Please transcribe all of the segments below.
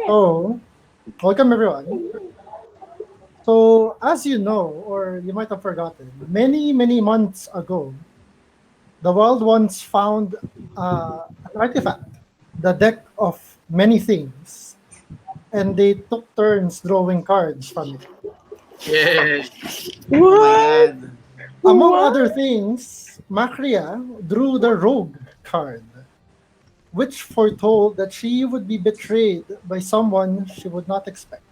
So, welcome everyone. So, as you know, or you might have forgotten, many months ago, the world once found an artifact, the deck of many things, and they took turns drawing cards from it. Yeah. Oh my What? god. Among What? other things, Makria drew the Rogue card, which foretold that she would be betrayed by someone she would not expect.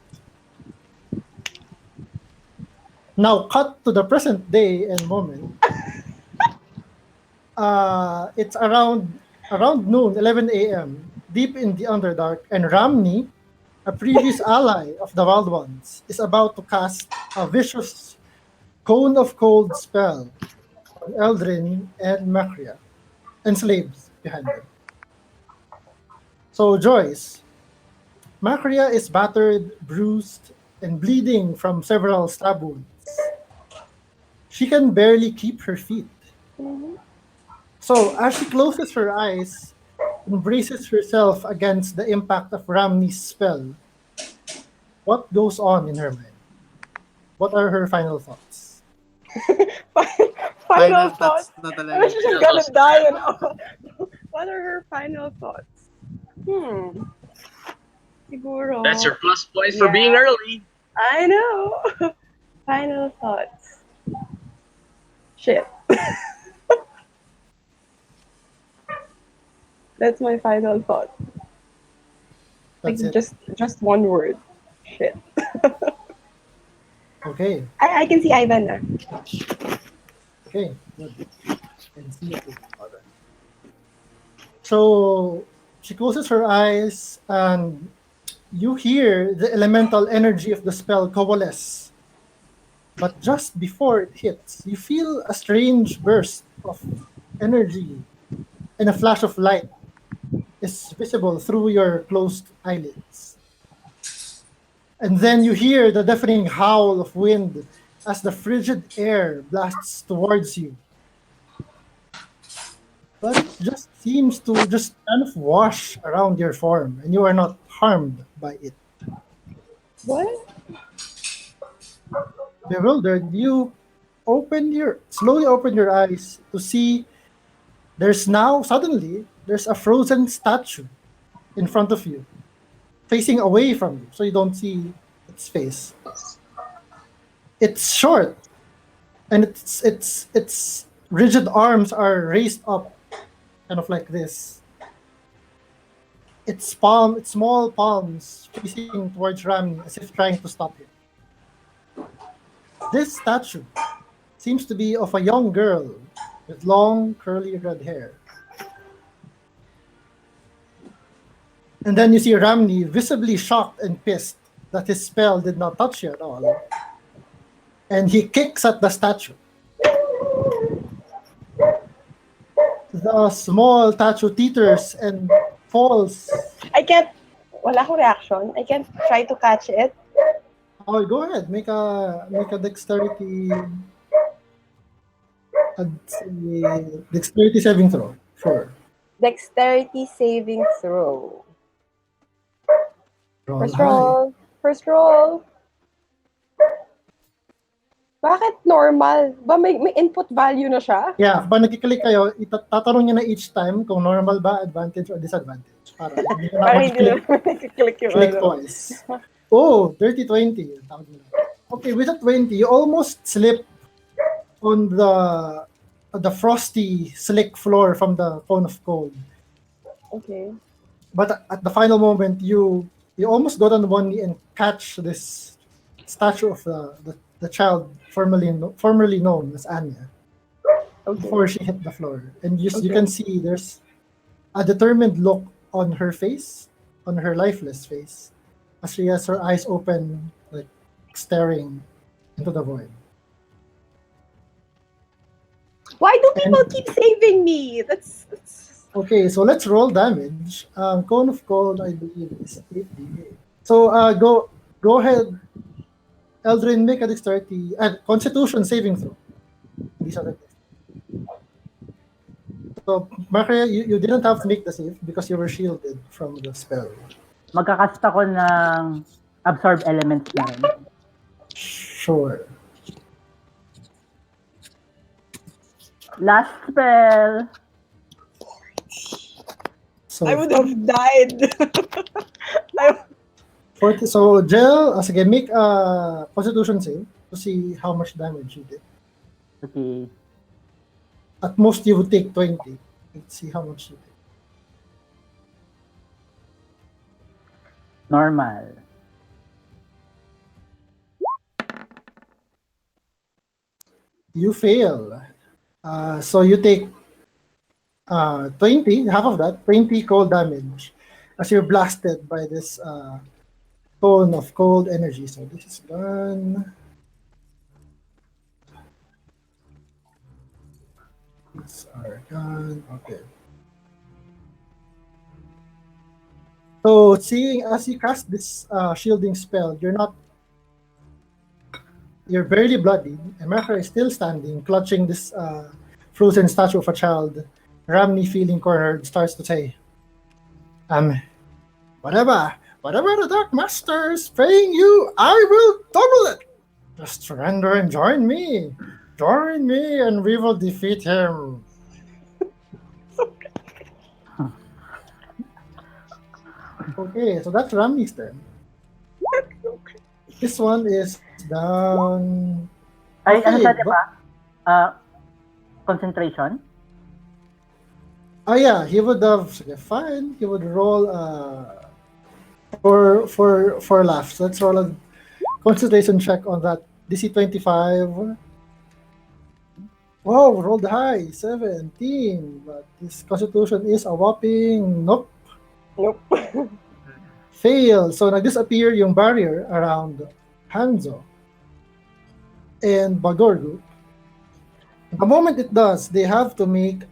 Now, cut to the present day and moment. It's around noon, 11 a.m., deep in the Underdark, and Ramni, a previous ally of the Wild Ones, is about to cast a vicious Cone of Cold spell on Eldrin and Makria, and slaves behind them. So, Joyce, Makria is battered, bruised, and bleeding from several stab wounds. She can barely keep her feet. So, as she closes her eyes and braces herself against the impact of Ramni's spell, what goes on in her mind? What are her final thoughts? Final Final thoughts. thoughts na I wish talaga. she's gonna die and all. What are her final thoughts? Hmm. Siguro. That's your plus point for Yeah. being early. I know. Final thoughts. Shit. That's my final thought. Like That's it. just one word. Shit. Okay. I can see Ivan na. Okay. Good. And see it. So she closes her eyes and you hear the elemental energy of the spell coalesce. But just before it hits, you feel a strange burst of energy and a flash of light is visible through your closed eyelids. And then you hear the deafening howl of wind as the frigid air blasts towards you. But it just seems to just kind of wash around your form, and you are not harmed by it. What? Bewildered, you slowly open your eyes to see there's a frozen statue in front of you, facing away from you, so you don't see its face. It's short, and its rigid arms are raised up, kind of like this. Its small palms facing towards Rami as if trying to stop him. This statue seems to be of a young girl with long curly red hair. And then you see Ramni visibly shocked and pissed that his spell did not touch you at all. And he kicks at the statue. The small statue teeters and falls. I can't. Wala akong reaction. I can't try to catch it. Oh, go ahead. Make a dexterity saving throw. Sure. Dexterity saving throw. Roll First high. roll. First roll. Bakit normal? Ba may input value na siya? Yeah, pag nagkiklik kayo, tatanong niya na each time kung normal ba, advantage, or disadvantage. Para hindi na Para hindi mag-click na click yung click ano. twice. Oh, dirty 20. Tawag nila. Okay, with a 20, you almost slip on the frosty, slick floor from the cone of cold. Okay. But at the final moment, you almost got on one knee and catch this statue of the child formerly known as Anya Okay. before she hit the floor. And you Okay. can see there's a determined look on her face, on her lifeless face, as she has her eyes open, like staring into the void. Why do people And- keep saving me? That's Okay, so let's roll damage. Cone of Cold, I believe, is 8d8. So go ahead, Eldrin, make a dexterity and Constitution saving throw. These are the So, Makria, you didn't have to make the save because you were shielded from the spell. magkakasta ko ng absorb elements na rin. Sure. Last spell. So, I would have died. I- 40, so, Gel, sige, make a constitution save to see how much damage you did. Okay. At most, you would take 20. Let's see how much you did. Normal. You fail. So you take 20, half of that, 20 cold damage as you're blasted by this cone of cold energy. So this is gone. These are gone. Okay. So seeing as you cast this shielding spell, you're barely bloodied, and Mekra is still standing, clutching this frozen statue of a child. Ramney, feeling cornered, starts to say, whatever the Dark Master is paying you, I will double it. Just surrender and join me. Join me and we will defeat him. Okay, so that's Ramney's turn. This one is down. Ay, ano Okay, siya, di ba? Concentration? Oh yeah, he would have fine. He would roll for laughs. Let's roll a concentration check on that. DC 25. Wow, rolled high, 17. But his constitution is a whopping nope. Nope. Fail. So nag-disappear yung barrier around Hanzo and Bagorgu. The moment it does, they have to make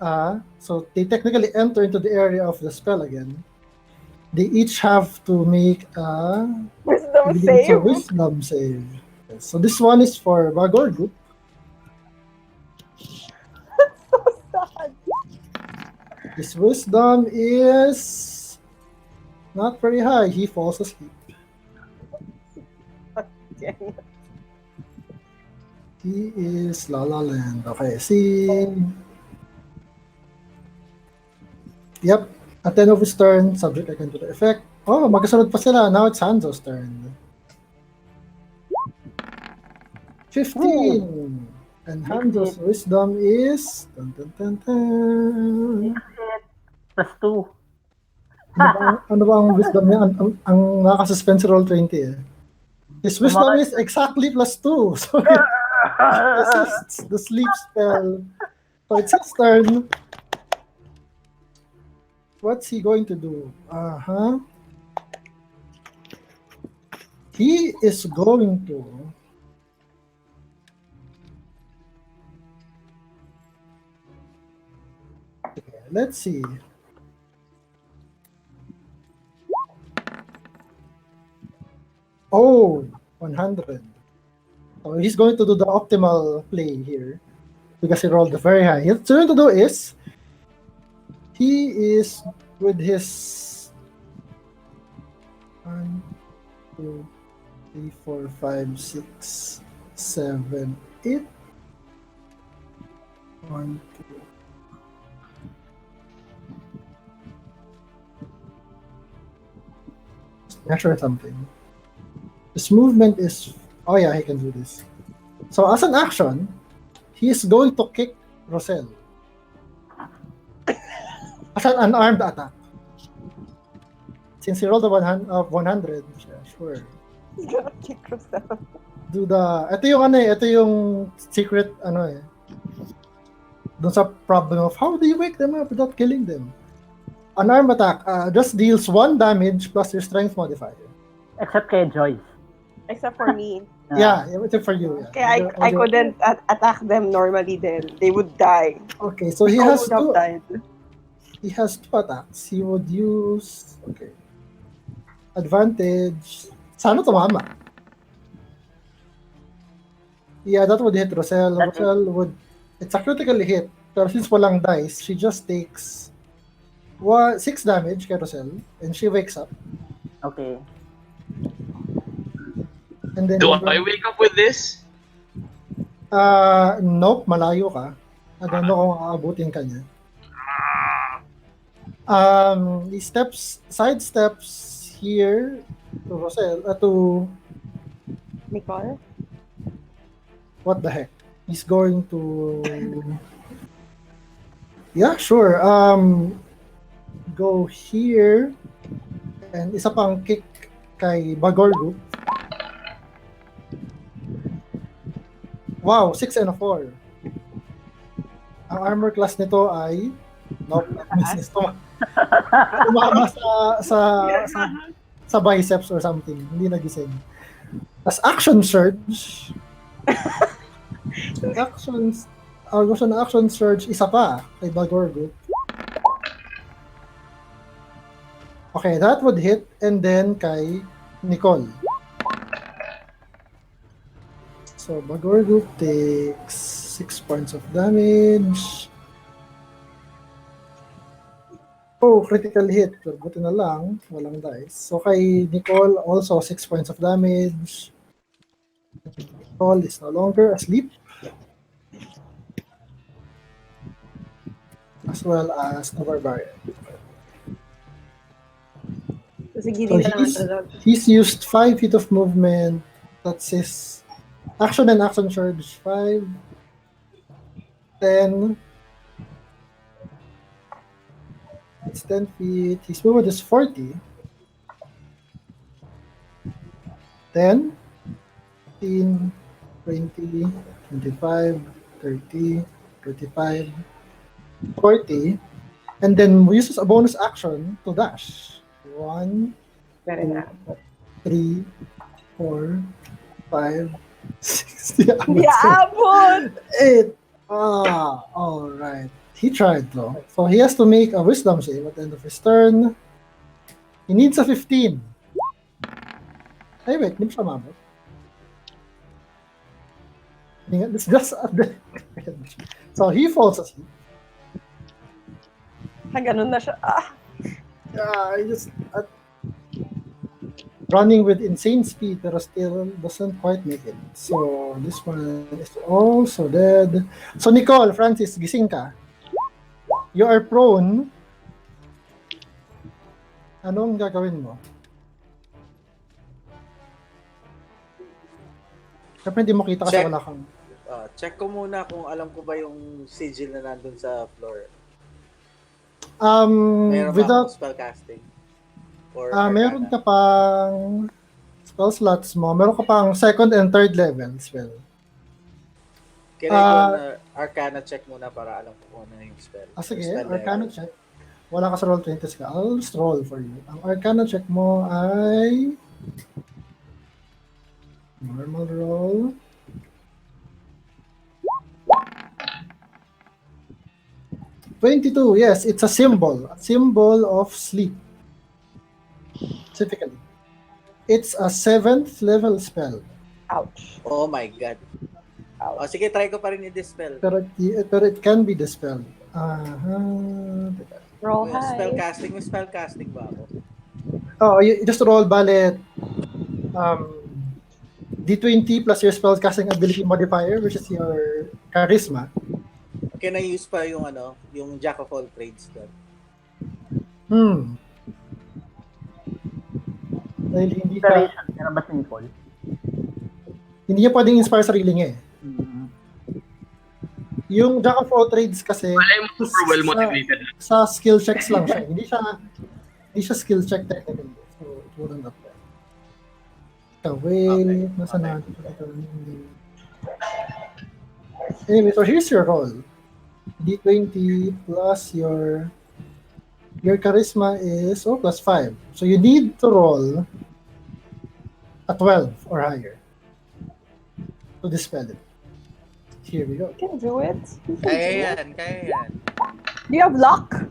so they technically enter into the area of the spell again. They each have to make a Wisdom it's a save. wisdom save. Yes, so this one is for Bagorgu. So sad. His wisdom is not very high. He falls asleep. Dang it. He is La La Land. Okay, see. Yep. At the end of his turn, subject again to the effect. Oh, magkasunod pa sila. Now it's Hanzo's turn. 15. And Hanzo's wisdom is... Dun, dun, dun, dun. Plus 2. Ano ba ang wisdom niya? Ang nakaka-suspense roll 20 eh. His wisdom is exactly plus 2. So this is the sleep spell. So it's his turn. What's he going to do? He is going to... Okay, let's see. Oh, 100. So he's going to do the optimal play here because he rolled very high. What he's going to do is he is with his 1, 2, 3, 4, 5, 6, 7, 8. 1, 2. Measure something. His movement is... Oh yeah, he can do this. So as an action, he is going to kick Rosel. As an unarmed attack. Since he rolled a 100, sure. He's gonna kick yourself. Do the... Ito yung ano eh, ito yung secret ano eh. Dun sa problem of how do you wake them up without killing them? Unarmed attack just deals 1 damage plus your strength modifier. Except kay Joyce. Except for me. Yeah, except for you. Yeah. Kaya I couldn't attack them normally then. They would die. Okay, so he I has would have two. died. He has 2 attacks. He would use advantage. Sana tumama. Yeah, that would hit Rosel. Rosel would... It's a critical hit. Pero since walang dice, she just takes 6 damage kay Rosel and she wakes up. Okay. And then Do I wake up with this? nope, malayo ka. I don't know kung aabutin ka niya. He side steps here to Rosel, to Nicole? what the heck? He's going to, yeah, sure. Go here and isa pang kick kay Bagorgo. Wow, 6 and a 4. Ang armor class nito ay nope, not misses. Tumama sa biceps or something. Hindi nagising. As action surge. Gusto na action surge, isa pa kay Bagorgo. Okay, that would hit, and then kay Nicole. So Bagorgo takes 6 points of damage. Oh, critical hit. Pero buti na lang, walang dice. So kay Nicole, also 6 points of damage. Nicole is no longer asleep. As well as the Barbarian. Sige, So hindi na lang ang he's used 5 feet of movement. That's his action and action surge. 5, 10. It's 10 feet. His movement is 40. 10, 15, 20, 25, 30, 35, 40. And then uses a bonus action to dash. 1, Very na. 3, 4, 5, 6. Hindi aabot! 8. All right. He tried though. So he has to make a wisdom save at the end of his turn. He needs a 15. Ay, wait. Hindi siya mabot. It's just at the... So he falls asleep. Ganun na siya. I just... running with insane speed pero still doesn't quite make it. So this one is also dead. So Nicole, Francis, gising ka. You are prone. Anong gagawin mo? Siyempre hindi mo kita kasi Check. wala kang... Check ko muna kung alam ko ba yung sigil na nandun sa floor. Meron ba Without... akong spellcasting? Or meron Arcana? ka pang spell slots mo. Meron ka pang second and third level spell. Kailangan ko na Arcana check muna para alam ko kung ano yung spell. Sige, Spell Arcana level. check. Wala ka sa roll 20 ka. I'll just roll for you. Ang Arcana check mo ay... normal roll. $22, yes, it's a symbol. A symbol of sleep. Specifically. It's a 7th level spell. Ouch. Oh my God. Sige, try ko pa rin i-dispel. Pero it can be dispelled. Roll May high. spellcasting ba ako? Oh, you just roll balit D20 plus your spellcasting ability modifier, which is your charisma. Can I use pa yung yung Jack of all trades doon? Dahil hindi ka, Inspiration. Meron ba si Nicole? hindi niya pwedeng inspire sarili niya eh. Mm-hmm. Yung Jack of all trades kasi Malay mo super well motivated. sa skill checks lang siya. Hindi siya skill check technically. So it wouldn't apply. Wait, nasa natin. Anyway, so here's your roll. D20 plus your charisma is plus 5. So you need to roll a 12 or higher to dispel it. Here we go. You can do it. You can do Kaya it. yan. Do you have luck?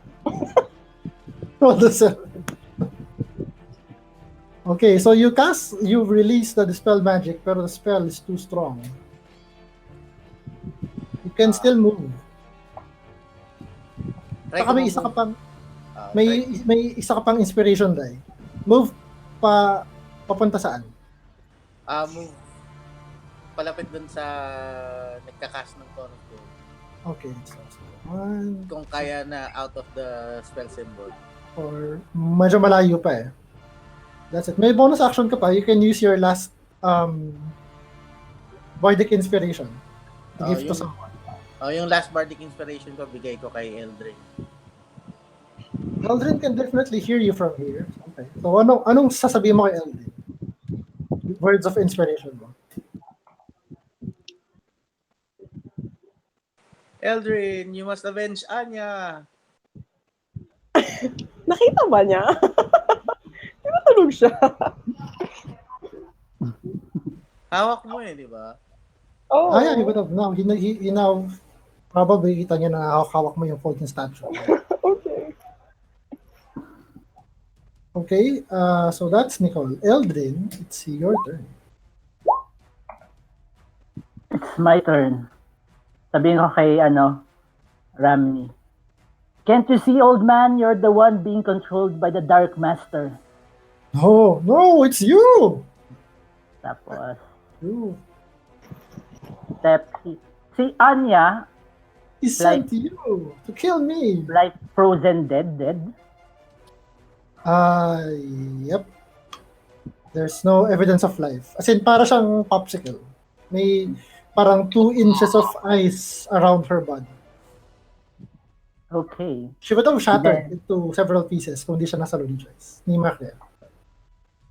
Roll the 7. Okay, so you release the dispel magic, pero the spell is too strong. You can still move. Try Saka ko may mag- isa ka pang Ah, may isa ka pang inspiration die. Move Papunta saan? Move palapit dun sa nagka-cast ng Cone of Gold. Okay, so 1, Kung kaya na out of the spell symbol. or medyo malayo pa eh. That's it. May bonus action ka pa. You can use your last Bardic Inspiration to give to someone. Yung last Bardic Inspiration ko, bigay ko kay Eldrin. Eldrin can definitely hear you from here. Okay. So anong sasabihin mo kay Eldrin? Words of inspiration mo. Eldrin, you must avenge Anya. Nakita ba niya? Di ba tulog siya? Hawak mo di ba? Oh. Yeah, he would have now. He now probably kita niya na hawak mo yung floating statue. Okay. Okay, so that's Nicole. Eldrin, it's your turn. It's my turn. Sabihin ko kay, Ramni. Can't you see, old man? You're the one being controlled by the Dark Master. No, it's you! Tapos, You. step, si Anya, He sent you to kill me. like frozen dead. Yep. There's no evidence of life. As in, para siyang popsicle. May parang 2 inches of ice around her body. Okay. She would have shattered Then- into several pieces kung di siya nasa Lonely Choice. Ni Macrea.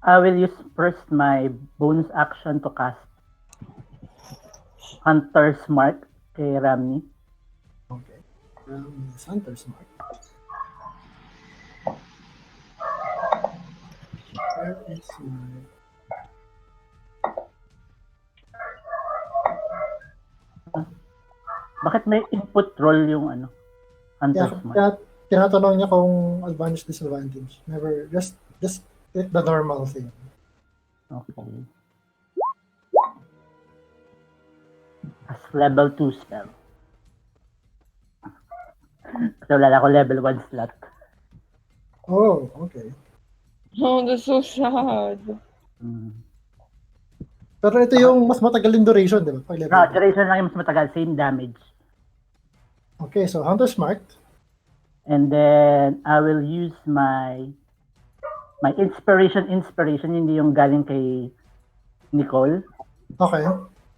I will use first my bonus action to cast Hunter's Mark kay Ramni. Okay. Hunter's Mark. Where is my... Bakit may input roll yung Hunter's Mark? Kaya tinatanong niya kung advantage, disadvantage. Never, just click the normal thing. Okay. As level 2 spell. So, wala ko level 1 slot. Oh, okay. Oh, that's so sad. Mm. Pero ito yung mas matagal din duration, di ba? Pag level No, two. duration lang yung mas matagal. Same damage. Okay, so Hunter's Mark. And then, I will use my inspiration, hindi yung galing kay Nicole Okay.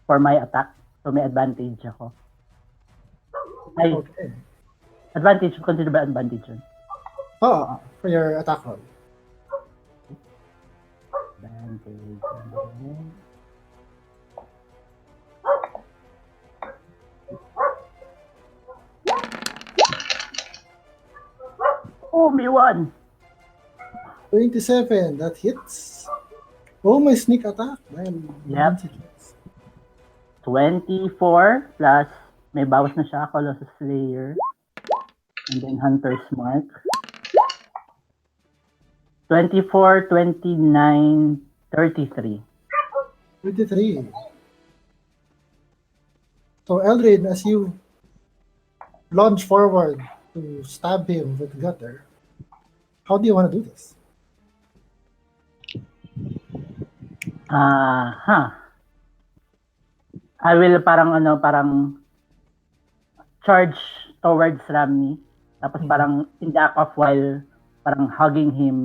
for my attack. So, may advantage ako. Ay, Okay. advantage, consider ba advantage yun? Oh, for your attack roll. Advantage. Oh, may one! 27, that hits. Oh, my sneak attack. Dahil Yep. 24 plus, may bawas na siya, Colossus Slayer. And then Hunter's Mark. 24, 29, 33. 23. So, Eldrin, as you lunge forward to stab him with Gutter, how do you want to do this? I will parang charge towards Ramni. Tapos parang in the act of while parang hugging him,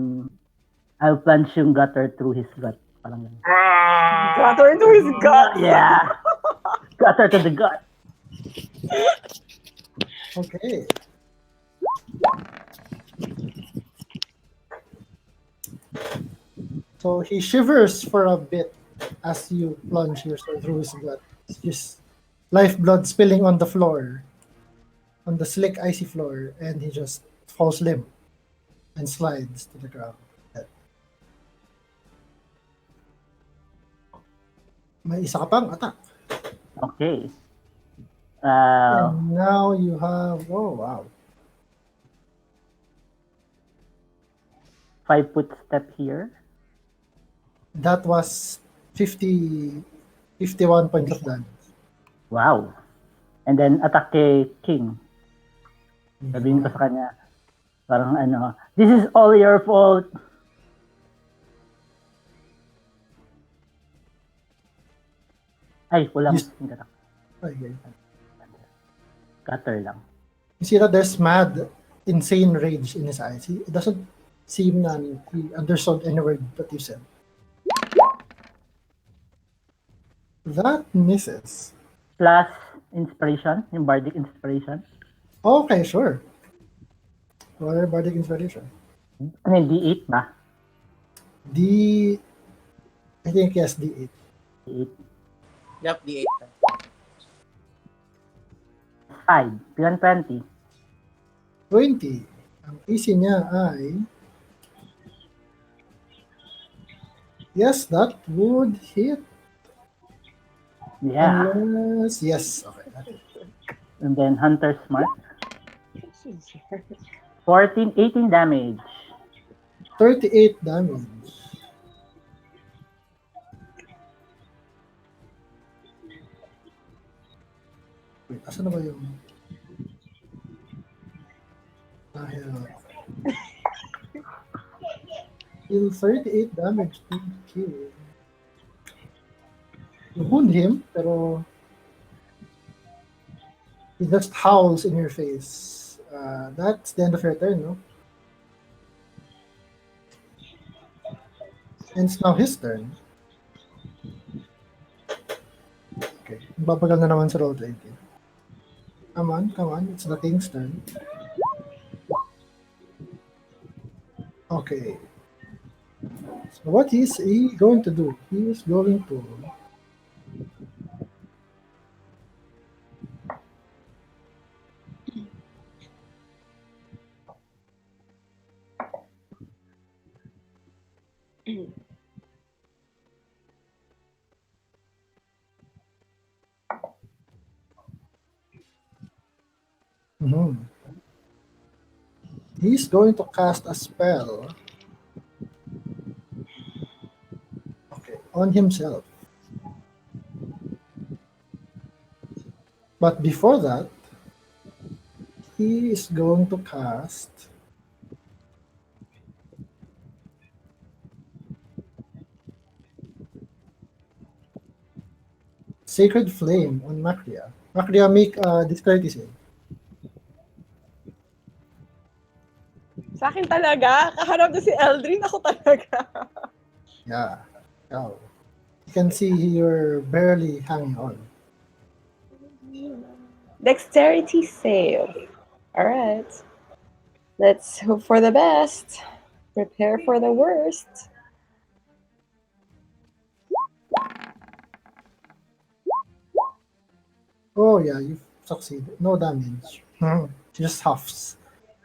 I'll plunge yung gutter through his gut. Parang ganun. Got her into his gut. Yeah! Gutter to the gut. Okay. So he shivers for a bit as you plunge your sword through his gut. Just lifeblood spilling on the floor, on the slick, icy floor, and he just falls limp and slides to the ground. May isa ka pang attack. Okay. And now you have, oh wow. 5-foot step here. That was 51 points of damage. Wow. And then attack kay King. Sabihin ko sa kanya, parang this is all your fault. Ay, kulang. Yes. Okay. Gutter lang. You see that there's mad, insane rage in his eyes. It doesn't seem that he understood any word that you said. That misses. Plus inspiration, yung bardic inspiration. Okay, sure. Roll bardic inspiration. Ano yung D8 ba? I think yes, D8. D8. Yup, D8. 5. Pilan 20. 20. Ang AC niya ay... Yes, that would hit. Yeah. Unless... Yes, okay. That hit. And then Hunter's Mark. 18 damage. 38 damage. Wait, asan na ba yung... Dahil... Deal 38 damage to kill. You wound him, pero... He just howls in your face. That's the end of your turn, no? And it's now his turn. Okay. Babagal na naman sa roll 20. Come on. It's the king's turn. Okay. So what is he going to do? He is going to... Mhm. He's going to cast a spell. Okay, on himself. But before that, he is going to cast Sacred Flame on Macria. Macria, make a dexterity save. Sa akin talaga, kaharap na si Eldrin, ako talaga. Yeah. Oh. You can see you're barely hanging on. Dexterity save. All right. Let's hope for the best. Prepare for the worst. Oh yeah, you succeeded. No damage. Just huffs.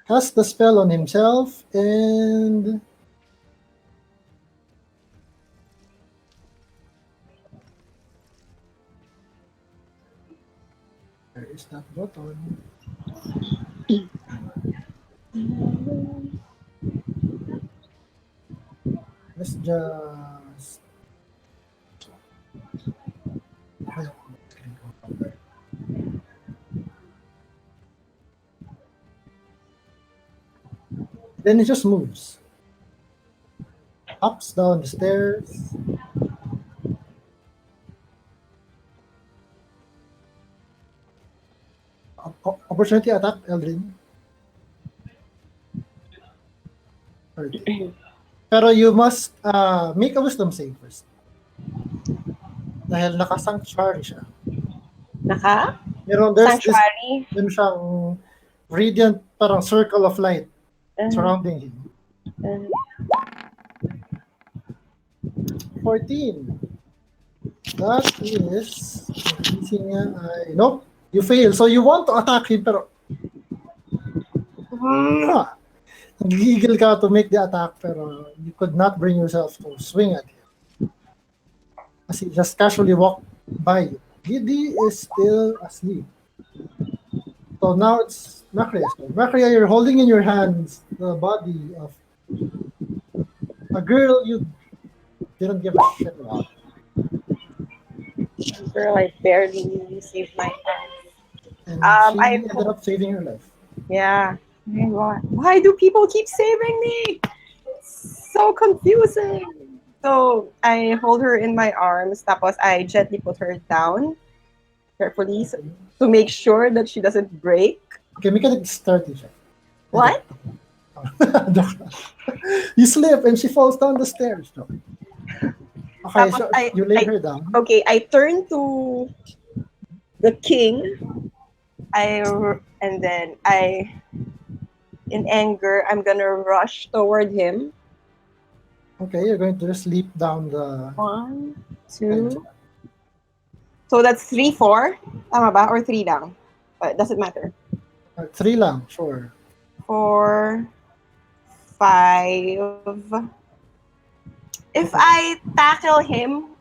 Cast the spell on himself and where is that button? Let's just then it just moves. Ups down the stairs. Opportunity attack, Eldrin. Pero you must make a wisdom save first. Dahil naka-sanctuary siya. Naka? There's Sanctuary? meron siyang radiant, parang circle of light surrounding him. 14. That is, AC niya ay, nope, you fail. So you want to attack him, pero nagigigil ka to make the attack, pero you could not bring yourself to swing at him. As he just casually walked by you. Giddy is still asleep. So now it's Macria. Macria, you're holding in your hands the body of a girl you didn't give a shit about. Girl, I barely saved my hands. And she I- ended up saving her life. Yeah. Oh my God. Why do people keep saving me? It's so confusing. So I hold her in my arms, tapos I gently put her down carefully to make sure that she doesn't break. Okay, make a dexterity check. What? Joke lang. You slip and she falls down the stairs. Joke. Okay, Tapos so you lay her down. Okay, I turn to the king. And then in anger, I'm gonna rush toward him. Okay, you're going to just leap down the... 1, 2. So that's 3, 4. Tama ba? Or 3 lang? It doesn't matter. 3 lang, sure. 4, 5. If I tackle him,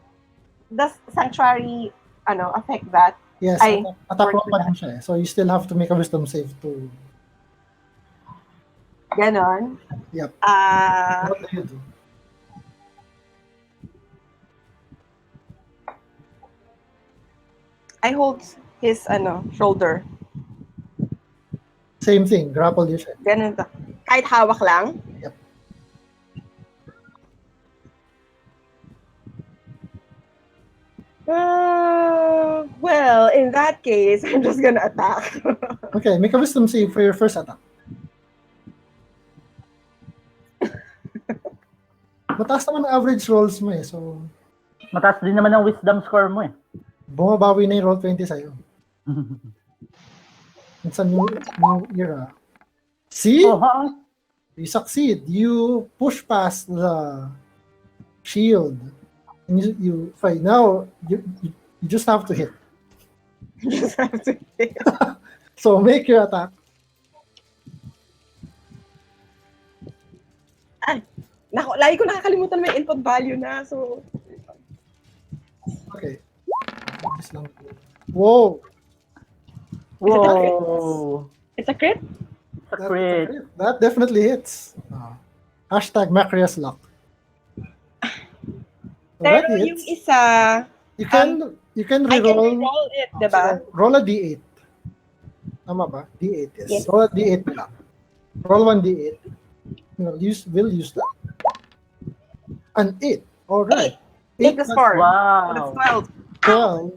does sanctuary affect that? Yes, attack roll pa din siya eh. So you still have to make a wisdom save to... Ganon. Yep. What do you do? I hold his shoulder. Same thing, grapple you siya. Ganun ta. Kahit hawak lang? Yep. Well, in that case, I'm just gonna attack. Okay, make a wisdom save for your first attack. Mataas naman ang average rolls mo eh, so... Mataas din naman ang wisdom score mo eh. Bumabawi na yung roll 20 sa'yo. It's a new era. See? Oh, huh? You succeed. You push past the shield. And you fight. Now, you just have to hit. Just have to hit. So, make your attack. Lagi ko nakakalimutan may input value na. So, Okay. Whoa! Whoa! it's a crit? It's a crit. That definitely hits. Hashtag Macria's luck. So that Pero yung hits. isa, You can I can reroll. reroll it, diba? So, roll a d8. Tama ba? D8, yes. Yes. Roll a d8 na lang. Roll 1 d8. We'll use that. An 8. Alright. 8 plus 4. So Wow. that's 12. 12.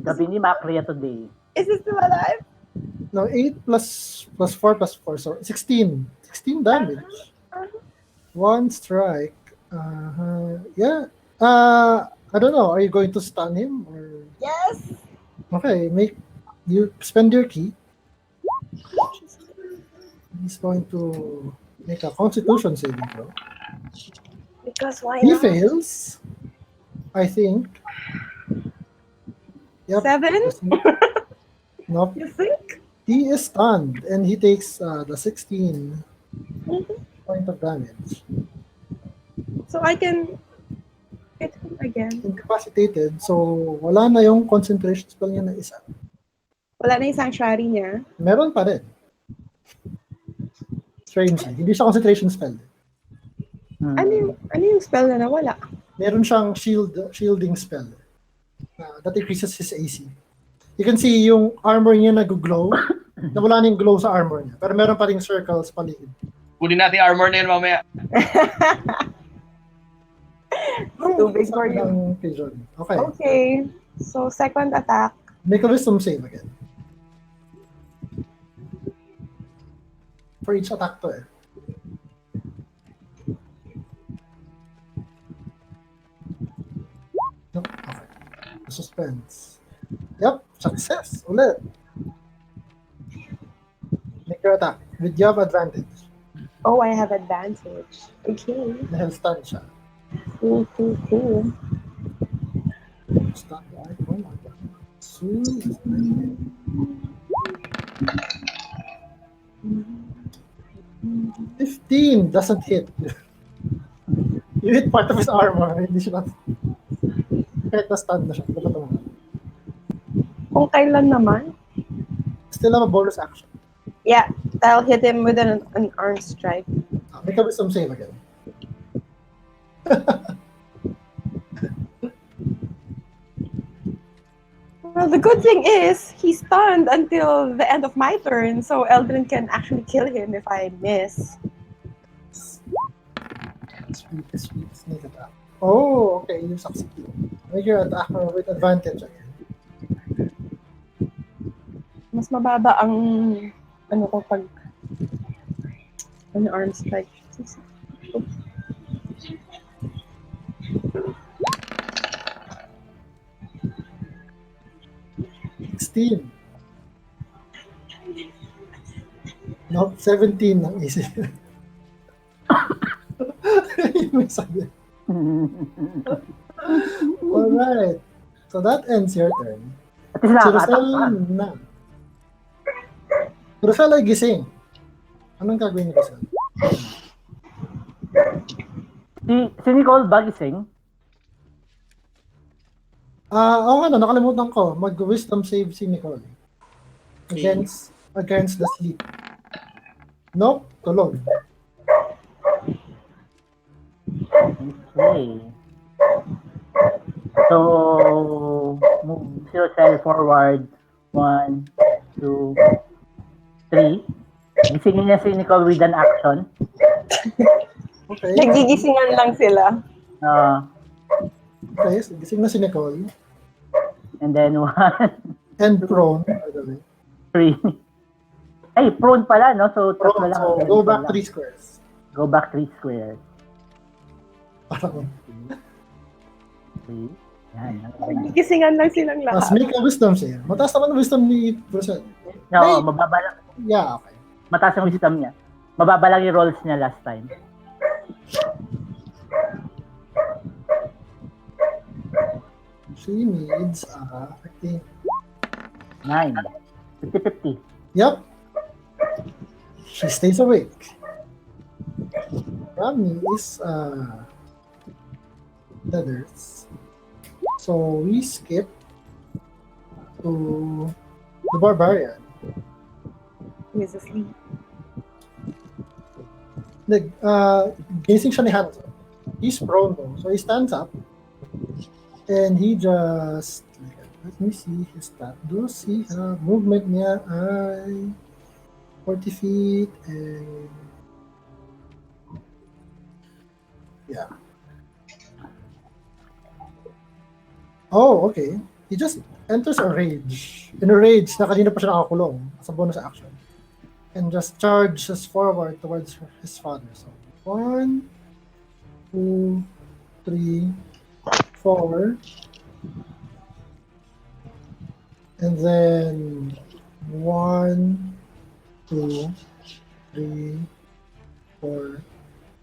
Gabi ni Macria today. Is this still alive? No, 8 plus 4 plus 4. So 16. 16 damage. One strike. Yeah. I don't know. Are you going to stun him? Or... Yes. Okay, you spend your key. He's going to make a constitution saving throw. Because why He not? fails, I think. Yep. 7? Nope. You think? He is stunned and he takes the 16 point of damage. So I can hit him again. Incapacitated, so wala na yung concentration spell niya na isa. Wala na yung sanctuary niya. Meron pa rin. Strangely. Hindi siya concentration spell. Hmm. Ano yung spell na nawala? Meron siyang shielding spell that increases his AC. You can see yung armor niya nag-glow. Nawala na yung glow sa armor niya. Pero meron pa rin circles paligid. Kunin natin yung armor na yun mamaya. Too big for you. Ng pigeon. Okay. Okay. So second attack. Make a wisdom save again. For each attack to eh. Nope. Okay. Suspense. Yep. Success. Ulit. Make your attack. With you have advantage. Oh, I have advantage. Okay. Dahil stun siya. Cool. Stun like, oh my god. Soon. 15 doesn't hit. You hit part of his armor. Hindi siya kahit na-stun na siya. Dapat naman. Kung kailan naman? Still have a bonus action. Yeah, I'll hit him with an arm strike. Make a wisdom save again. Well, the good thing is he's stunned until the end of my turn, so Eldrin can actually kill him if I miss. Sweet sneak attack. Oh, okay, you succeed. Make your attacker with advantage again. Mas mababa ang ano ko pag arm strike. Sixteen. No, 17 ang easy. May sabi. Alright. So that ends your turn. At least Si nakaka-attack Rosel pa. na. Si Rosel ay gising. Anong gagawin ni Rosel? Si Nicole ba gising? Oo nga, nakalimutan ko. Mag-wisdom save si Nicole. Against the sleep. Nope, tulog. Okay. So, move zero cell forward. 1, 2, 3. Gisingin niya si Nicole with an action. Okay. Nagigisingan lang sila. Okay, so gising na si Nicole. And then 1, And prone, by the way. 3. Ay, prone pala, no? So, tatlo Prone, lang. so go back 3 squares. Go back 3 squares. Parang, 3. Yan. Nagigisingan lang silang mas lahat. make a wisdom save. Mataas naman ang wisdom ni Rosel. No, Hey! mababa lang. Yeah, okay. Mataas yung wisdom niya. Mababa lang yung rolls niya last time. She needs, I think, 9. 50-50. yep. She stays awake. Rami is feathers. So we skip to the barbarian. He's asleep. Gising siya ni Hanzo. He's prone though, so he stands up and he just, let me see his stat. Do see movement niya ay 40 feet and yeah. Oh, okay. He just enters a rage. In a rage na kanina pa siya nakakulong as a bonus action. And just charges forward towards his father. So 1, 2, 3, 4. And then 1, 2, 3, 4,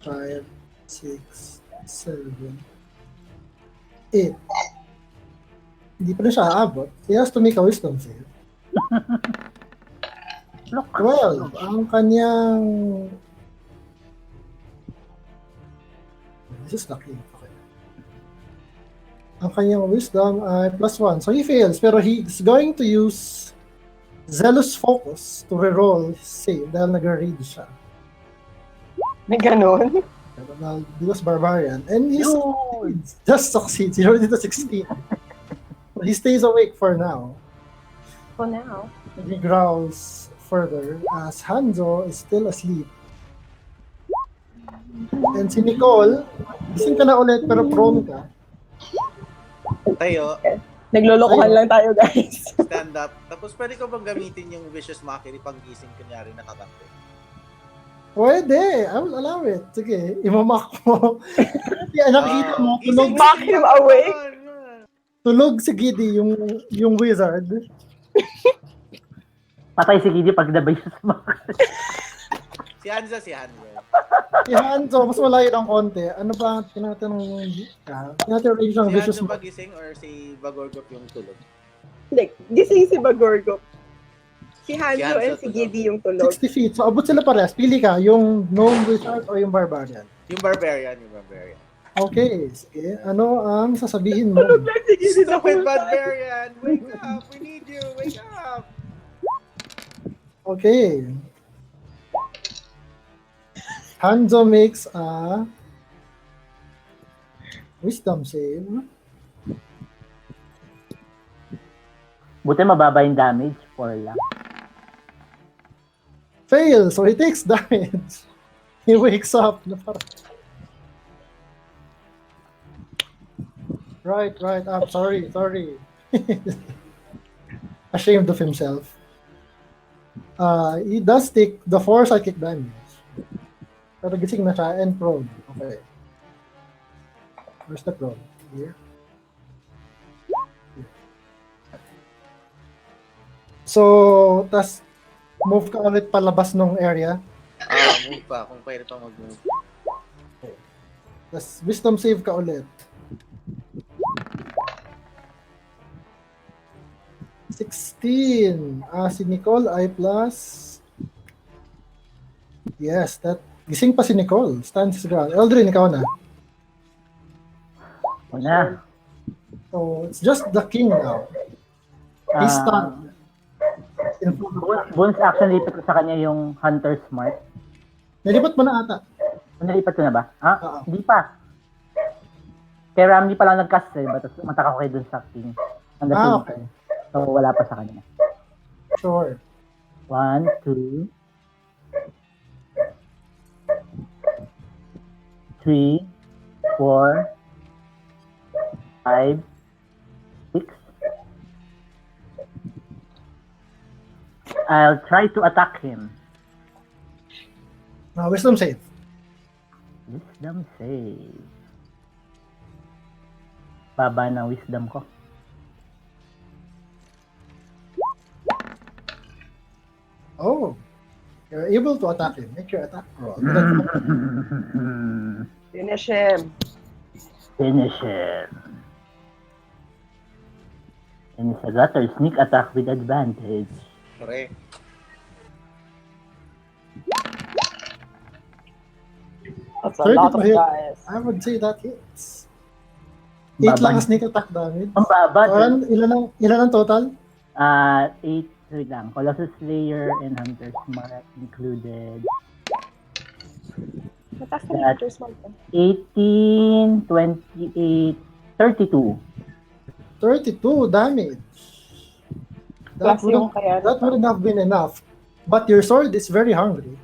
5, 6, 7, 8. Hindi pa rin siya aabot. He has to make a wisdom save. Look. 12. Ang kanyang... This is lucky. Okay. Ang kanyang wisdom ay +1. So he fails. Pero he's going to use Zealous Focus to reroll his save dahil nag-read siya. Na ganon. Because Barbarian. And he just succeeds. He already did 16. He stays awake for now. For now. And he growls further as Hanzo is still asleep. And si Nicole, gising ka na ulit pero prone ka. Tayo, Naglolokohan lang tayo, guys. stand up. Tapos pwede ko bang gamitin yung Vicious Mockery pag gising kunyari nakaganto? Pwede, I will allow it. Sige, imamak mo. Nakikita mo, tulog, Mock him away. tulog si Giddy, yung wizard. Patay si Giddy pag nabay siya sa mga. Si Hanzo. Si Hanzo, mas malayo ng konti. Ano ba tinatanong ka? Tinatanong ng Si vicious Hanzo mo. ba gising or si Bagorgop yung tulog? Hindi, gising si Bagorgo. Si Hanzo Hanzo and si tulog. Giddy yung tulog. 60 feet. So, abot sila parehas. Pili ka, yung gnome wizard o yung barbarian. Yung barbarian. Okay, sige. Ano ang sasabihin mo? Tulog lang si Giddy sa Stupid whole time. barbarian! Wake up! We need you! Wake up! Okay. Hanzo makes a wisdom save. Buti mababa yung damage. 4 lang. Fail, so he takes damage. He wakes up. Na parang, right up. Sorry. Ashamed of himself. He does take the 4 psychic damage. Pero gising na siya and prone. Okay. Where's the prone? Here. So, tas move ka ulit palabas ng area. Move pa. Kung pwede pa mag-move. Tas wisdom save ka ulit. 16. Si Nicole ay plus. Yes, that gising pa si Nicole. Stands his ground. Eldrin, ikaw na. Una. So, it's just the king now. He's stunned. Bonus action lipat ko sa kanya yung Hunter Smart. Nalipat mo na ata. Nalipat ko na ba? Oo. Hindi pa. Kay Ramli pa lang nag-cast eh. Tapos umatak ako kay dun sa king. On the same Okay. time. So wala pa sa kanya. Sure. 1, 2, 3, 4, 5, 6. I'll try to attack him. Wisdom save. Wisdom save. Baba na wisdom ko. Oh. You're able to attack him. Make your attack roll. Finish him. Finish him. And it's a gutter sneak attack with advantage. Correct. That's a lot of hit. guys. I would say that hits. 8 lang Baba. sneak attack damage. Ang baba. Ilan ang total? 8 lang. Colossus Slayer and Hunter Smart included. Mataas ka That- na smart. 18, 28, 32. 32 damage. That Plus yung wouldn't have been enough. But your sword is very hungry.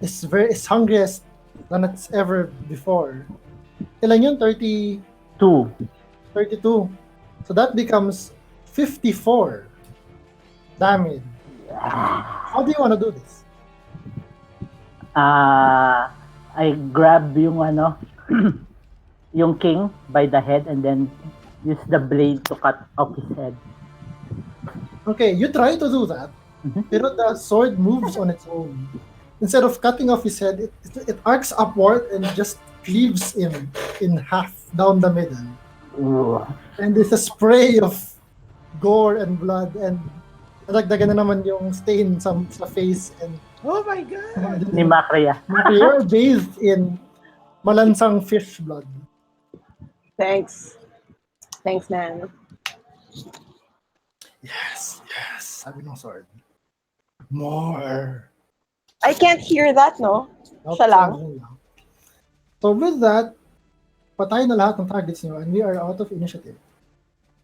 It's hungriest than it's ever before. Ilan yun? 32. 2. So that becomes 54 damage. How do you want to do this? I grab yung yung king by the head and then use the blade to cut off his head. Okay, you try to do that, pero the sword moves on its own. Instead of cutting off his head, it arcs upward and just cleaves him in half down the middle. Ooh. And there's a spray of gore and blood, and nadagdagan na naman yung stain sa face, and Oh my God! Ni Makria. you're bathed in malansang fish blood. Thanks. Thanks, man. Yes. Sabi ng sword. More. I can't hear that, no? Siya lang. So with that, patay na lahat ng targets niyo and we are out of initiative.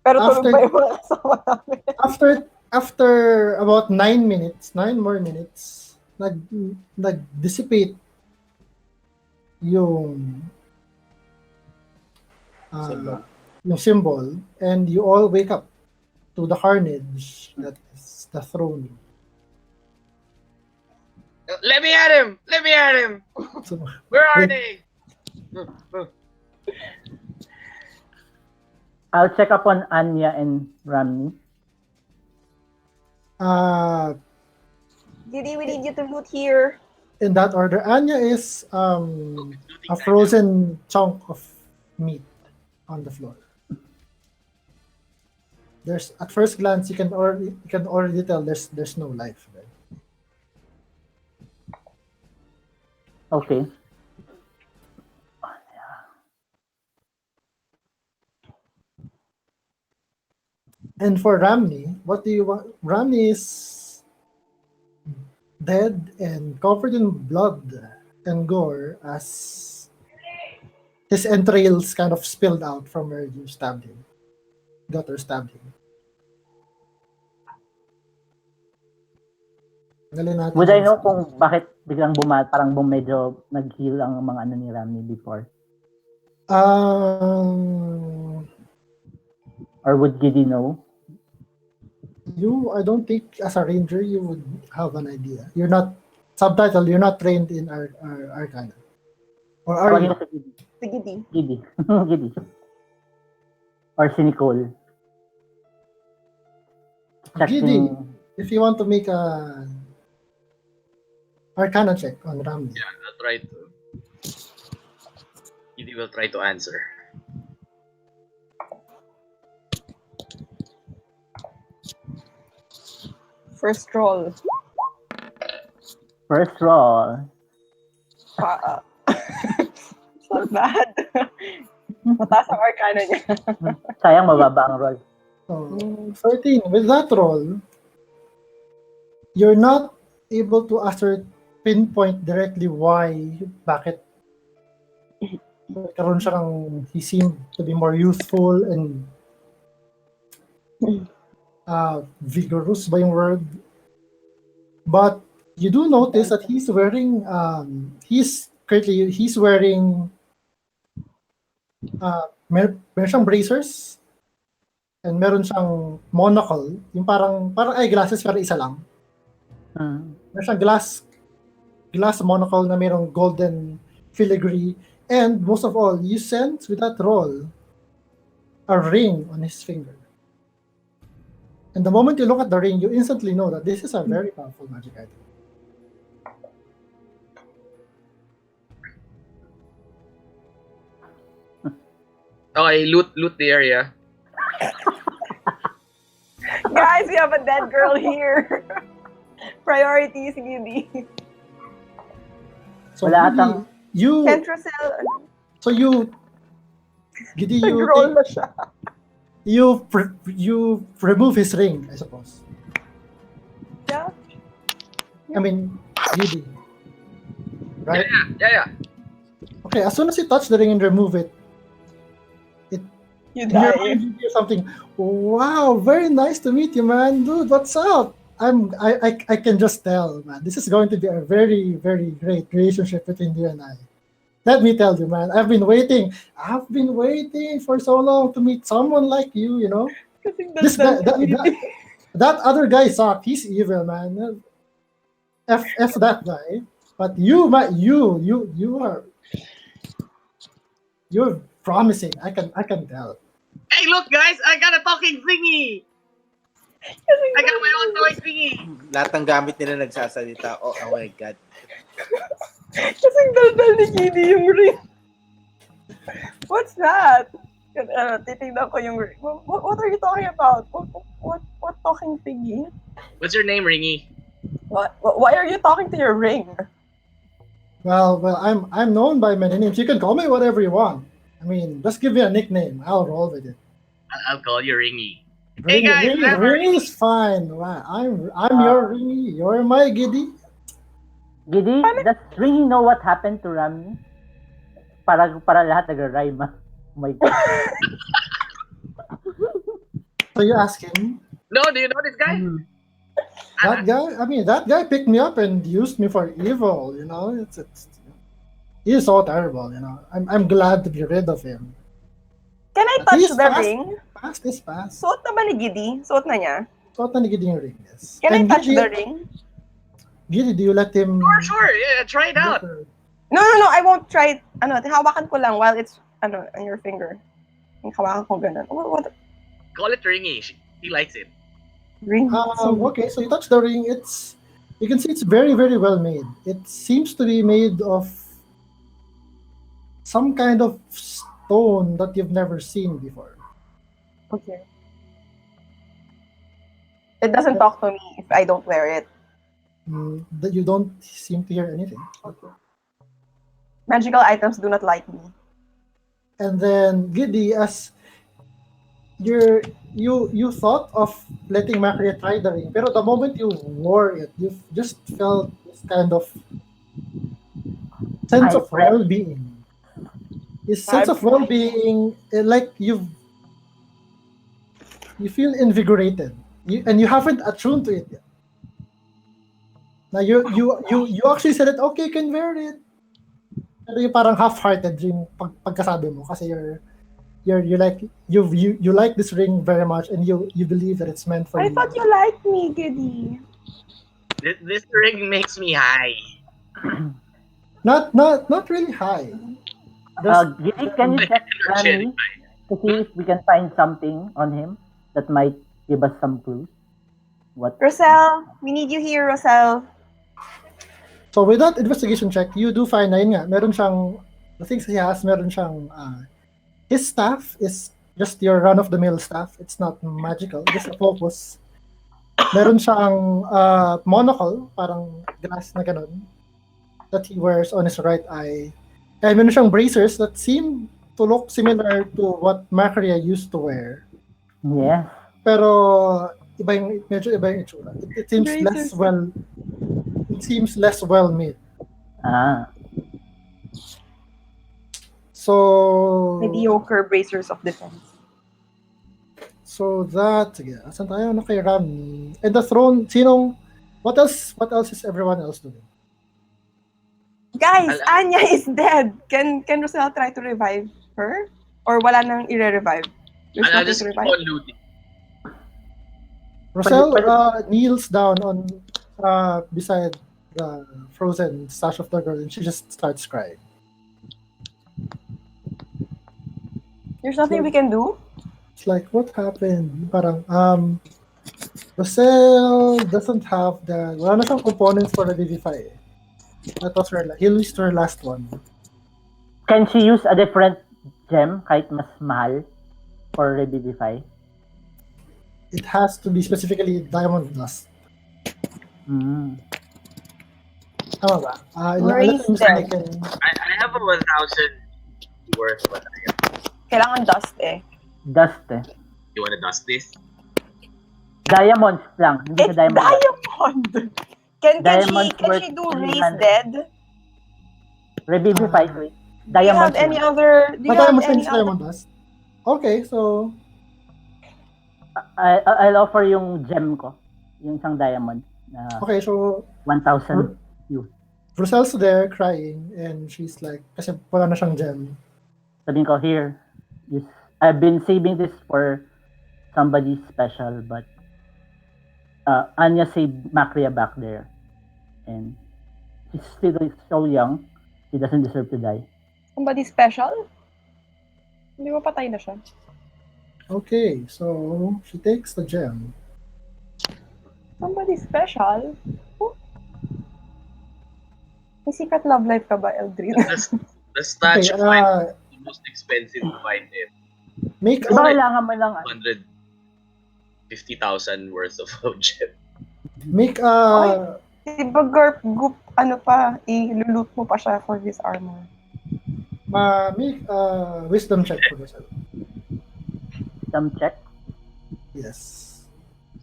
Pero After- tulog pa yung mga kasama namin. After about 9 more minutes, nag-dissipate yung Symbol. yung symbol, and you all wake up to the carnage that is the throne. Let me at him! Let me at him! So, Where are they? I'll check up on Anya and Ramni. Didi, we need you to loot here. in that order, Anya is a frozen chunk of meat on the floor. There's at first glance you can already tell there's no life there. Okay. And for Ramni, what do you want? Ramni is dead and covered in blood and gore as his entrails kind of spilled out from where you stabbed him. Gutter stabbed him. Tanggalin natin Would I yung- know kung bakit biglang parang medyo nag-heal ang mga ano ni Rami before? Or would Giddy know? I don't think as a ranger you would have an idea. You're not you're not trained in Arcana. Or are Tawagin you? mo si Giddy. Sige, di. Giddy. Giddy. Or si Nicole. Giddy, Checking. if you want to make a Arcana check on Rami. Yeah, I'll try to. He will try to answer. First roll. First roll. It's not bad. Mataas ang arcana niya. Sayang mababa ang roll. So, 13. With that roll, you're not able to pinpoint directly bakit karon siya he seemed to be more youthful and vigorous ba yung word? But you do notice that he's wearing meron siyang bracers and meron siyang monocle, yung parang eyeglasses pero isa lang. Meron siyang glass monocle na merong golden filigree, and most of all, you sense with that roll a ring on his finger. And the moment you look at the ring, you instantly know that this is a very powerful magic item. Okay, loot the area. Guys, we have a dead girl here. Priorities, Giddy. So Wala Giddy, atang- you Centrocell. so you Giddy, Nag-roll na siya. you remove his ring, I suppose. Yeah. I mean, Giddy. Right? Yeah. Okay, as soon as you touch the ring and remove it, You in your die. mind you hear something. Wow, very nice to meet you, man. Dude, what's up? I can just tell, man. This is going to be a very, very great relationship between you and I. Let me tell you, man. I've been waiting for so long to meet someone like you. You know, Kasing this guy, daldal that other guy sucked. He's evil, man. F that guy. But you are you're promising. I can tell. Hey, look, guys! I got a talking thingy. I got my own toy thingy. Lahat ng gamit nila nagsasalita. Oh my God. Kasing daldal ni Giddy yung ring. What's that? Titignan ko yung ring. What are you talking about? What talking thingy? What's your name, Ringy? Why are you talking to your ring? Well, I'm known by many names. You can call me whatever you want. I mean, just give me a nickname. I'll roll with it. I'll call you Ringy. Hey, guys, Ringy is fine. Wow, I'm your Ringy. You're my Giddy. Giddy, does Ringy know what happened to Rami? Para lahat nag-rhyme. Oh my God. So you ask him. No, do you know this guy? That guy picked me up and used me for evil. You know, he's so terrible. You know, I'm glad to be rid of him. Can I But touch he's the ring? Past is past. Suot na ba ni Giddy? Suot na niya? So na ni Giddy yung ring. Yes. Can I And touch Giddy, the ring? Giddy, do you let him? Sure. Yeah, try it out. No, I won't try it. Hawakan ko lang while it's, on your finger. Yung hawakan ko ganun. What? Call it Ringy. He likes it. Ring? Okay, so you touch the ring. You can see it's very, very well made. It seems to be made of some kind of stone that you've never seen before. Okay. It doesn't talk to me if I don't wear it. That you don't seem to hear anything. Okay. Magical items do not like me. And then Giddy, as you thought of letting Macria try the ring, pero the moment you wore it, you just felt this kind of sense of well-being. This sense of well-being, like you feel invigorated, and you haven't attuned to it yet. Na you actually said it, okay, you can wear it. Pero yung parang half-hearted yung pagkasabi mo kasi you like you like this ring very much and you believe that it's meant for I you. thought you liked me, Giddy. This ring makes me high. Not really high. Giddy, can you check Rami to see if we can find something on him that might give us some clues? What? Roselle, we need you here, Roselle. So with that investigation check, you do find na yun nga, meron siyang, the things he has, meron siyang, his staff is just your run-of-the-mill staff. It's not magical, just a focus. Meron siyang monocle, parang glass na ganun, that he wears on his right eye. And meron siyang bracers that seem to look similar to what Macria used to wear. Yeah. Pero medyo iba yung itsura. It seems Bracers. less well made. Ah. So Mediocre bracers of defense. So that, sige, asan tayo na kay Rami? And the throne, what else is everyone else doing? Guys, Anya is dead. Can Roselle try to revive her? Or wala nang i-revive? There's I'll nothing just to keep revive. on looting. Roselle kneels down on beside the frozen stash of the girl and she just starts crying. There's nothing we can do? It's like, what happened? Parang, Roselle doesn't have wala na siyang components for Revivify. That was he used her last one. Can she use a different gem kahit mas mahal for Revivify? It has to be specifically diamond dust. Mm. Tama ba? Maurice dead. I have a 1,000 worth, but Kailangan dust eh. Dust eh. you wanna dust this? Diamonds lang. Hindi It's sa diamond. diamond! Can Diamonds she worth do Raise 300. Dead? Revivify, wait. Do you have Diamonds any lang. other... Do you have any other... diamond dust? Okay, so I'll offer yung gem ko. Yung isang diamond. Na okay, so 1,000. Roselle's there crying and she's like, kasi wala na siyang gem. Sabihin ko, here. I've been saving this for somebody special, but Anya saved Macria back there. And she's still so young. She doesn't deserve to die. Somebody special? Hindi mo patay na siya. Okay, so she takes the gem. Somebody special? Who? May secret love life ka ba, Eldrin? The statue Okay, find the most expensive to find him. make Diba kailangan mo lang 150,000 worth of gem. make Diba, Garp, ano pa, i-loot mo pa siya for his armor. make wisdom check for Roselle. some check. Yes.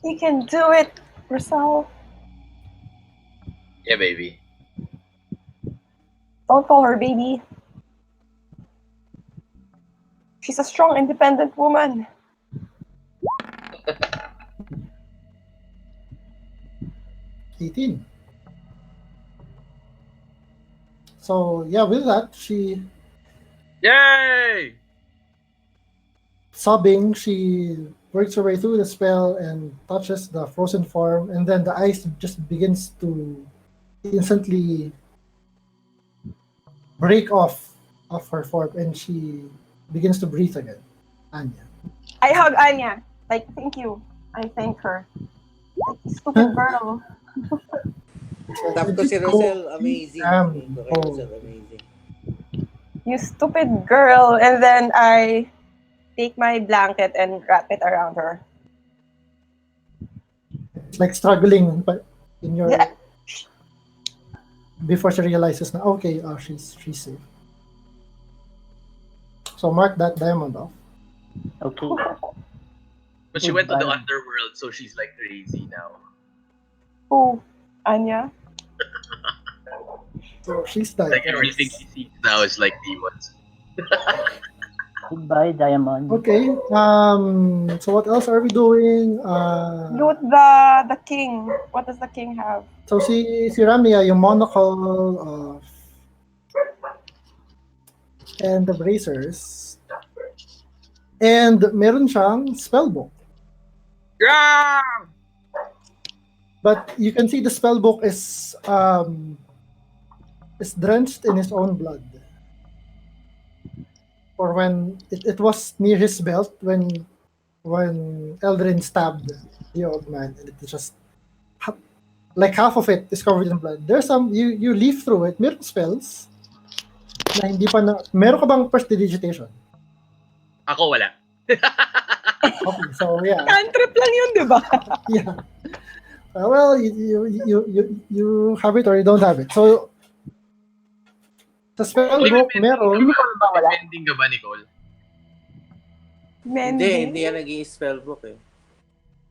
You can do it, Roselle. Yeah, baby. Don't call her baby. She's a strong, independent woman. $18. So yeah, with that, she Yay! sobbing, she works her way through the spell and touches the frozen form, and then the ice just begins to instantly break off of her form, and she begins to breathe again. Anya. I hug Anya. Like, thank you. I thank her. Like, stupid girl. Tap ko si Roselle, amazing. Damn. Tap ko kay Roselle, amazing. You stupid girl. And then I take my blanket and wrap it around her. It's like struggling but in your Yeah. before she realizes na okay, she's safe. So mark that diamond off. Okay. But she went to the underworld, so she's like crazy now. Who? Anya? So she's died. Like everything she sees now is like demons. Goodbye, Diamond. Okay. So what else are we doing? Loot the king. What does the king have? So si Ramia, yung monocle and the bracers. And meron siyang spellbook. Yeah! But you can see the spellbook is drenched in his own blood. Or when it was near his belt when Eldrin stabbed the old man, and it just like half of it is covered in blood. There's some you leaf through it. Meron spells na hindi pa na. Meron ka bang prestidigitation? Ako wala. Okay, so yeah, Cantrip lang yun, di ba? yeah. Well, you have it or you don't have it. So sa spellbook meron. Nicole ba wala? Mending ka ba, Nicole? Mending. Hindi yan naging spellbook eh.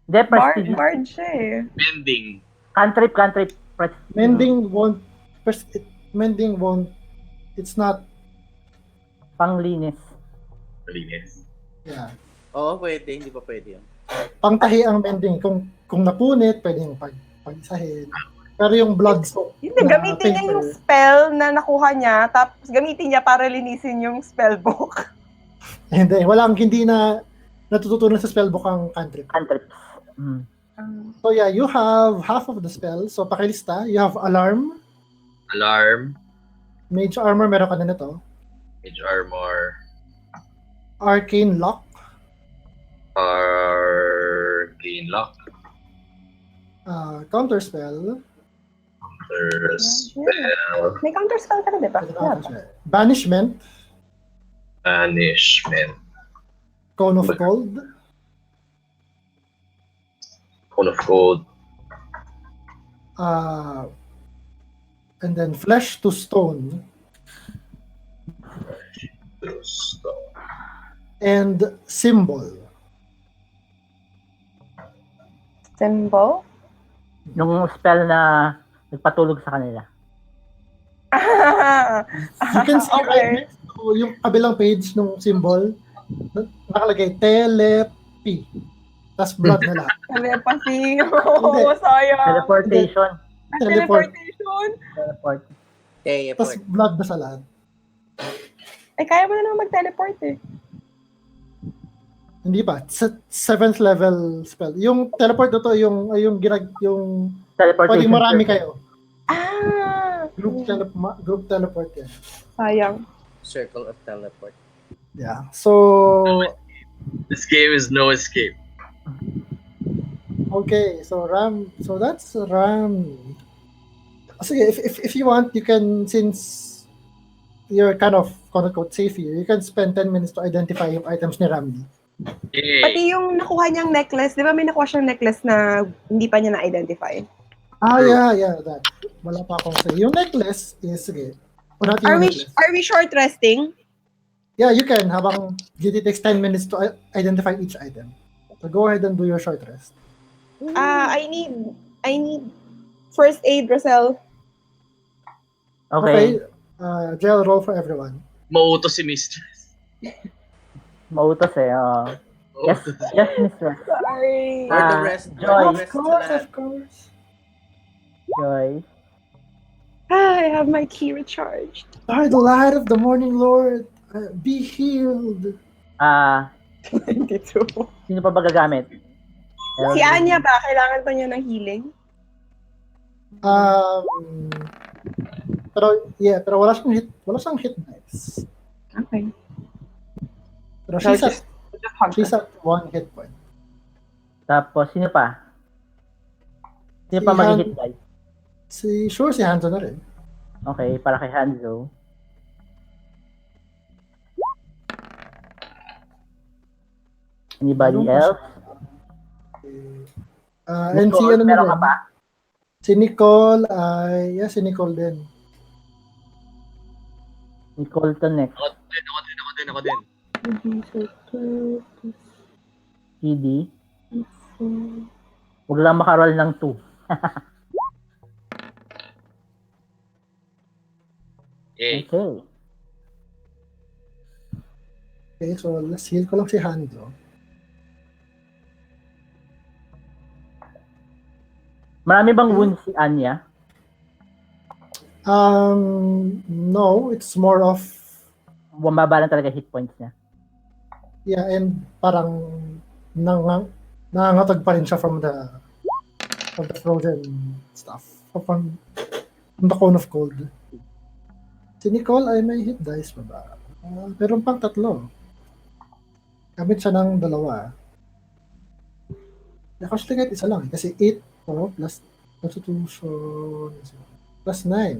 Hindi, prestige. Bard siya eh. Mending. Cantrip. Mending won't. Mending won't. It's not. Panglinis. Malinis. Yeah. Oo, pwede. Hindi pa pwede yun. Pangtahi ang mending. Kung napunit, pwedeng pag-isahin. Pero yung blood soak. Hindi, gamitin niya yung spell na nakuha niya, tapos gamitin niya para linisin yung spellbook. Hindi na natututunan sa spellbook ang cantrip. Cantrip. Mm. So yeah, you have half of the spell. So pakilista, you have alarm, Alarm. mage armor, meron ka na nito. Mage armor. Arcane lock, Arcane lock. counter spell, Spell. May counter spell ka na, di ba? banishment, Banishment. cone of cold, Cone of Gold. and then flesh to stone, and symbol. Symbol? Yung spell na nagpatulog sa kanila. You can see right Okay. next to yung kabilang page ng symbol, nakalagay telepi. Tapos blood na lahat. Telepathy. Oo, sayang. Teleportation. Teleportation. Teleport. Tapos blood na sa lahat. Eh, kaya mo na naman mag-teleport eh. Hindi pa. Sa 7th level spell. Yung teleport na to, yung Teleportation. pwedeng marami kayo. Ah! Group teleport yan. Sayang. Circle of teleport. Yeah. So, This game is no escape. okay. So that's Ram. Sige, if you want, you can, since you're kind of quote-unquote safe here, you can spend 10 minutes to identify yung items ni Ramdi. Yay. Pati yung nakuha niyang necklace, di ba may nakuha siyang necklace na hindi pa niya na-identify? Yeah, that. Wala pa akong say. Yung necklace is, sige. Unatin yung necklace. Are we short resting? Yeah, you can. Habang it takes 10 minutes to identify each item. So go ahead and do your short rest. I need first aid, Rosel. Okay. Jail roll for everyone. Mauto si Mistress. Mautos eh. Yes, mistress. Sorry. For the rest, Joy. Of course. Joy. I have my key recharged. By the light of the morning, Lord, be healed. Hindi to. Sino pa ba gagamit? Si Anya ba? Kailangan pa niya ng healing? Pero wala siyang hit dice. Okay. Pero she's at 1 hit point. Tapos, sino pa? Sino pa mag-hit guys? Si Hanzo na rin. Okay, para kay Hanzo. Anybody else? And si Nicole, ano na meron rin. ka pa? Si Nicole si Nicole din. Nicole to next. Ako din. CD. Huwag lang makaroll ng 2. Yay. Okay. Okay, so let's heal ko lang si Hando. Marami bang wounds si Anya? No, it's more of, Bumaba lang talaga hit points niya. yeah, and parang nangangatag pa rin siya from the frozen stuff. From the cone of cold. Si Nicole ay may hit dice pa ba? Pero pang tatlo. Gamit siya ng dalawa. Actually, kahit isa lang. Kasi 8 plus Constitution plus 9.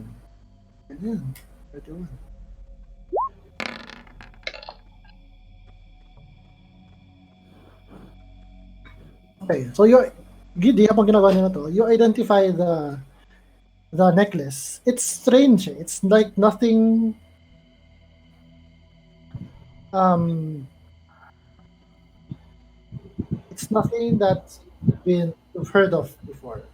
Ganyan. 31. Okay, so Giddy, habang ginagawa niyo na to, you identify the necklace. It's strange. It's like nothing it's nothing that you've heard of before.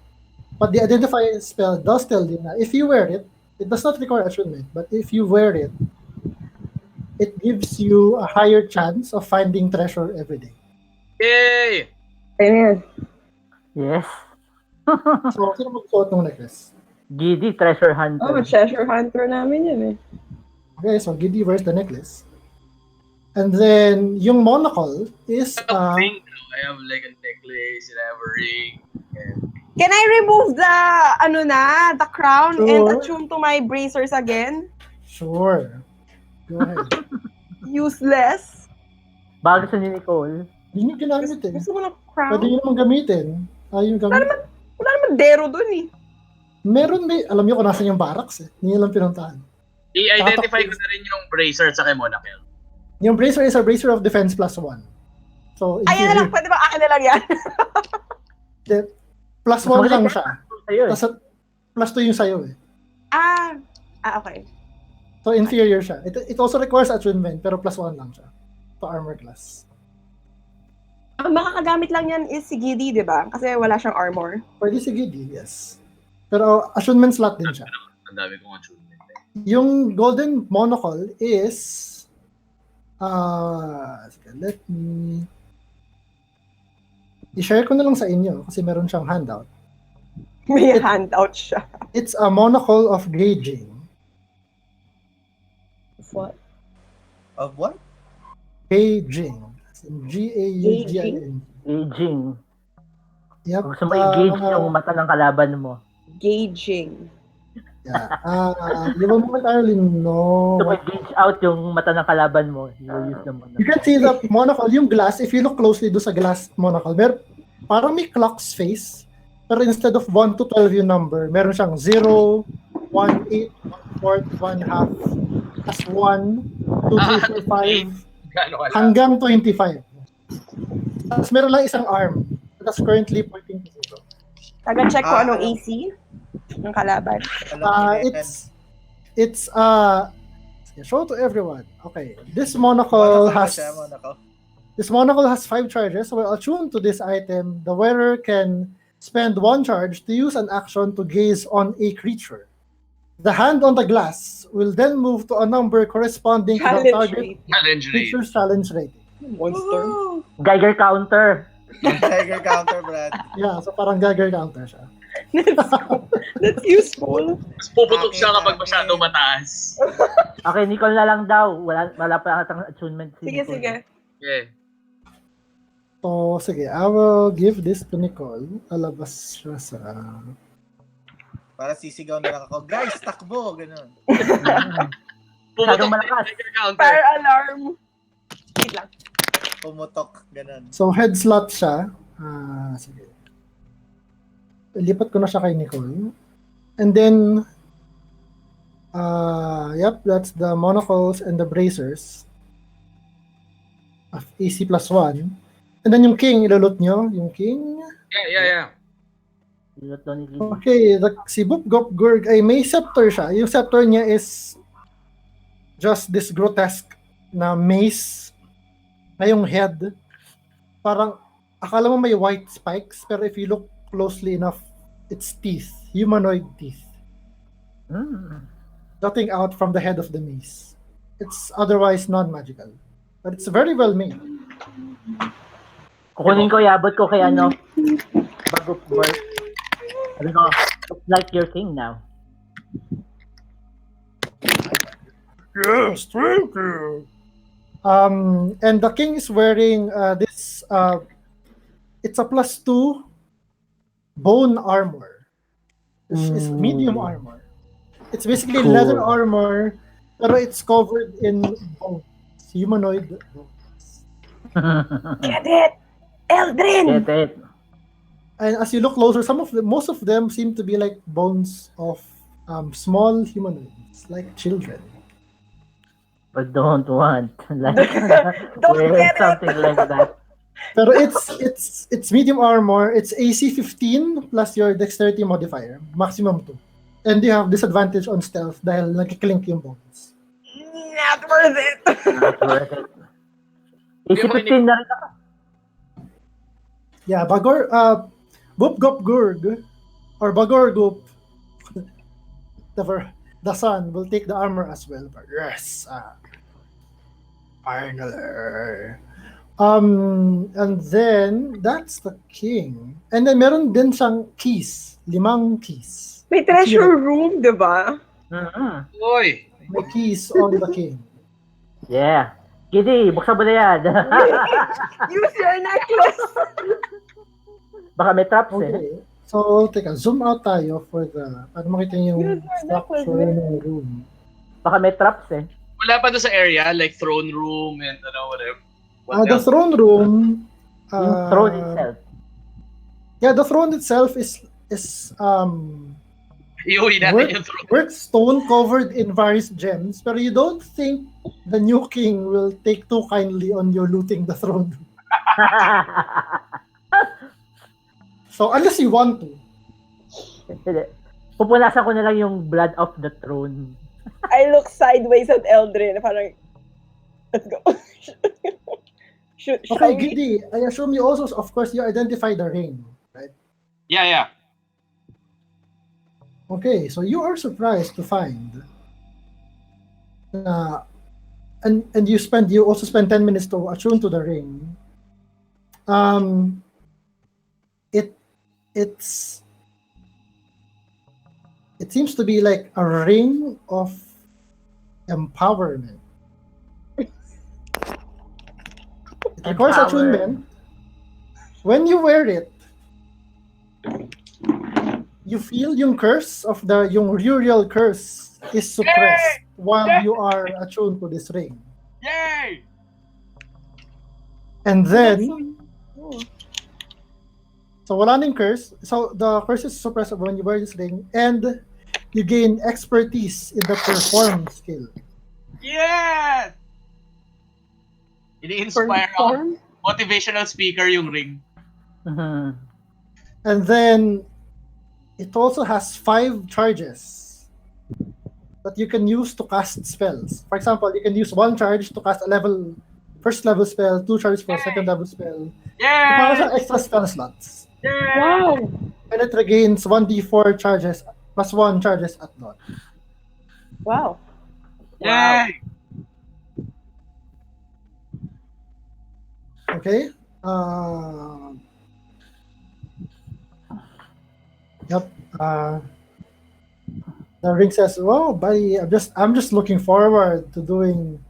But the identify spell does tell you that if you wear it, it does not require attunement, but if you wear it, it gives you a higher chance of finding treasure every day. Yay! Ayun yan. Yes. So, sino magsuot ng necklace? Giddy, treasure hunter. Oh, treasure hunter namin yan eh. Okay, so Giddy wears the necklace. And then, yung monocle is, I have like a necklace and I have a ring. And Can I remove the crown Sure. and attune to my bracers again? sure. Go ahead. Useless. Bago sa ni Nicole. Yun yung ginamit eh. Gusto mo ng crown? Pwede yun naman gamitin. Yung gamit. Wala naman dero dun eh. Meron may, alam niyo kung nasan yung barracks eh. Hindi lang pinuntahan. i-identify ko na rin yung bracer sa kay Monakel. Yung bracer is a bracer of defense plus 1. So, Ayan na lang, pwede ba akin na lang yan? plus 1 lang siya. Sa'yo eh. Tapos plus 2 yung sayo eh. Okay. So, inferior siya. It also requires attunement, pero plus 1 lang siya. To armor class. Ang makakagamit lang yan is si Giddy, di ba? Kasi wala siyang armor. Pwede si Giddy, yes. Pero attunement slot din siya. Ang dami kong achievement. Yung golden monocle is let me i-share ko na lang sa inyo kasi meron siyang handout. May handout siya. It's a monocle of gauging. What? Of what? Gauging. Gauging. Aging. Yep. Gusto mo i-gauge yung mata ng kalaban mo. Gauging. Yeah. You won't momentarily know. Gusto mo i-gauge out yung mata ng kalaban mo. You use the monocle. You can see the monocle, yung glass, if you look closely do sa glass monocle, parang may clock's face, pero instead of 1 to 12 yung number, meron siyang 0, 1, 8, 1 4, 1 half, as 1, 2, 3, 4, 5, hanggang 25. Tapos meron lang isang arm. That's currently pointing to 0. Taga-check ko anong AC ng kalaban. It's show to everyone. Okay, this monocle has 5 charges. So while attuned to this item, the wearer can spend 1 charge to use an action to gaze on a creature. The hand on the glass will then move to a number corresponding to the target creature's challenge rating. Monster. Geiger counter. Tiger counter, Brad. Yeah, so parang Geiger counter siya. That's useful. Mas puputok siya kapag masyado mataas. Okay, Nicole na lang daw. Wala pa atang attunement si Sige, Nicole. sige. Yeah. So, sige, I will give this to Nicole. Alabas siya sa... Para sisigaw na lang ako, guys, takbo! Ganun. Puputok malakas. counter. Fire alarm. Wait lang. Pumutok, ganun. So, head slot siya. Sige. Lipat ko na siya kay Nicole. And then, yep, that's the monocles and the bracers of AC plus 1. And then yung king, ilulot nyo. Yung king. Yeah. Silot daw ni Giddy. Okay, si Boop Gop Gurg ay may scepter siya. Yung scepter niya is just this grotesque na mace na yung head. Parang, akala mo may white spikes, pero if you look closely enough, it's teeth. Humanoid teeth. Jutting out from the head of the mace. It's otherwise non-magical. but it's very well made. Kukunin ko, iabot ko kay bago work. Sabi ko, looks like your king now. Yes, thank you. And the king is wearing this. It's a +2 bone armor. It's medium armor. It's basically Cool. leather armor, pero it's covered in bones, humanoid bones. Get it! Eldrin! Get it. And as you look closer, most of them seem to be like bones of small humanoids, like children. But don't want. Like, Don't wear get it. something like that. Pero it's medium armor. It's AC 15 plus your dexterity modifier, maximum 2. And you have disadvantage on stealth dahil nagkiklink yung bones. Not worth it! Not worth it. AC 15 na rin ako. Yeah, Boop Gop Gurg, or Bagor Goop, the son will take the armor as well. But yes, finally. And then that's the king. And then meron din siyang keys, 5 keys. May treasure room, di ba? Oy! May keys on the king. Yeah. Gidi, buksan mo na yan. Use your necklace! Baka may traps eh. Okay. So, teka, zoom out tayo para makita niyo yung Use your necklace, structure ng room. Baka may traps eh. Wala pa doon sa area, like throne room and whatever. The throne room. Yung throne itself. Yeah, the throne itself is Iuwi natin yung throne. worked stone covered in various gems, pero you don't think the new king will take too kindly on you looting the throne. So unless you want to. Hindi. Pupunasan ko na lang yung blood of the throne. I look sideways at Eldrin. Parang, let's go. Should Okay, we? Gidi, I assume you also, of course, you identify the ring, right? Yeah. Okay, so you are surprised to find and you also spend 10 minutes to attune to the ring. It seems to be like a ring of empowerment. It requires attunement. When you wear it, you feel yung curse of yung Uriel curse is suppressed while you are attuned to this ring. Yay! And then, so wala nang curse. So the curse is suppressed when you wear this ring, and you gain expertise in the perform skill. Yes! Ini-inspire ako. Motivational speaker yung ring. Mhm. And then it also has 5 charges that you can use to cast spells. For example, you can use 1 charge to cast a first level spell, 2 charges for a second level spell. Para Yay! sa extra spell slots. Wow! And it regains 1d4 charges plus 1 charges at dawn. Wow. Yay! Okay. Yep. The ring says, "Well, buddy, I'm just looking forward to doing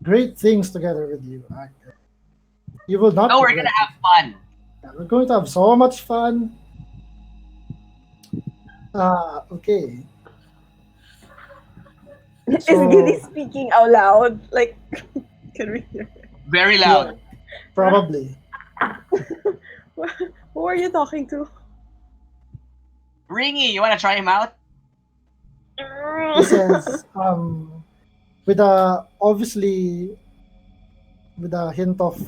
great things together with you. You will not. No, we're regret gonna have fun. it. Yeah, we're going to have so much fun." Okay. Is So- Giddy speaking out loud? Like, can we hear? Very loud. Probably. Who are you talking to? Ringy, you wanna try him out? He says, obviously with a hint of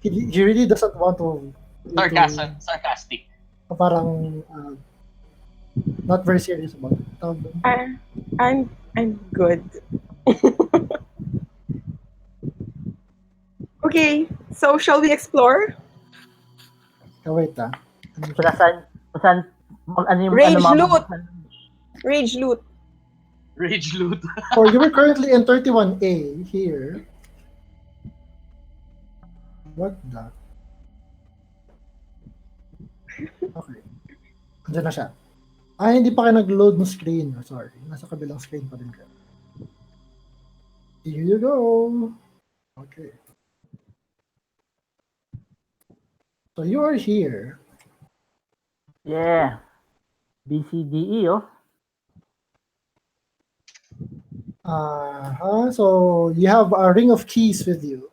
he really doesn't want to Sarcastic. parang not very serious about it. I'm good. Okay, so shall we explore? Wait, Kusan, ano yung Rage mga- loot! Rage loot. Rage loot. So you were currently in 31A here. What the? Okay. Andiyan na siya. Ay, hindi pa kayo nag-load ng screen. Sorry. Nasa kabilang screen pa din kayo. Here you go. Okay. So you are here. Yeah. BCDE, oh. So you have a ring of keys with you.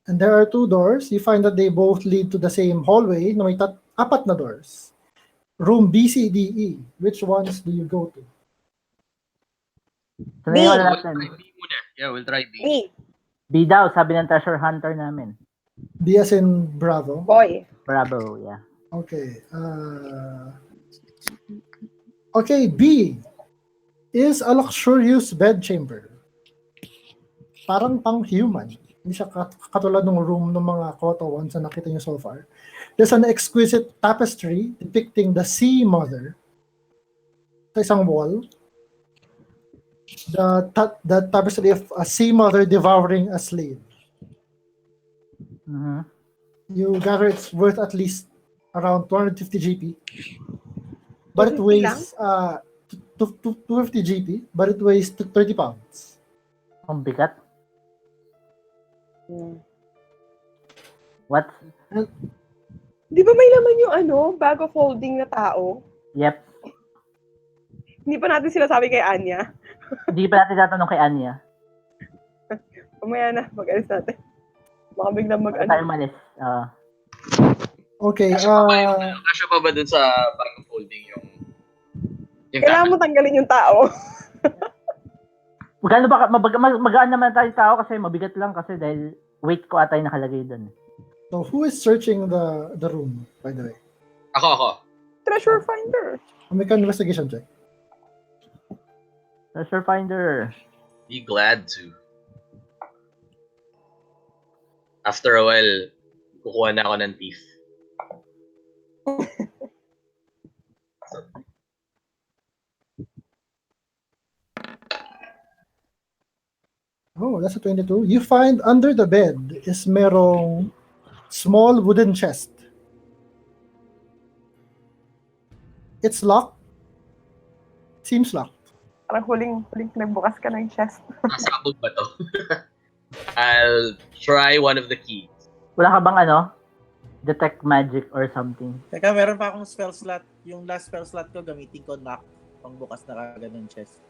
And there are two doors. You find that they both lead to the same hallway na may apat na doors. Room BCDE. Which ones do you go to? So, ngayon We'll natin. try B muna. Yeah, we'll try B. Me, B daw, sabi ng treasure hunter namin. B as in Bravo. boy. Bravo, yeah. Okay. Okay, B is a luxurious bedchamber. Parang pang-human. Hindi siya katulad ng room ng mga Koto ones na nakita nyo so far. There's an exquisite tapestry depicting the Sea Mother sa isang wall. The tapestry of a Sea Mother devouring a slave. Mm-hmm. You gather it's worth at least around 250 GP. But it 250 weighs 250 GP, but it weighs 30 pounds. Ang bigat. Hmm. What? Di ba may laman yung bag of holding na tao? Yep. Hindi pa natin sinasabi kay Anya. Hindi pa natin tatanong kay Anya. Mamaya na, mag-alis natin. Baka biglang Bago tayo malis. Okay, Kasya pa ba dun sa bag of holding yung Kailangan mo tanggalin yung tao. Magano ba, magaan naman tayo tao kasi mabigat lang kasi dahil weight ko atay nakalagay doon. so who is searching the room, by the way? Ako. Treasure finder. Make an investigation check. Treasure finder. Be glad to. After a while, kukuha na ako ng thief. Oh, that's a 22. You find under the bed is merong small wooden chest. It's locked. Seems locked. Parang huling nagbukas ka ng chest. Nasabog ba to? I'll try one of the keys. Wala ka bang detect magic or something? Teka, meron pa akong spell slot. Yung last spell slot ko, gamitin ko knock. Pangbukas na kagad ng chest.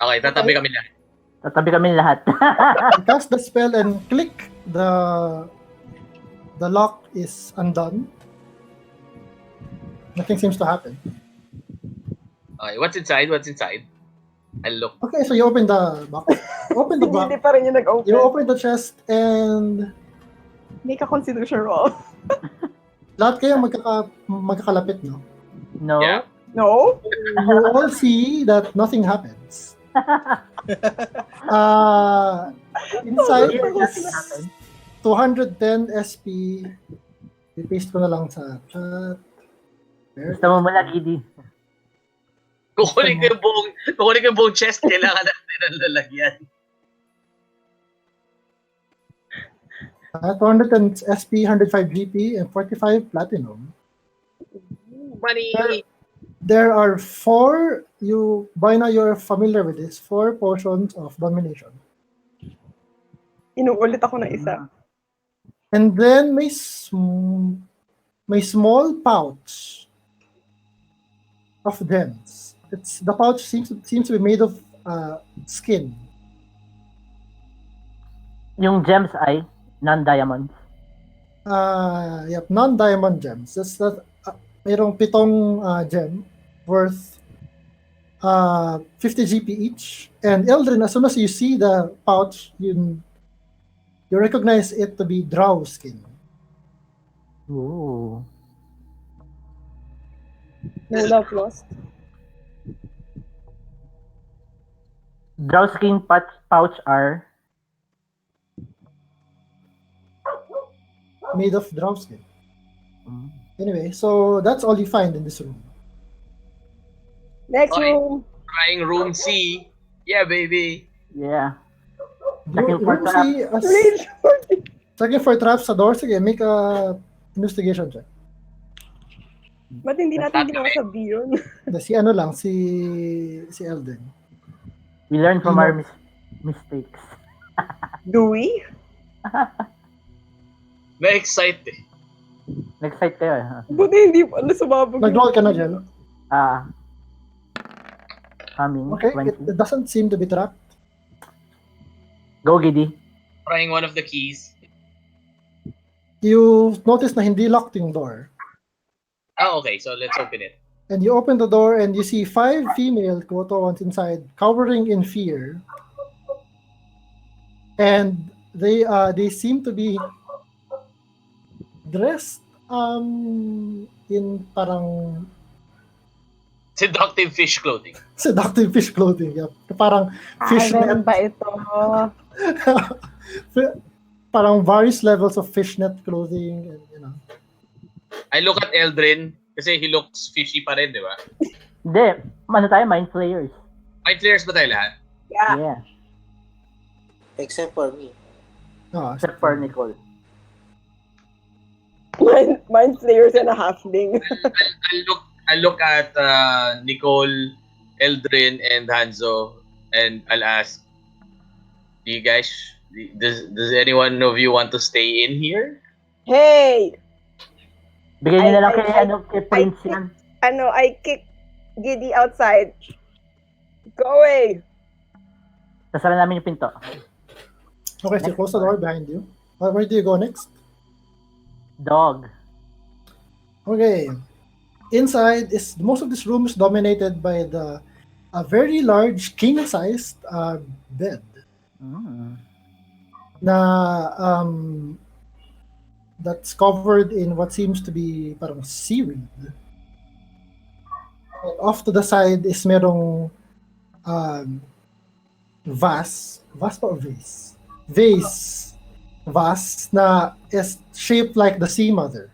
Okay, tatabi kami lahat. Tatabi kami lahat. You cast the spell and click. The lock is undone. Nothing seems to happen. Okay, what's inside? I'll look. Okay, so you open the box. Open the Hindi box. pa rin yung nag-open. You open the chest and Make a constitution roll. lahat kayo magkakalapit, no? No? Yeah. No? You all see that nothing happens. Inside is 210 SP. I-paste ko na lang sa chat. Gusto mo mula, Gidi? Kukunin ko yung buong chest. Kailangan natin ang lalagyan. 210 SP, 105 GP, and 45 Platinum. Money! There are 4, by now you're familiar with this, 4 potions of domination. Inuulit ako na isa. And then may small pouch of gems. The pouch seems to be made of skin. Yung gems ay non-diamonds. Yep, non-diamond gems. Mayroong 7 gem worth 50 GP each. And Eldrin, as soon as you see the pouch, you recognize it to be Drow skin. Ooh. No love lost. Drow skin pouch are Made of Drow skin. Anyway, so that's all you find in this room. Next Okay. room. Trying room C. Yeah, baby. yeah. Room Looking for C, Checking for traps sa door. Sige, make a investigation check. Ba't hindi natin ginawa sa Beyond? Si ano lang, si Elden. We learn from our mistakes. Do we? Na-excite eh. Nag-excite kayo Buti hindi pa sumabog. Nag-roll ka na dyan. Coming. Okay, 20. it doesn't seem to be trapped. Go, Giddy. Trying one of the keys. You notice na hindi locked yung door. Okay. So let's open it. And you open the door and you see 5 female Kotowans inside, cowering in fear. And they seem to be dressed in parang Seductive fish clothing. seductive fish clothing. Yep. Parang fish Meron net. ba ito? Parang various levels of fishnet clothing and I look at Eldrin kasi he looks fishy pa rin, di ba? Hindi. Ano tayo? Mind Flayers. Mind flares ba tayo lahat? Yeah. Except for me. Except for Nicole. Mind flayers and a halfling. I'll look at Nicole, Eldrin, and Hanzo, and I'll ask, do you guys, does anyone of you want to stay in here? Hey! Bigay niyo na lang kay I- Prince yan. I kick Giddy outside. Go away! Sasara namin yung pinto. Okay, so close the door behind you. Where do you go next? Dog. Okay. Inside most of this room is dominated by a very large king-sized bed na that's covered in what seems to be parang seaweed. And off to the side is merong vase na is shaped like the sea mother.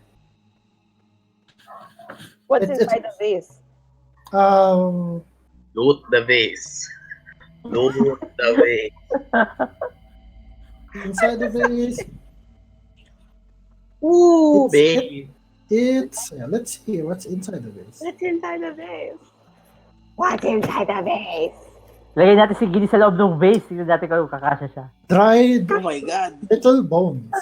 What's It's- inside the vase? Loot the vase. Loot the vase. Inside the vase, Ooh! Babe. let's see what's inside the vase. What's inside the vase? What's inside the vase? Lagay natin si Giddy sa loob ng vase. Tignan natin kung kakasya siya. Dried Oh my God. little bones.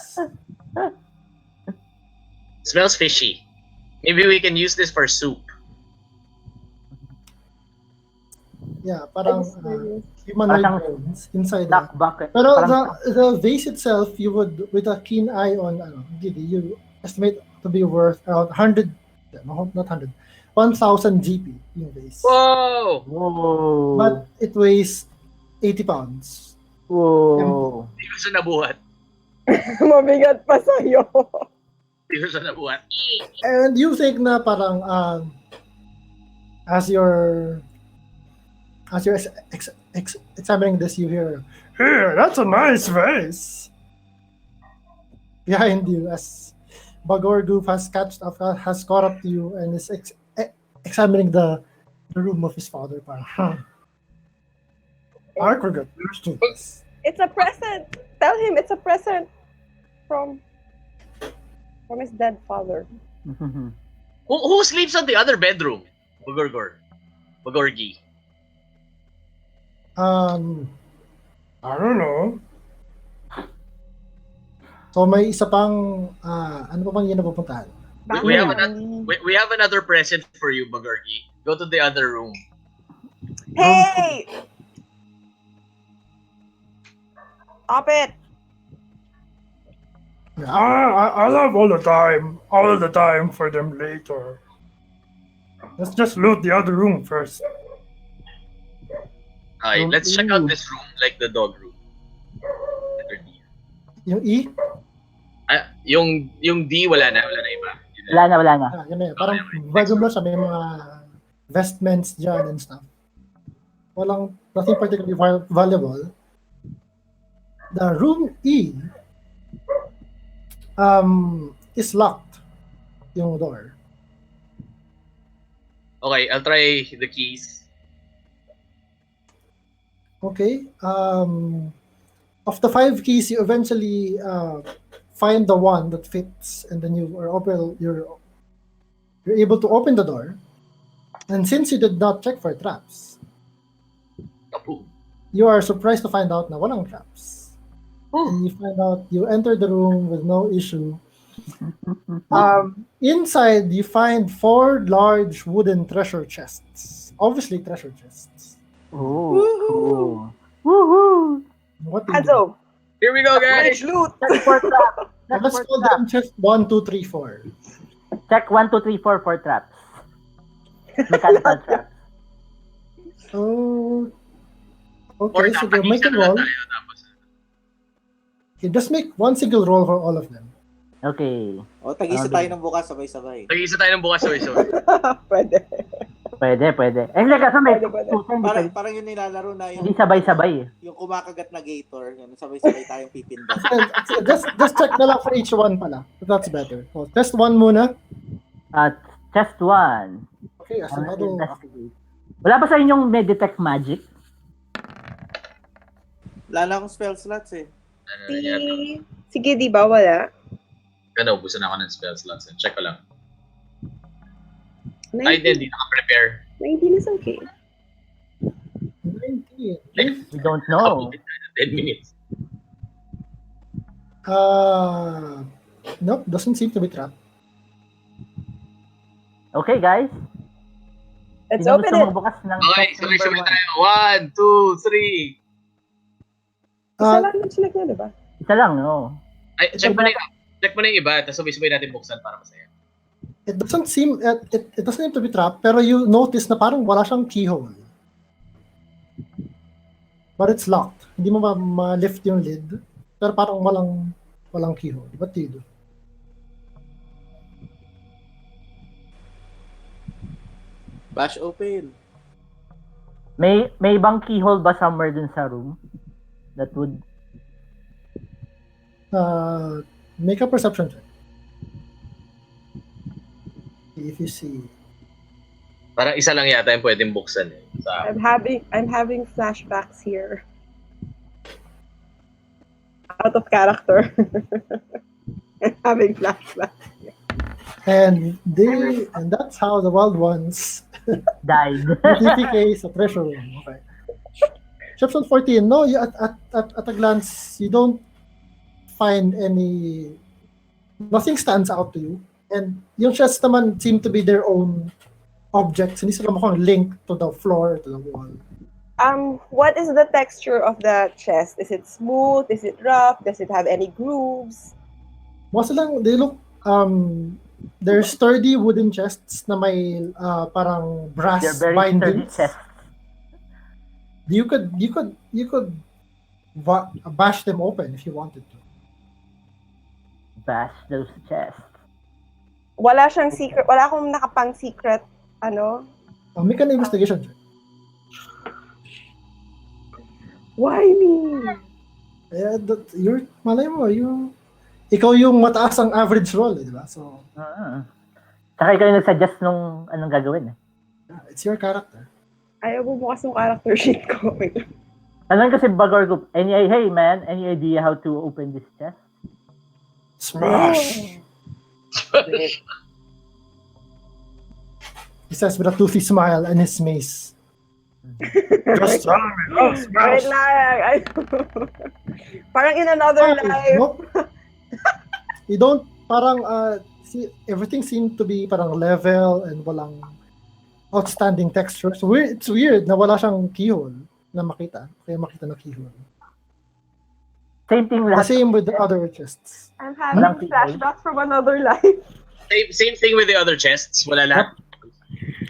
Smells fishy. Maybe we can use this for soup. Yeah, parang humanoid Parang bones inside Duck the. bucket. Pero Parang the vase itself, you would, with a keen eye on, you estimate to be worth around 100, no, not 100, 1,000 GP yung vase. Whoa! Whoa. But it weighs 80 pounds. Whoa. Hindi ko siya nabuhat. Mabigat pa sa'yo. Hindi ko siya nabuhat. And you think na parang as you're examining this, you hear, "Hey, that's a nice vase." Behind you, as Bagor Goof has caught up to you and is examining the room of his father. Parang, Ark, we're good. Let's do this. It's a present. Tell him it's a present from his dead father. Who sleeps on the other bedroom? Bagorgi. I don't know. So may isa pang ano pa bang yun na pupuntahan? We have another present for you, Bagorgi. Go to the other room. Hey! Stop it! I'll have all the time for them later. Let's just loot the other room first. Alright, let's check out this room, like the dog room. Letter D. Yung E? Yung D, wala na iba. Wala na. Yun na yun. Parang regular siya, may mga vestments dyan and stuff. Nothing particularly valuable. The room E is locked. Yung door. Okay, I'll try the keys. Okay. Of the 5 keys, you eventually find the one that fits, and then you're able to open the door. And since you did not check for traps, Kaboom. you are surprised to find out na walang traps. And you find out you enter the room with no issue. Inside, you find 4 large wooden treasure chests. Obviously, treasure chests. Oh, cool. Woohoo! What do you do? Hanzo, Here we go, guys. bridge loot. Check for traps. Check Let's for call traps. them chest 1, 2, 3, 4. Check 1, 2, 3, 4 for traps. Mechanical traps. Oh. Or Okay, so dapat make a isa na lang roll. tayo, tapos. Okay, just make one single roll for all of them. Okay. O, tag-isa tayo ng bukas, sabay-sabay. Nag-iisa tayo ng bukas, so. Pwede. Pwede. Eh, hindi kasi may Pwede. tusa, hindi Parang, pwede. parang yung nilalaro na yung, Hindi sabay-sabay. yung kumakagat na gator, yun, sabay-sabay tayong pipinda. Just check na lang for each one pala. That's better. So, test 1 muna. At chest 1. Okay, asumado. Investigate. Wala ba sa inyong meditech magic? Wala na akong spell slots eh. Sige, di ba? Wala. Ano, ubusan ako ng spell slots. Check ko lang. 19, Ay, hindi naka-prepare. 19 is okay. 19. We don't know. 10 minutes. Nope, doesn't seem to be trapped. Okay, guys. Let's Sino open gusto it. magbukas ng Okay, chest number sabay-sabay 1? tayo. 1, 2, 3. Isa lang yung select na, di ba? Isa lang, no? Ay, check mo na yung iba, tapos sabay-sabay natin buksan para masaya. It doesn't seem to be trapped, pero you notice na parang wala siyang keyhole. But it's locked. Hindi mo ma-lift yung lid, pero parang walang keyhole. What do you do? Bash open. May ibang keyhole ba somewhere dun sa room? That would... Make a perception check. If you see. Parang isa lang yata yung pwedeng buksan eh. Sa I'm having flashbacks here. Out of character. I'm having flashbacks. And that's how the wild ones died. notificate sa treasure room. Okay. Chapter 14. No, you, at a glance, you don't find nothing stands out to you. And yung chests naman seem to be their own objects. Hindi sila mukhang linked to the floor, to the wall. What is the texture of the chest? Is it smooth? Is it rough? Does it have any grooves? Most lang, they look, they're sturdy wooden chests na may parang brass They're very sturdy bindings. chests. You could bash them open if you wanted to. Bash those chests. Wala siyang secret. Wala akong nakapang secret. Ano? Make an investigation check. Why me? Yeah, malay mo, ikaw yung mataas ang average roll, di ba? So, Saka ikaw yung nag-suggest nung anong gagawin eh. it's your character. Ayaw bubukas yung character sheet ko. Ano kasi Bagor Group, hey man, any idea how to open this chest? Smash! He says with a toothy smile and his mace. Just Wait lang. Parang in another life. Nope. You don't, parang, see, everything seemed to be parang level and walang outstanding textures. It's weird na wala siyang keyhole na makita. Kaya makita na keyhole. Same thing The lahat. same with the other chests. I'm having flashbacks from another life. same thing with the other chests. Wala lahat.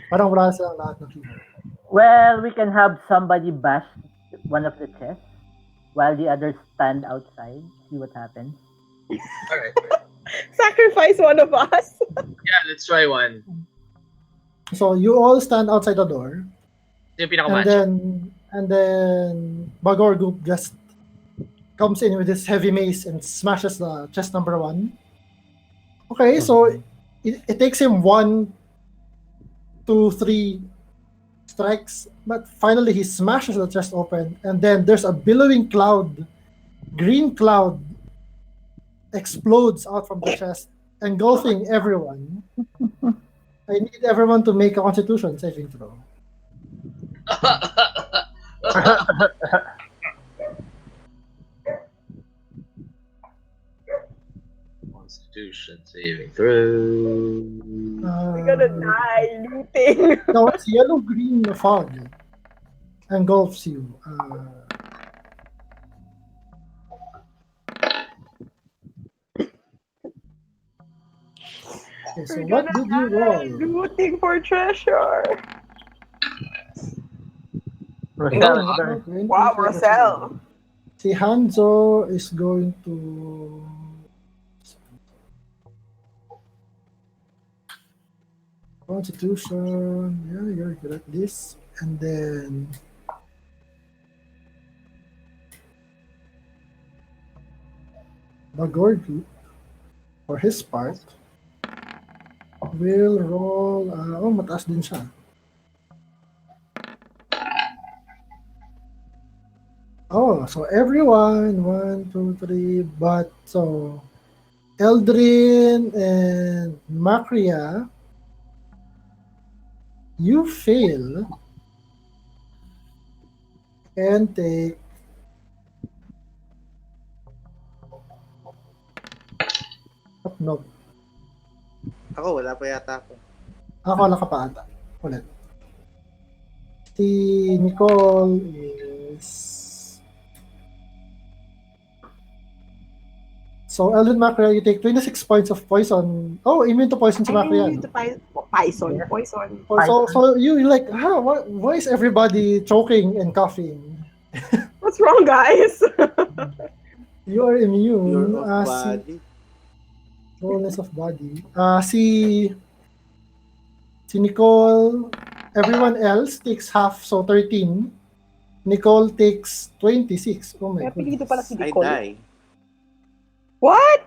Parang wala silang lahat ng keyhole. Well, we can have somebody bash one of the chests while the others stand outside, see what happens. Alright. Sacrifice one of us. Yeah, let's try one. So you all stand outside the door. Ito yung pinaka-match. And then Bagor Group just comes in with his heavy mace and smashes the chest number 1. Okay, so it takes him 1, 2, 3 strikes, but finally he smashes the chest open, and then there's a billowing cloud, green cloud, explodes out from the chest, engulfing everyone. I need everyone to make a Constitution saving throw. Constitution saving throw. We're gonna die looting. Now it's yellow-green fog engulfs you. Okay, so We're what gonna did you die roll? looting for treasure. Roselle, Oh, sorry. 20, Wow, 22. Roselle. Si Hanzo is going to Constitution. Yeah, you're good at this. And then Bagorgu, for his part, will roll. Mataas din siya. Oh, so everyone, 1, 2, 3, but so Eldrin and Makria, you fail and take no. Ako, wala pa yata ako. Wala ka pa ata. Ulit. Si Nicole is so Eldrin Makria, you take 26 points of poison. Oh, immune to poison si I Makria. need to poison. Poison. So you're like, why is everybody choking and coughing? What's wrong, guys? You are immune. Your off body. Wholeness of body. Si Nicole, everyone else takes half, so 13. Nicole takes 26. Oh my Kaya pinito pala si I Nicole. die. What?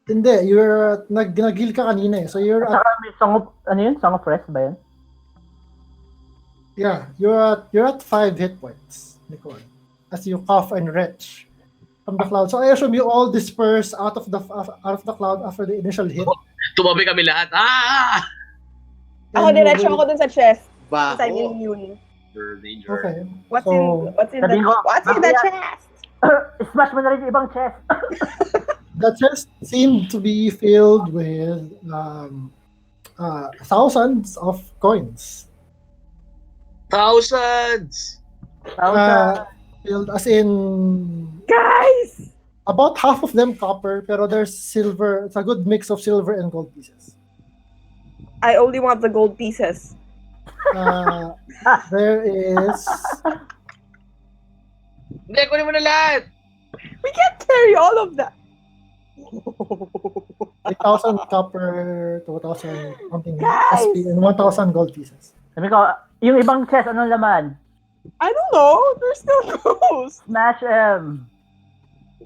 Hindi, you're nag-heal ka kanina eh. So you're At at, saka may Song of, ano yun? Song of Rest ba yun? yeah, you're at 5 hit points, Nicole. As you cough and retch from the cloud. So I assume you all disperse out of the cloud after the initial hit. Tumabi kami lahat. Ah! Ako, And you diretso will- ako dun sa chest. Because I'm Baho. immune. Danger. Okay. What's So, in the Sabihin ko, what's in the Makria. chest? Smash mo na rin yung ibang chest. the chest seemed to be filled with thousands of coins. Thousands! Filled as in Guys! about half of them copper, pero there's silver. It's a good mix of silver and gold pieces. I only want the gold pieces. There is Hindi, kunin mo na lahat! We can't carry all of that. 8,000 copper, 2,000 something Guys! SP, and 1,000 gold pieces. Sabi ko, yung ibang chest, anong laman? I don't know. There's still ghosts. Smash them.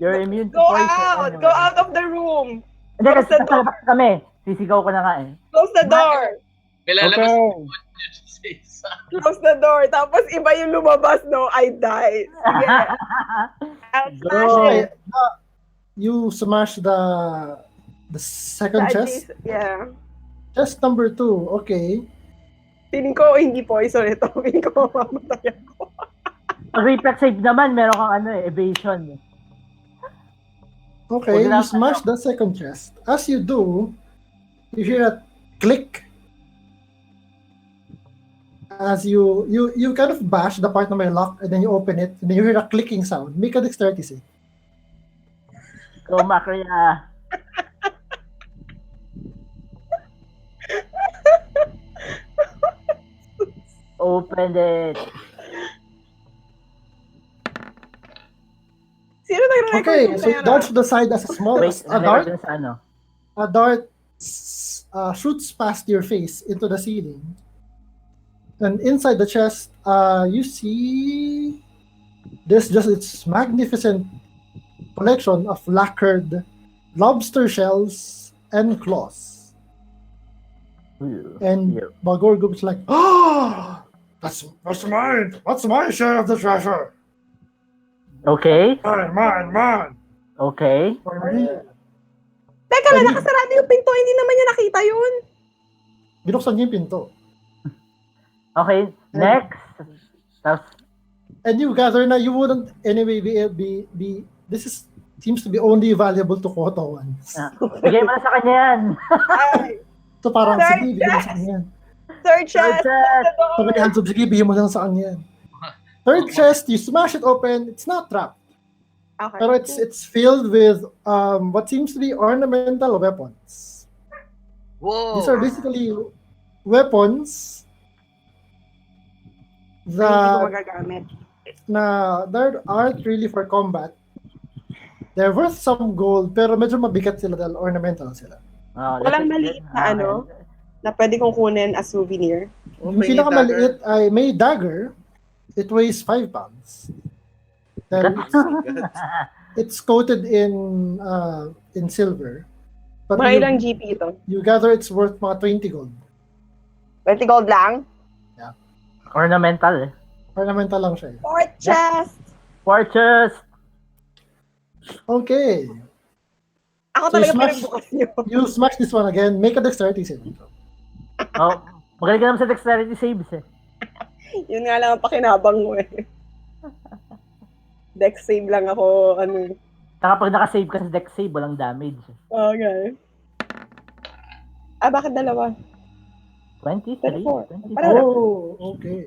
You're immune to Go poison. out! anyway. Go out of the room! Hindi, Close kasi the door. nasa kami. Sisigaw ko na nga eh. Close the door! May lalabas Okay. sa isa. Close the door. Tapos iba yung lumabas, no? I die. Sige. I'll smash Go. it. You smash the second chest. Yeah. Chest number 2. Okay. Feeling ko hindi poison ito. Feeling ko mamatay ako. Pag reflex save naman, meron kang ano eh, evasion. Okay, Huwag you lang- smash the second chest. As you do, you hear a click. As you kind of bash the part na may lock, and then you open it, and then you hear a clicking sound. Make a dexterity save. Go, Makria. Open it. Sino nag-record Okay, ng so you pera? dodge to the side as a small Wait, a dart. dun sa ano. A dart shoots past your face into the ceiling, and inside the chest, you see there's just its magnificent collection of lacquered lobster shells and claws. And Yeah. Bagorgub's like, oh, that's mine. What's my share of the treasure? Okay. Mine. Okay. For me, Teka lang, And- nakasarado yung pinto. Hindi naman niya nakita yun. binuksan niya yung pinto. Okay, next. Tapos, And you gather na you wouldn't anyway be this is seems to be only valuable to Koto once. bigay mo na sa kanya yan. Ay, So parang, Third sige, bigyan mo sa kanya yan. third chest. chest. The door. Sabi ni Hanzo, sige, bigyan mo lang sa kanya yan. Third chest, you smash it open, it's not trapped. Okay. Pero it's filled with what seems to be ornamental weapons. Whoa. These are basically weapons Hindi ko that magagamit. aren't really for combat. They're worth some gold, pero medyo mabigat sila dahil ornamental sila. Oh, Walang maliit na ano? Na pwede kong kunin as souvenir. Yung pinakamaliit ay may dagger. It weighs 5 pounds. Then it's coated in silver. But Mga ilang GP ito? you gather it's worth mga 20 gold. 20 gold lang? Ornamental eh. Ornamental lang siya. Fourth chest! Fortress! Okay. Ako So, talaga smash- pinagbukas niyo. You smash this one again. Make a dexterity saving throw. Oh, magaling ka naman sa dexterity saves eh. Yun nga lang ang pakinabang mo eh. Dex save lang ako, ano. Saka pag nakasave ka sa dex save, walang damage. Okay. Ah, bakit dalawa? 23? 24. 24. Oh, okay.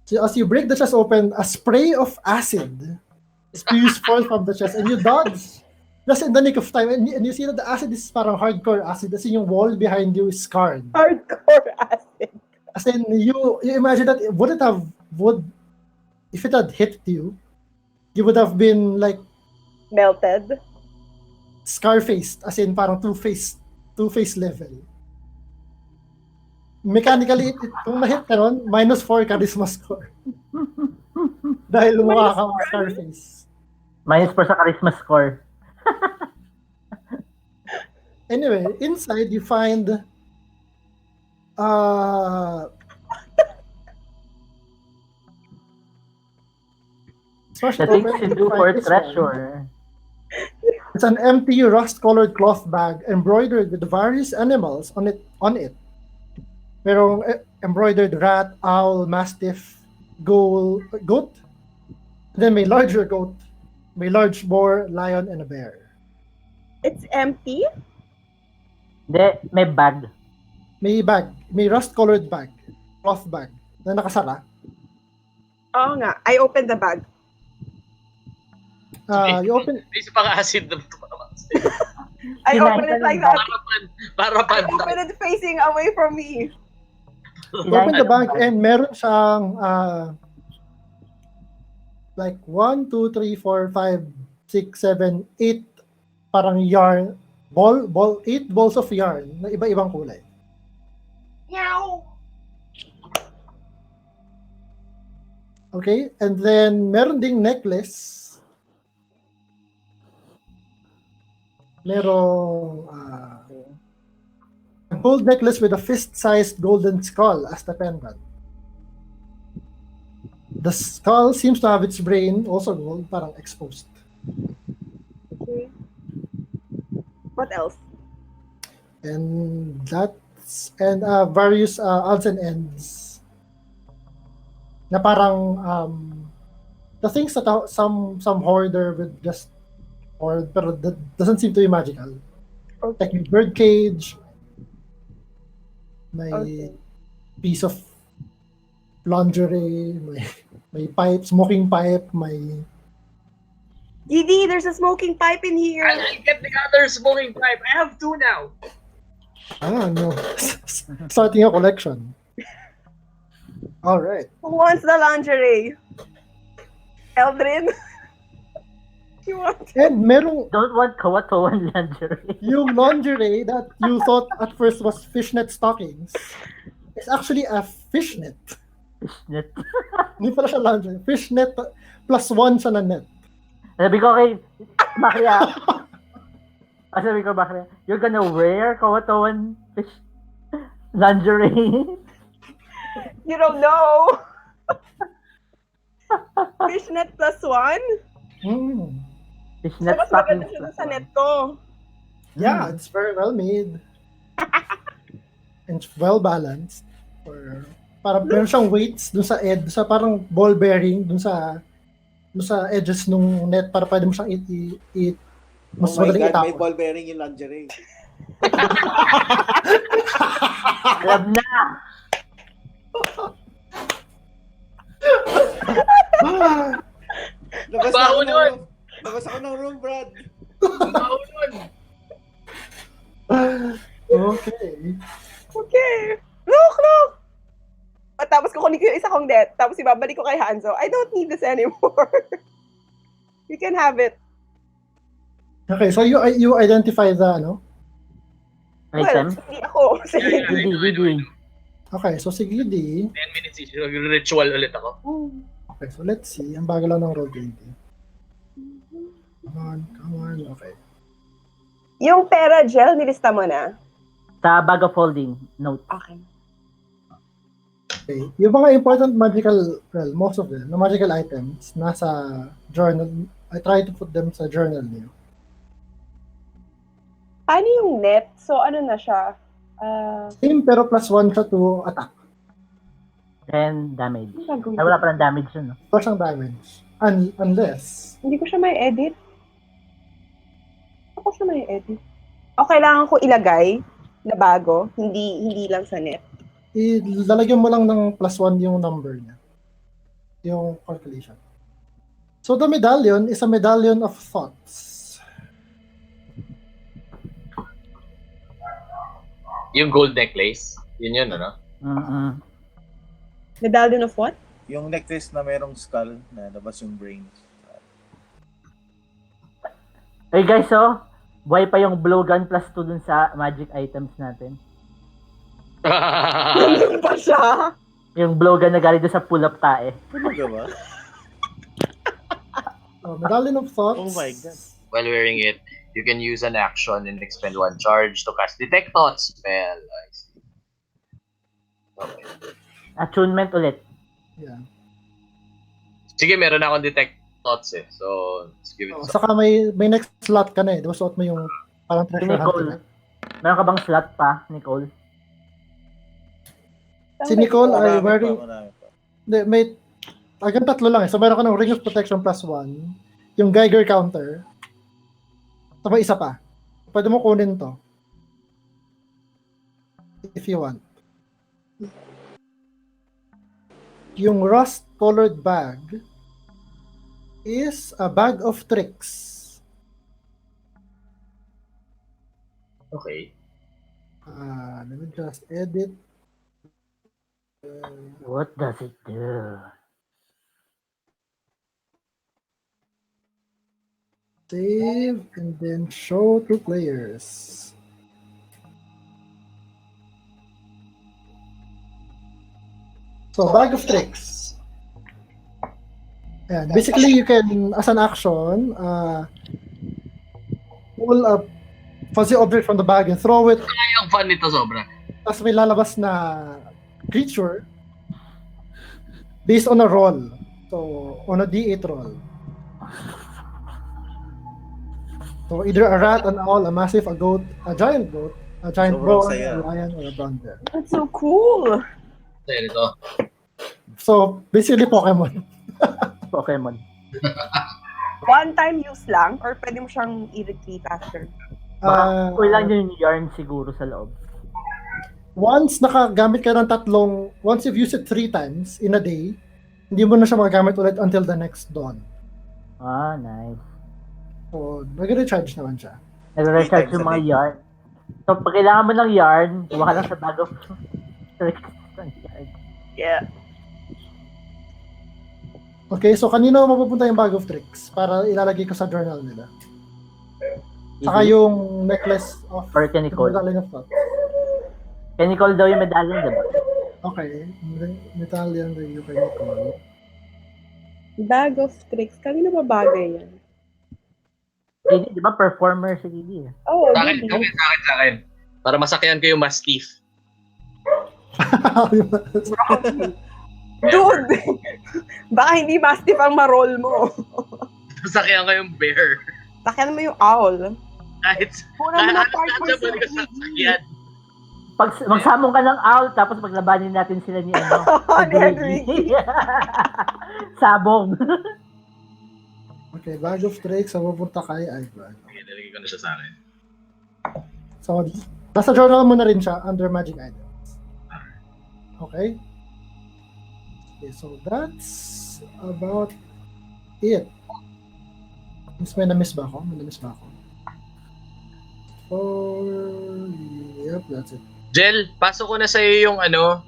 So as you break the chest open, a spray of acid spews forth from the chest and you dodge just in the nick of time. And you see that the acid is parang hardcore acid. As in yung wall behind you is scarred. Hardcore acid. As in you imagine that if it had hit you, you would have been like Melted. scar-faced. As in parang two-face level. Mechanically, kung na-hit ka nun, -4 charisma score. Dahil mukha kang scar-face. -4 sa charisma score. Anyway, inside you find smash The it things open, you you do find for this one. treasure. It's an empty rust-colored cloth bag embroidered with various animals on it. Merong embroidered rat, owl, mastiff, goat. Then may larger goat, may large boar, lion, and a bear. It's empty? Hindi, may bag. May bag, may rust-colored bag, cloth bag, na nakasara. Oo nga. I opened the bag. You open, May isa pang acid na I opened it like that. para I pantay. opened it facing away from me. you open the bag and meron siyang like 1, 2, 3, 4, 5, 6, 7, 8 parang yarn, 8 balls of yarn na iba-ibang kulay. Meow. Okay? And then, meron ding necklace. Merong a gold necklace with a fist-sized golden skull as the pendant. The skull seems to have its brain, also gold, parang exposed. Okay. What else? And various odds and ends. Na parang the things that some hoarder would just hoard, pero that doesn't seem to be magical. Okay. Like may bird cage, may Okay. piece of lingerie, may pipe, smoking pipe, may Didi, there's a smoking pipe in here. I get the other smoking pipe. I have 2 now. no. Starting a collection. All right. Who wants the lingerie? Eldrin? You want? And merong Don't want kawatawan lingerie. yung lingerie that you thought at first was fishnet stockings is actually a fishnet. Fishnet. Hindi pala siya lingerie. Fishnet plus 1 siya na net. Sabi ko kay Bakria. Sabi ko Bakria, you're gonna wear kawatawan fish lingerie? You don't know. Fishnet plus 1? Hmm. Fishnet Mas stocking. maganda siya dun sa net ko. Yeah, it's very well made. And well balanced. Or para meron siyang weights dun sa sa parang ball bearing dun sa edges nung net para pwede mo siyang mas Oh my madaling God, may itapon. ball bearing yung lingerie. Alam na! Labas na ako Baho ng nun! room. Labas ako ng room, Brad. Ang baho nun! Okay. Okay. Look! At tapos kukunin ko yung isa kong net, tapos ibabalik ko kay Hanzo. I don't need this anymore. You can have it. Okay, so you identify the Item? Well, hindi ako. Sige. Gidi. Okay, so si Gidi. 10 minutes each. Ritual ulit ako. Okay, so let's see. Ang bago lang ng Roll20. Come on. Okay. Yung pera gel, nilista mo na? Sa bag of holding, note. Okay. Okay. Yung mga important magical, well, most of them, the magical items, nasa journal. I try to put them sa journal niyo. Paano yung net? So, ano na siya? Same pero +1 siya to attack. And damage. Gagawin Ay, wala pa ng damage yun, no? Wala siyang damage. Unless, Hindi ko siya may edit. Ako siya may edit. O kailangan ko ilagay na bago, hindi lang sa net. ilalagyan mo lang ng +1 yung number niya. Yung calculation. So the medallion is a medallion of thoughts. Yung gold necklace. Yun, ano? Medallion of what? Yung necklace na merong skull na labas yung brains. Hey guys, buhay pa yung blowgun +2 dun sa magic items natin. Nandun pa siya? Yung blowgun na galing doon sa pull-up tae. Talaga ba? Medallion of thoughts. Oh my God. While wearing it, you can use an action and expend 1 charge to cast Detect Thoughts spell. I see. Okay. Attunement ulit. Yeah. Sige, meron na akong Detect Thoughts eh. So, let's give it Saka may next slot ka na eh. Di ba suot mo yung parang Si treasure Nicole. hunter? Meron ka bang slot pa, Nicole? Si Nicole ay Marami wearing... pa. Hindi, may... Hanggang 3 lang eh. So meron ka ng Ring of Protection +1. Yung Geiger counter. So may isa pa. Pwede mo kunin to. If you want. Yung rust-colored bag is a bag of tricks. Okay. Let me just edit. What does it do? Save and then show to players. So, bag of tricks. Ayan. Basically, you can, as an action, pull a fuzzy object from the bag and throw it. Ang fun nito sobra. Tapos may lalabas na creature based on a roll. So, on a D8 roll. So, either a rat, an owl, a massive, a goat, a giant Sobrang boar, saya. a lion, or a brown bear. That's so cool. Kasi ito. So, basically Pokemon. Pokemon. One-time use lang or pwede mo siyang i-retrieve after? Uh, Kulang yung yarn siguro sa loob. Once nakagamit ka ng once you've used it 3 times in a day, hindi mo na siya magagamit ulit until the next dawn. Ah, nice. So, nag-recharge naman siya. Nag-recharge 3 times yung a mga day. yarn. So, pag kailangan mo ng yarn, kuha ka lang sa bag of ng yarn. Yeah. Okay, so kanino mapupunta yung bag of tricks para ilalagay ko sa journal nila? Saka yung necklace of Or kay Nicole. medallion of thought. Kay Nicole daw yung medallion, diba? Okay, medallion review kay Nicole. Bag of tricks. Kanino ba bagay yan? Gigi, di ba performer si Gigi? Oh, Sa akin, really? sa akin. Para masakyan ko yung Mastiff. Dude! Baka hindi mastiff ang marol mo. Masakyan ko yung Bear. sakyan mo yung owl. Kahit Muna mo na halos part lahat for siya pwede ka sasakyan. Pag magsamong ka ng owl, tapos paglabanin natin sila ni Ni Edwigi. Sabong. Okay, bag of tricks. So, pupunta kay Ivan. Okay, nalagay ko na siya sa akin. So, nasa journal mo na rin siya under magic items. Okay? Okay, so that's about it. May na-miss ba ako? Yep, that's it. Jel, pasok ko na sa iyo yung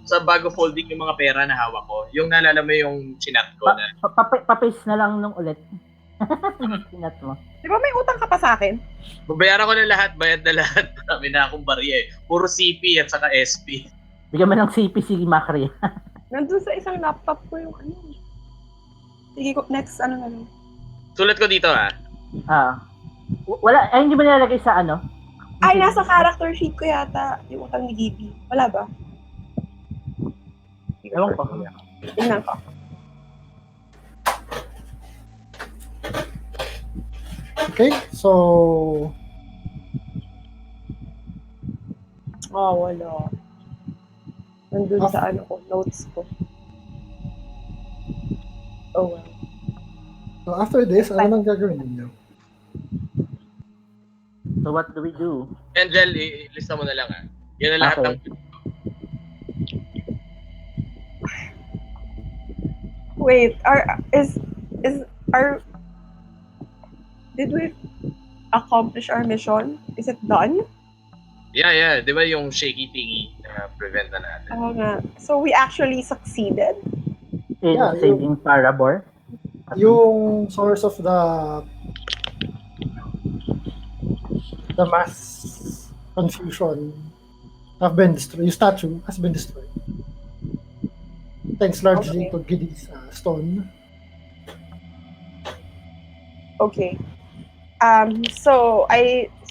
sa bago folding yung mga pera na hawak ko. Yung naalala mo yung chinat ko na. Papaste na lang nung ulit. Sinat mo. Di ba may utang ka pa sa akin? Babayaran ko na lahat, bayad na lahat. Marami na akong barya eh. Puro CP at saka SP. Bigyan mo ng CP si Macri. Nandun sa isang laptop ko yung Sige ko, next na lang. Sulat ko dito Wala, hindi mo nilalagay sa Ay, nasa character sheet ko yata yung utang ni Gibi. Wala ba? Ewan ko. Tingnan ko. Okay, so Wala. Nandun sa notes ko. Oh, well. so after this, ano nang gagawin ninyo? So what do we do? Angel, ilista mo na lang Yan ang lahat ng... Wait, did we accomplish our mission? Is it done? Yeah. Di ba yung shaky thingy na prevent na natin? Oo nga. So we actually succeeded? In Yeah, saving Parabor? Yung source of the mass confusion have been destroyed. Yung statue has been destroyed. Thanks largely to Giddy's stone. Okay. So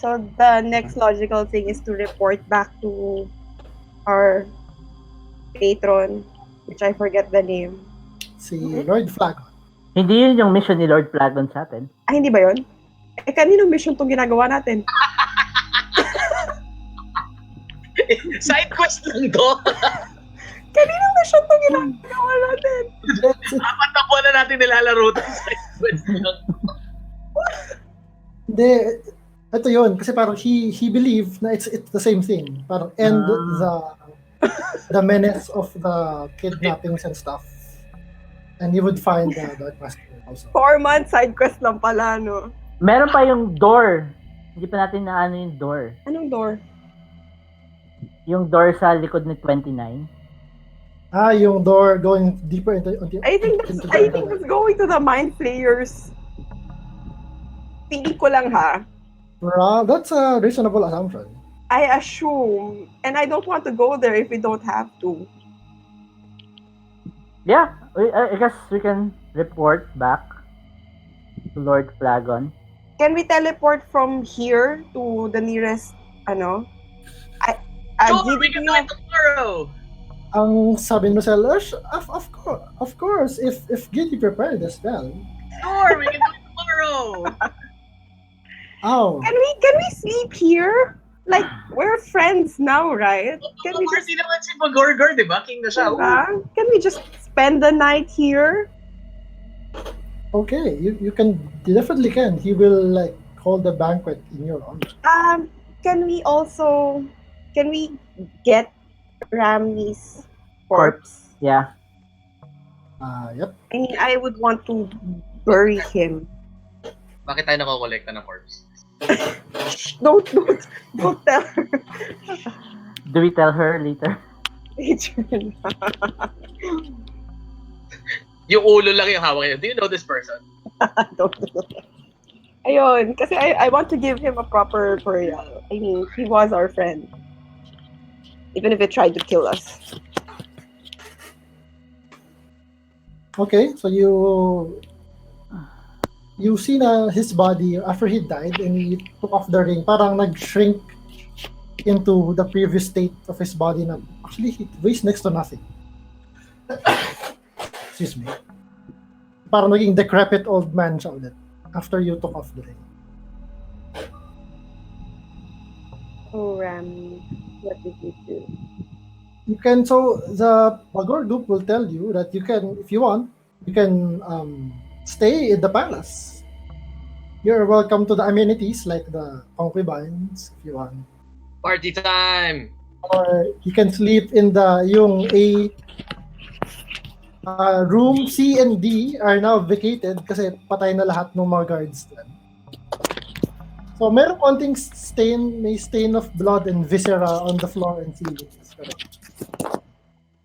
the next logical thing is to report back to our patron, which I forget the name. Si Lord Flagon. Hindi yun yung mission ni Lord Flagon sa atin. Ay, hindi ba yun? Kaninong mission tong ginagawa natin? Side quest lang to. Kaninong mission tong ginagawa natin? Apat na buwan na natin nilalaro to. Side quest lang. Hindi, ito yun. Kasi parang he believed na it's the same thing. Parang end the menace of the kidnappings and stuff. And you would find the Dark Master also. 4 months side quest lang pala, no? Meron pa yung door. Hindi pa natin naano yung door. Anong door? Yung door sa likod ni 29. Yung door going deeper into I think that's going to the Mind Flayers. Tingin ko lang ha. That's a reasonable assumption. I assume, and I don't want to go there if we don't have to. Yeah, I guess we can report back to Lord Flagon. Can we teleport from here to the nearest, Sure, we can do it tomorrow. Ang sabi mo sa Lush, of course, if Giddy prepared the spell. Sure, we can do it tomorrow. Oh. Can we sleep here? Like, we're friends now, right? Can we just, Party naman si Magorgor, di ba? King na siya. can we just spend the night here? Okay, you definitely can. He will hold a banquet in your honor. Can we get Ramni's corpse? Yeah. Yep. I mean, I would want to bury him. Bakit tayo nakakolekta ng corpse? Don't tell her. Do we tell her later? Yung ulo lang yung hawak niya. Do you know this person? Don't do that. Ayun, kasi I want to give him a proper burial. I mean, he was our friend. Even if it tried to kill us. Okay, so you see na his body after he died and he took off the ring, parang nag-shrink into the previous state of his body na actually he weighs next to nothing. Excuse me. Parang naging decrepit old man siya ulit after you took off the ring. Oh, Rami, what did you do? You can, so the Bagor group will tell you that you can, if you want, you can stay in the palace. You're welcome to the amenities like the concubines if you want. Party time! Or you can sleep in yung room C and D are now vacated kasi patay na lahat ng mga guards dyan. So meron konting may stain of blood and viscera on the floor and ceilings. Pero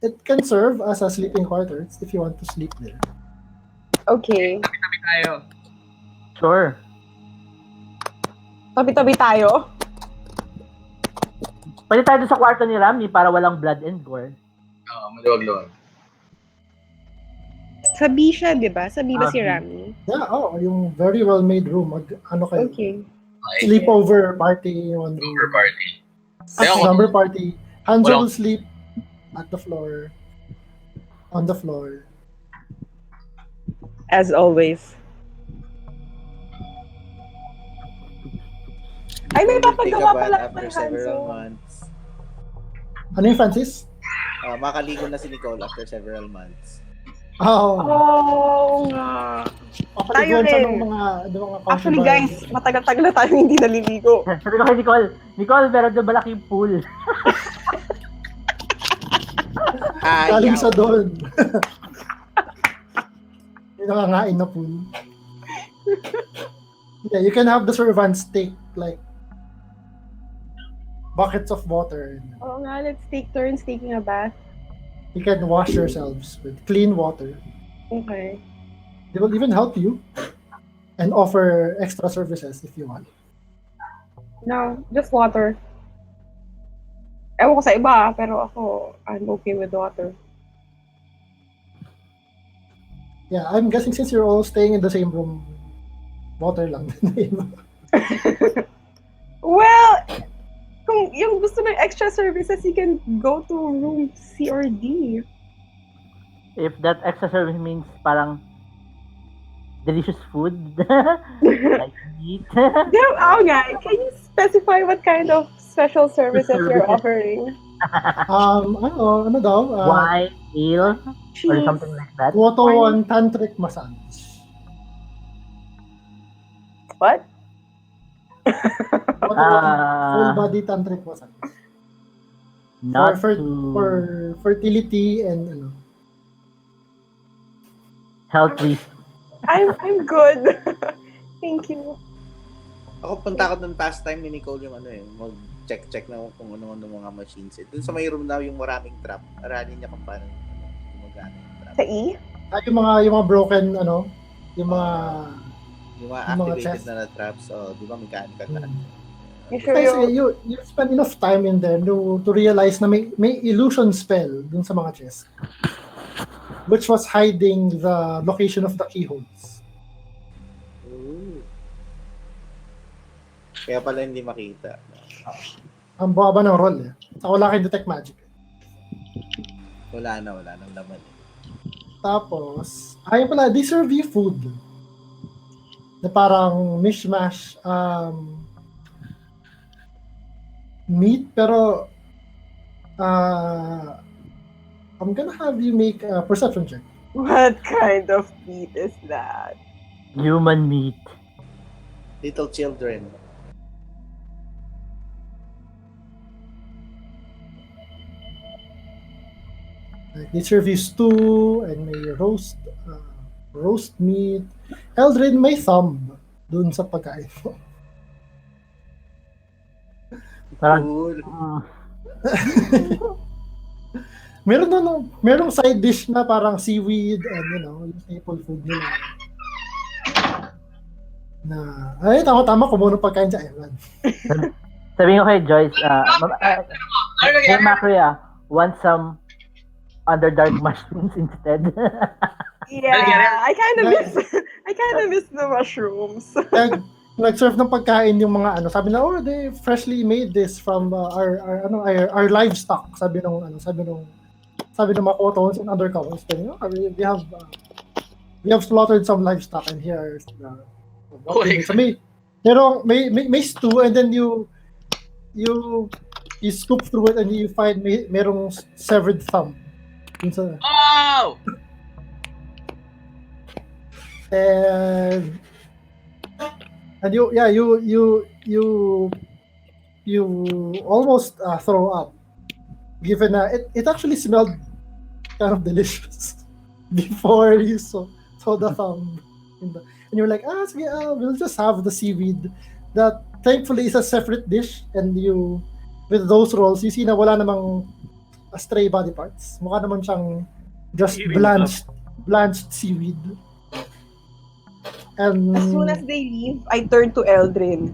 it can serve as a sleeping quarters if you want to sleep there. Okay. Tabi-tabi tayo. Sure. Tabi-tabi tayo. Pwede tayo doon sa kwarto ni Rami para walang blood and gore. Oo, maluwag-luwag. Sabi siya, di ba? Sabi ba si Sabi. Rami? Yeah, yung very well made room. Ano kayo? Okay. Sleepover party. One room. Over party. Slumber party. Hanzo Walang- will sleep at the floor. On the floor. As always. Ay, may Nicole will take a papagawa bath pala after ng several Hanzo. months. Ano yung Francis? Makaligo na si Nicole after several months. Oh. Oo nga. Papaliguan siya rin. ng mga Actually concubines. guys, matagal-tagal na tayo hindi naliligo. Sabi ko kay Nicole, meron doon malaking pool. Galing Ayaw. sa doon. Yung nangangain na pool. Yeah, you can have the servants take like buckets of water. Oo nga, let's take turns taking a bath. You can wash yourselves with clean water. Okay. They will even help you and offer extra services if you want. No, just water. Ewan ko sa iba, pero ako, I'm okay with water. Yeah, I'm guessing since you're all staying in the same room, water lang. Well, kung yung gusto ng extra services, you can go to room C or D. If that extra service means parang delicious food, like meat. Oo nga, can you specify what kind of special services you're offering? ano daw? Wine, ale, or Cheese. something like that. Woto-one tantric massage. What? Full body tantric massage. Not for to fertility and health reasons. I'm good. Thank you. Ako punta ko dun pastime ni Nicole yung mag-check na kung ano-ano mga machines. Dun sa may room daw yung maraming trap. Aralin niya kung paano gumagana yung trap. Sa E? yung mga broken yung mga Yung mga Yung mga activated chest. na traps, di ba mechanical na? You sure kasi you... you spend enough time in there to realize na may illusion spell dun sa mga chest, which was hiding the location of the keyholes. Ooh. Kaya pala hindi makita. Ang baba ng roll eh. So, wala kayong detect magic. Wala nang laman. Tapos, ayun pala, they serve you food. Na parang mishmash meat, pero I'm gonna have you make a perception check. What kind of meat is that? Human meat. Little children. Like, they serve you stew and may roast meat. Eldrin, may thumb dun sa pagkain mo. Parang, Cool. Merong side dish na parang seaweed and yung staple food nila. Ay, tama, kumuha ng pagkain sa Evan. sabihin ko kay Joyce, Ano hey nangyari? Macri, want some Underdark mushrooms instead? Yeah, I kind of miss the mushrooms. Nag-serve ng pagkain yung mga sabi na, they freshly made this from our livestock, sabi ng mga Kotons and other cows. We have slaughtered some livestock and here Oh my so may stew and then you scoop through it and you find merong severed thumb. Oh! And you almost throw up, given it actually smelled kind of delicious before you saw the thumb and you're like, sige, we'll just have the seaweed that thankfully is a separate dish, and you with those rolls you see na wala namang stray body parts, mukha naman siyang just blanched seaweed. And As soon as they leave, I turn to Eldrin.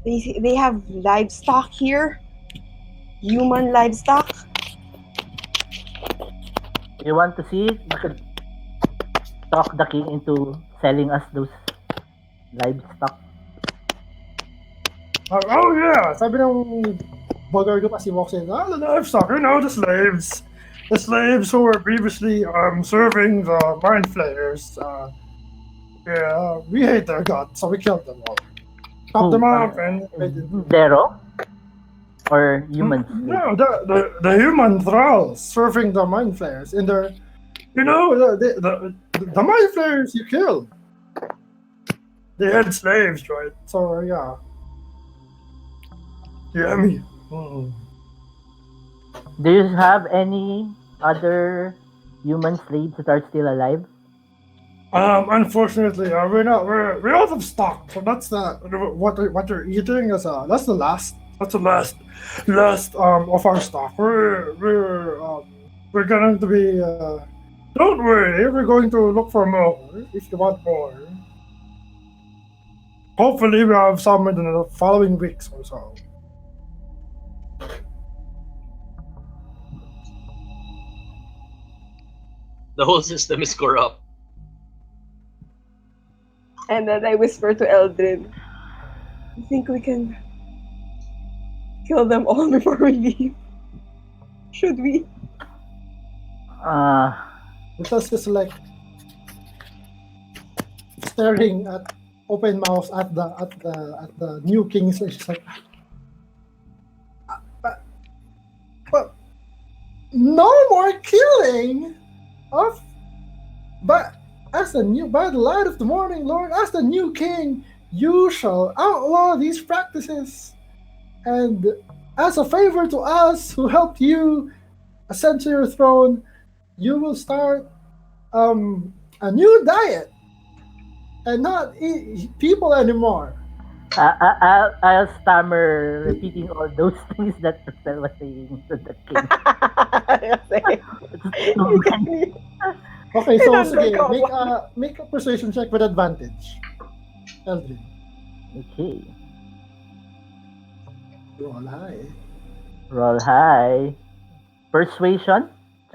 They have livestock here? Human livestock? You want to see it? You could talk the king into selling us those livestock. oh yeah, sabi ng bugger ko as he walks in, the livestock, the slaves who were previously serving the mind flayers. Yeah, we hate their guts, so we killed them all. Chop them up and Dero? Or humans? No, the human thralls serving the mind flayers in their, the mind flayers you killed. They had slaves, right? So yeah. Yummy. Do you have any other human slaves that are still alive? Unfortunately, we're out of stock. So that's what you're eating is that's the last of our stock. We're going to be. Don't worry, we're going to look for more if you want more. Hopefully, we have some in the following weeks or so. The whole system is corrupt. And then I whisper to Eldrin, I think we can kill them all before we leave. Should we? Because it's like staring at open mouth at the new king. So she's like, but no more killing of, but by the light of the morning, Lord, as the new king, you shall outlaw these practices, and as a favor to us who helped you ascend to your throne, you will start a new diet and not eat people anymore. I'll stammer repeating all those things that Rosel was saying to the king. Okay, so sige, make a persuasion check with advantage. Eldrin. Okay. Roll high. Persuasion?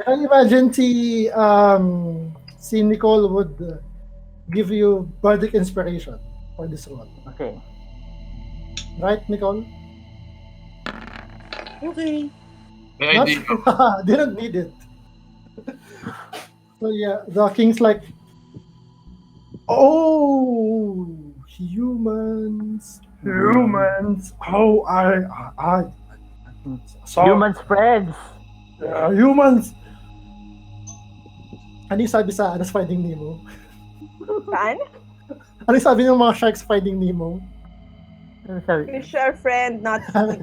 I imagine si Nicole would give you bardic inspiration for this roll. Okay. Right, Nicole? Okay. Didn't need it. So yeah, the king's like, oh, humans. Oh, I saw Humans friends. humans. Ano yung sabi sa Finding Nemo? Saan? Ano yung sabi ng mga sharks Finding Nemo? Fish are friend, not food.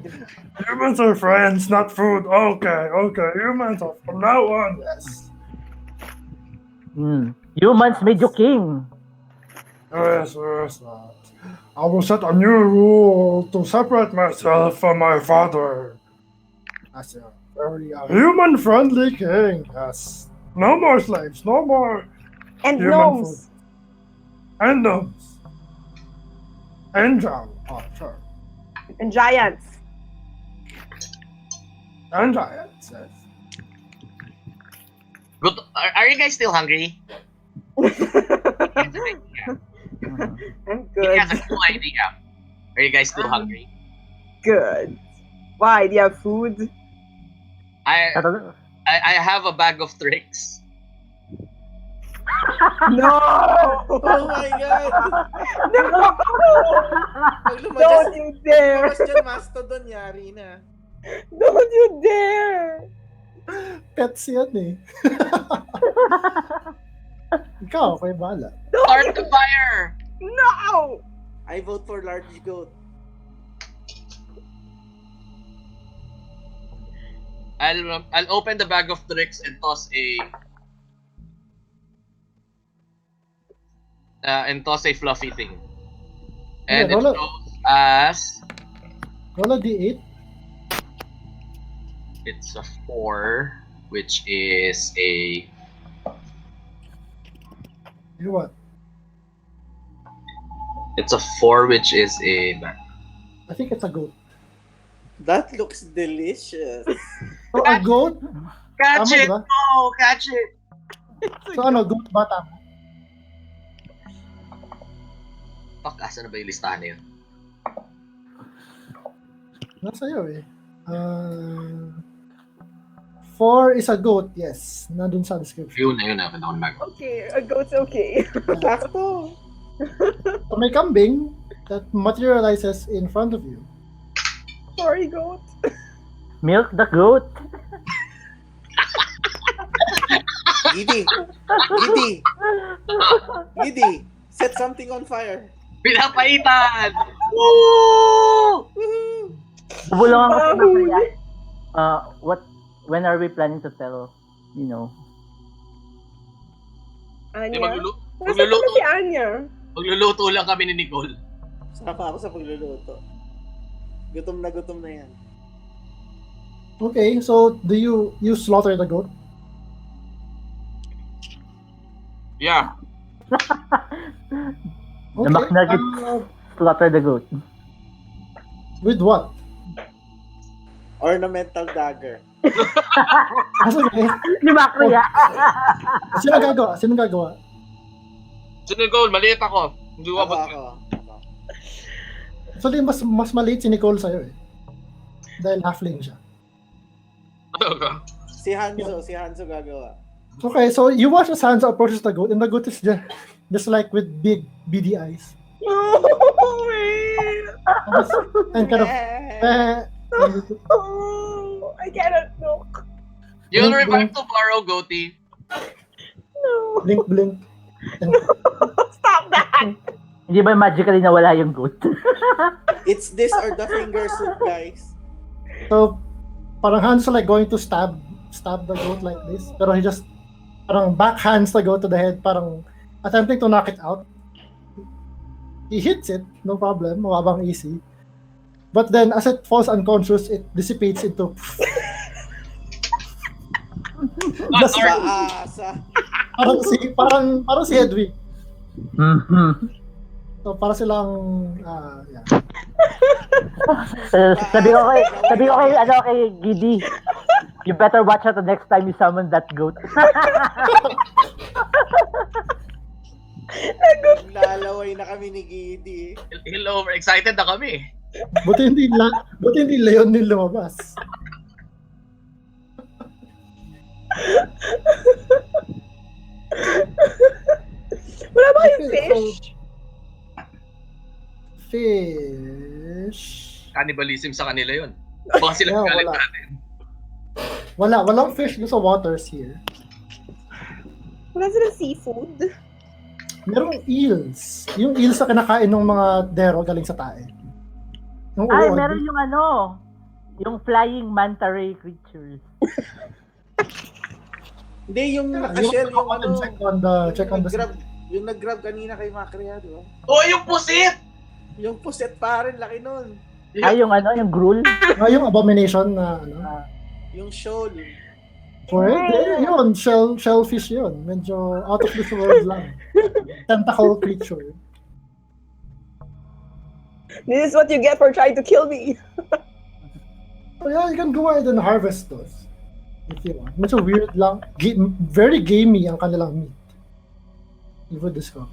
Humans are friends, not food. Okay. Humans are from now on. Yes. Humans made you king. Yes. I will set a new rule to separate myself from my father. As a very human-friendly king. Yes. No more slaves. No more. And human gnomes. food. And gnomes. And drow. Oh, sure. And giants. And giants. Yes. But are you guys still hungry? I'm He good. has a cool idea. Are you guys still hungry? Good. Why? Do you have food? I have a bag of tricks. No! Oh my god! No! Pag Don't you dare! lumagas dyan, mastodon, yari na. Don't you dare! Pets yan eh. Ikaw, kayo bahala. Start the fire! No! I vote for large goat. I'll open the bag of tricks and toss a fluffy thing. And Okay, it shows as Roll a d8. it's a 4, which is a You what? it's a 4, which is a I think it's a goat. That looks delicious. So, a goat? catch Tama, it! diba? Oh, catch it! So, ano, goat bata? Fuck, asa na ba yung listahan na yun? Nasa iyo eh. 4 is a goat, yes. Nandun sa description. Yun na. Pwede ako mag Okay, a goat's okay. Sakto. So, may kambing that materializes in front of you. Sorry, goat. Milk the goat. Giddy. Set something on fire. Pinapaitan! Woo! Woohoo! Bulungan ko Bahuli. kaya. When are we planning to tell, you know? Di, Anya? Nasaan ba si Anya? magluluto lang kami ni Nicole. Sama ako sa pagluluto. Gutom na yan. Okay, so do you slaughter the goat? Yeah. The McNuggets slaughter the goat. With what? Ornamental dagger. Asa ba eh? Di ba kuya? Sino gagawa? So Nicole, maliit ako. Hindi ko abot. Ako. Actually, mas maliit si Nicole sa'yo eh. Dahil halfling siya. Si Hanzo gagawa. Okay, so you watch as Hanzo approaches the goat, and the goat is just like with big beady eyes. No, wait. And kind of Oh, I cannot look. You'll revive tomorrow, Goatee. No. blink. And Stop that. Hindi ba magically nawala yung goat? It's this or the finger soup, guys. so, parang Hanzo like going to stab the goat like this, pero he just parang backhands the goat to the head, parang attempting to knock it out. He hits it, no problem, mababang easy. But then, as it falls unconscious, it dissipates into Ah, Just sorry. Paasa. parang si Hedwig. Mhm. So, para silang, yeah. Sabi ko kay Giddy, you better watch out the next time you summon that goat. Lalaway na kami ni Giddy. Hello, excited na kami. Buti hindi leon din lumabas. Wala ba kayong Okay, fish? Fish. Cannibalism sa kanila yun. Baka sila Yeah, galit wala. natin. Walang fish doon sa waters here. Wala silang seafood? Merong eels. Yung eels na kinakain ng mga dero galing sa tae. Yung Ay, uod. meron yung yung flying manta ray creatures. Hindi, yung Yeah, nakashell, yung ano. check on the Yung nag-grab kanina kay Macria, di ba? Oh, yung pusit! Yung puset pa rin, laki nun. Ay, yung yung gruel. yung abomination na Yung shoal. pwede. Yun, shellfish yun. Medyo out of this world lang. Tentacle creature. This is what you get for trying to kill me. So yeah, you can go ahead and harvest those. If you want. Medyo weird lang. Very gamey ang kanilang meat. You would discover.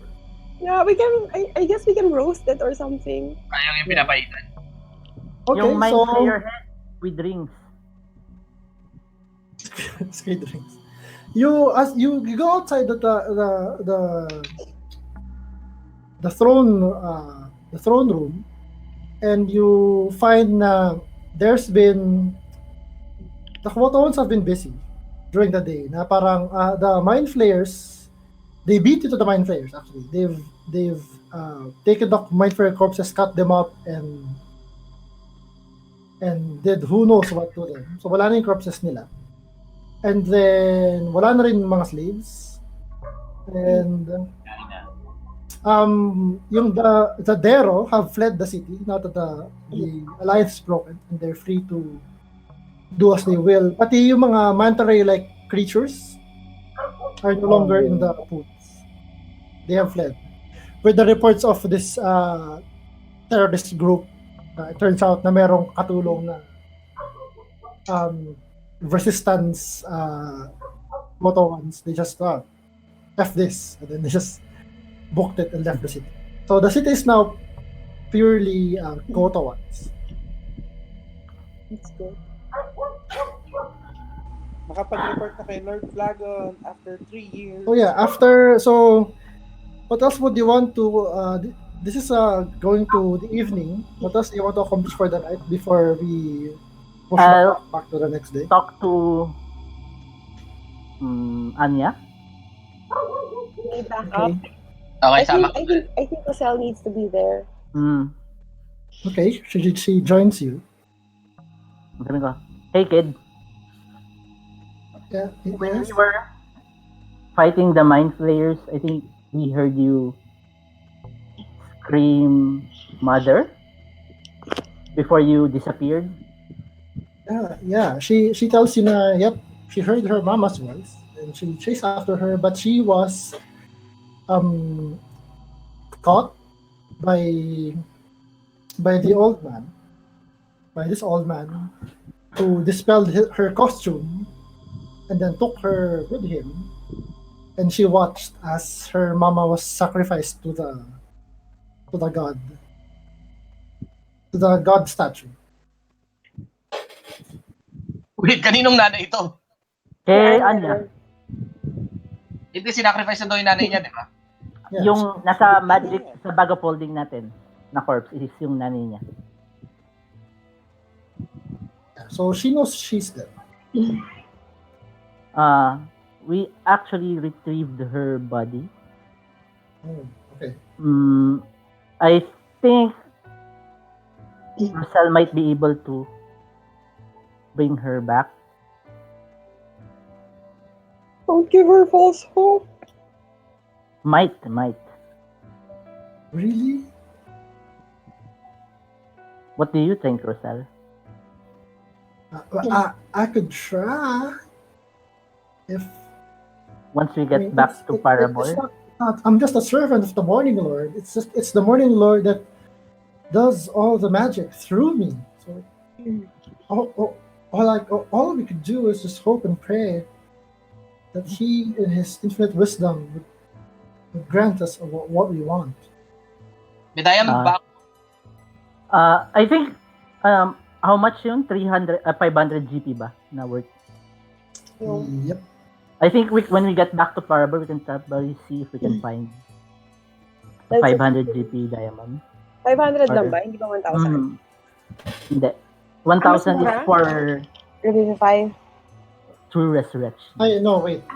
Yeah, we can, I guess we can roast it or something. Kayang yung pinapaitan. Okay, Yung mind so flayer head with rings. skate rings. You go outside the throne the throne room, and you find na there's been the Kwotoans have been busy during the day. Na parang the mind flayers, they beat you to the mind flayers. Actually, they've taken the mind flayer corpses, cut them up, and did who knows what to them. So wala na yung corpses nila. And then wala na rin mga slaves. And yung the Dero have fled the city now that the alliance is broken and they're free to do as they will. Pati yung mga manta ray like creatures are no longer in the pools. They have fled. With the reports of this terrorist group, it turns out na merong katulong na resistance Motoans. They just F this, and then they just booked it and left the city. So the city is now purely Motoans. That's good. Nakapag-report na kay Lord Flagon after 3 years. Oh yeah, so what else would you want to this is going to the evening. What else do you want to accomplish for the night before we push back to the next day? Talk to Anya. May backup. Okay, I sama. think Rosel needs to be there. Okay, she joins you. Sabi ko, hey kid, Yeah, when yes. we were fighting the mind flayers, I think we heard you scream mother before you disappeared. Yeah. She tells you na yep, she heard her mama's voice and she chased after her, but she was caught by the old man, by this old man who dispelled her costume and then took her with him, and she watched as her mama was sacrificed to the god statue. Wait, kaninong nanay ito? Kay Yeah, Anya, Hindi, sinacrifice na daw yung nanay niya, di ba? Yeah, yung nasa magic sa bag of holding natin na corpse is yung nanay niya. so she knows she's dead. We actually retrieved her body. Oh, okay. I think Marcel might be able to bring her back. Don't give her false hope. Might. Really? What do you think, Rosal? I could try if Once we get I mean, back to it's Parabol, not, I'm just a servant of the Morning Lord. It's the Morning Lord that does all the magic through me. So all we could do is just hope and pray that He, in His infinite wisdom, would grant us what we want. May diamond ba? I think how much yun? 500 GP ba na worth? Yep. I think when we get back to Parabol, we can probably see if we can find That's 500 GP diamond. 500 lang ba? Hindi ba 1,000? Hindi. 1,000 is mura? for Revivify? true resurrection. Ay, no, wait.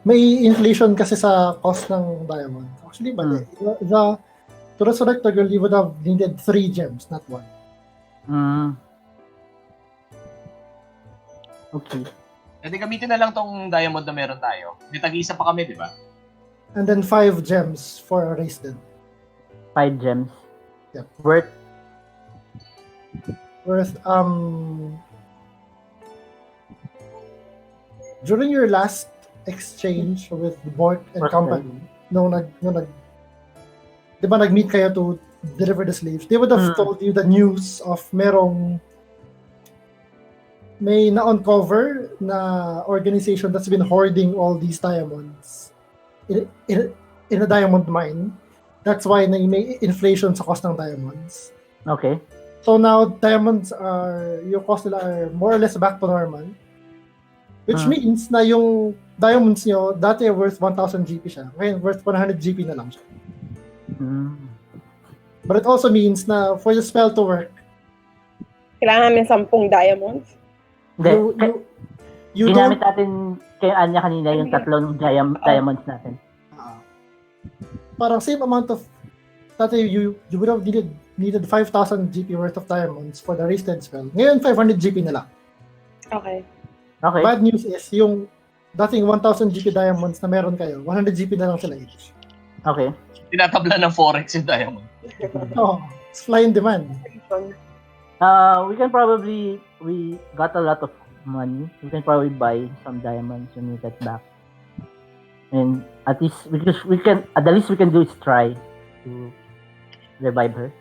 May inflation kasi sa cost ng diamond. Actually, bali. To resurrect the girl, you would have needed 3 gems, not 1. Okay. E di gamitin na lang tong diamond na meron tayo. May tag-isa pa kami, di ba? And then 5 gems for a race then. 5 gems. Yep. Worth during your last exchange with Bork and First company, nung di ba nag-meet kayo to deliver the slaves, they would have told you the news of may na-uncover na organization that's been hoarding all these diamonds in a diamond mine. That's why may inflation sa cost ng diamonds. Okay. So now diamonds yung cost nila are more or less back to normal. Which means na yung diamonds nyo, dati worth 1,000 GP siya. Ngayon worth 100 GP na lang siya. But it also means na for the spell to work, Kailangan namin 10 diamonds. Hindi, you ginamit don't natin kay Anya kanina yung Hindi. tatlong diamonds natin. parang same amount of dati you would have needed 5,000 GP worth of diamonds for the rested spell. Ngayon 500 GP na lang. Okay. Okay. Bad news is yung dating 1,000 GP diamonds na meron kayo, 100 GP na lang sila each. Okay. Tinatabla ng Forex yung diamond. Oh, it's fly in demand. We got a lot of money. We can probably buy some diamonds when we get back. And at least the least we can do is try to revive her.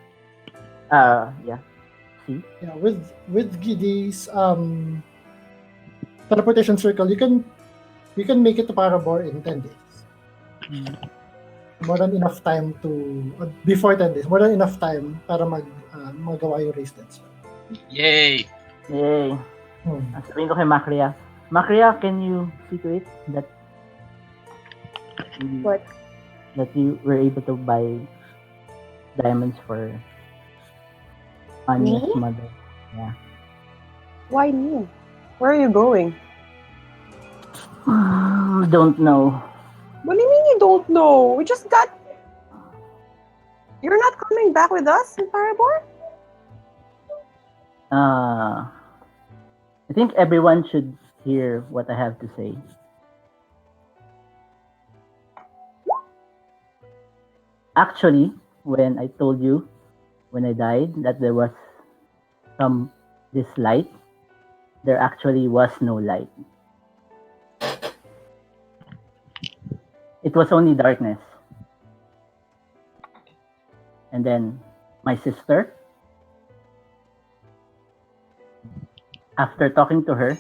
Yeah. See? Yeah, with Giddy's teleportation circle, you can make it to Parabor in 10 days. More than enough time to before 10 days. More than enough time para magawa yung race dance. Yay! Yay. Sabihin ko kay Macria. Macria, can you see to it that What? that you were able to buy diamonds for Anya's Me? mother? Yeah. Why me? Where are you going? Don't know. What do you mean you don't know? We just got... You're not coming back with us in Parabor? I think everyone should hear what I have to say. Actually, when I told you when I died that there was this light, there actually was no light. It was only darkness. And then my sister, after talking to her,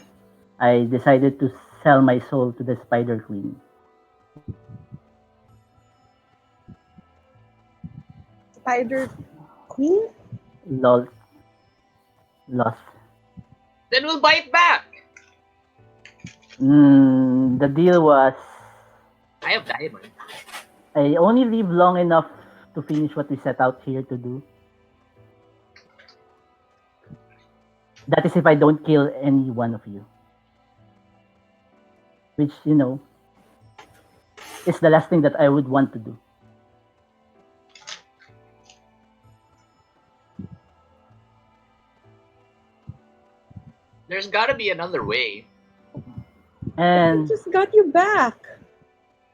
I decided to sell my soul to the Spider Queen. Spider Queen? Lost. Then we'll buy it back! The deal was I have diamond. I only live long enough to finish what we set out here to do. That is if I don't kill any one of you. Which, is the last thing that I would want to do. There's gotta be another way. And We just got you back.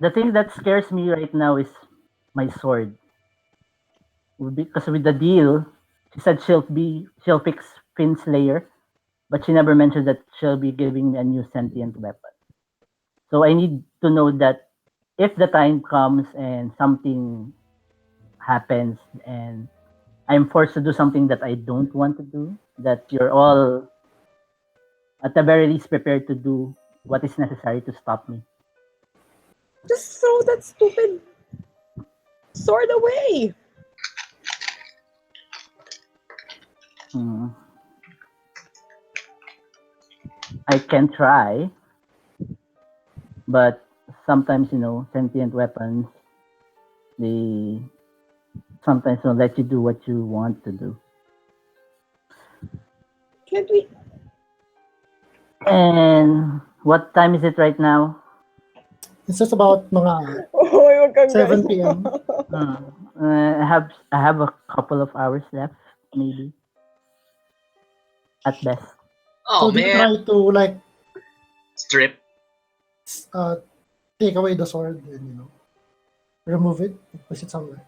the thing that scares me right now is my sword. Because with the deal, she said she'll fix Finn's layer, but she never mentioned that she'll be giving me a new sentient weapon. So I need to know that if the time comes and something happens and I'm forced to do something that I don't want to do, that you're all at the very least prepared to do what is necessary to stop me. Just throw that stupid sword away. I can try, but sometimes, sentient weapons, they sometimes don't let you do what you want to do. Can't we? And what time is it right now? It's just about mga Oh, wag kang 7 ganun. p.m. I have a couple of hours left, maybe. At best. Oh, So do you man. try to Strip. take away the sword and remove it, push it somewhere.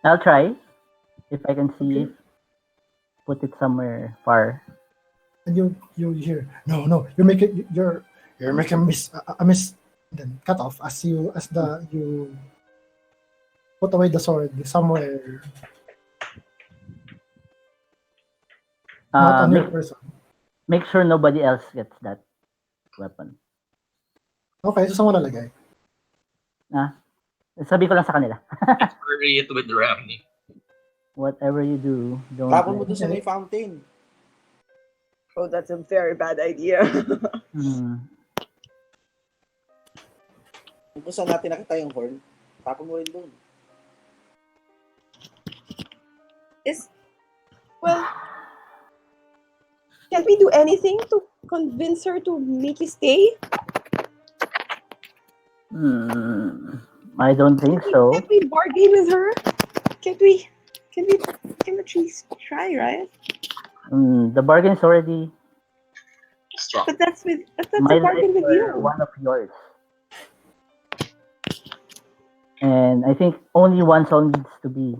I'll try if I can see Okay. it. Put it somewhere far. And you hear you're making a miss, then cut off as you put away the sword somewhere not on your person. Make sure nobody else gets that weapon. Okay, so saan mo nalagay? Sabi ko lang sa kanila. Bury it with Ramney. Whatever you do, don't Tapon mo let- doon sa may fountain. Oh, that's a very bad idea. Kung saan natin nakita yung horn, tapon mo rin doon. is, well, can't we do anything to convince her to make you stay? I don't think Can't so. we bargain with her? Can't we? Can we? Can at least try, right? The bargain's already Strong. But that's a my life bargain with or you. one of yours. And I think only one soul needs to be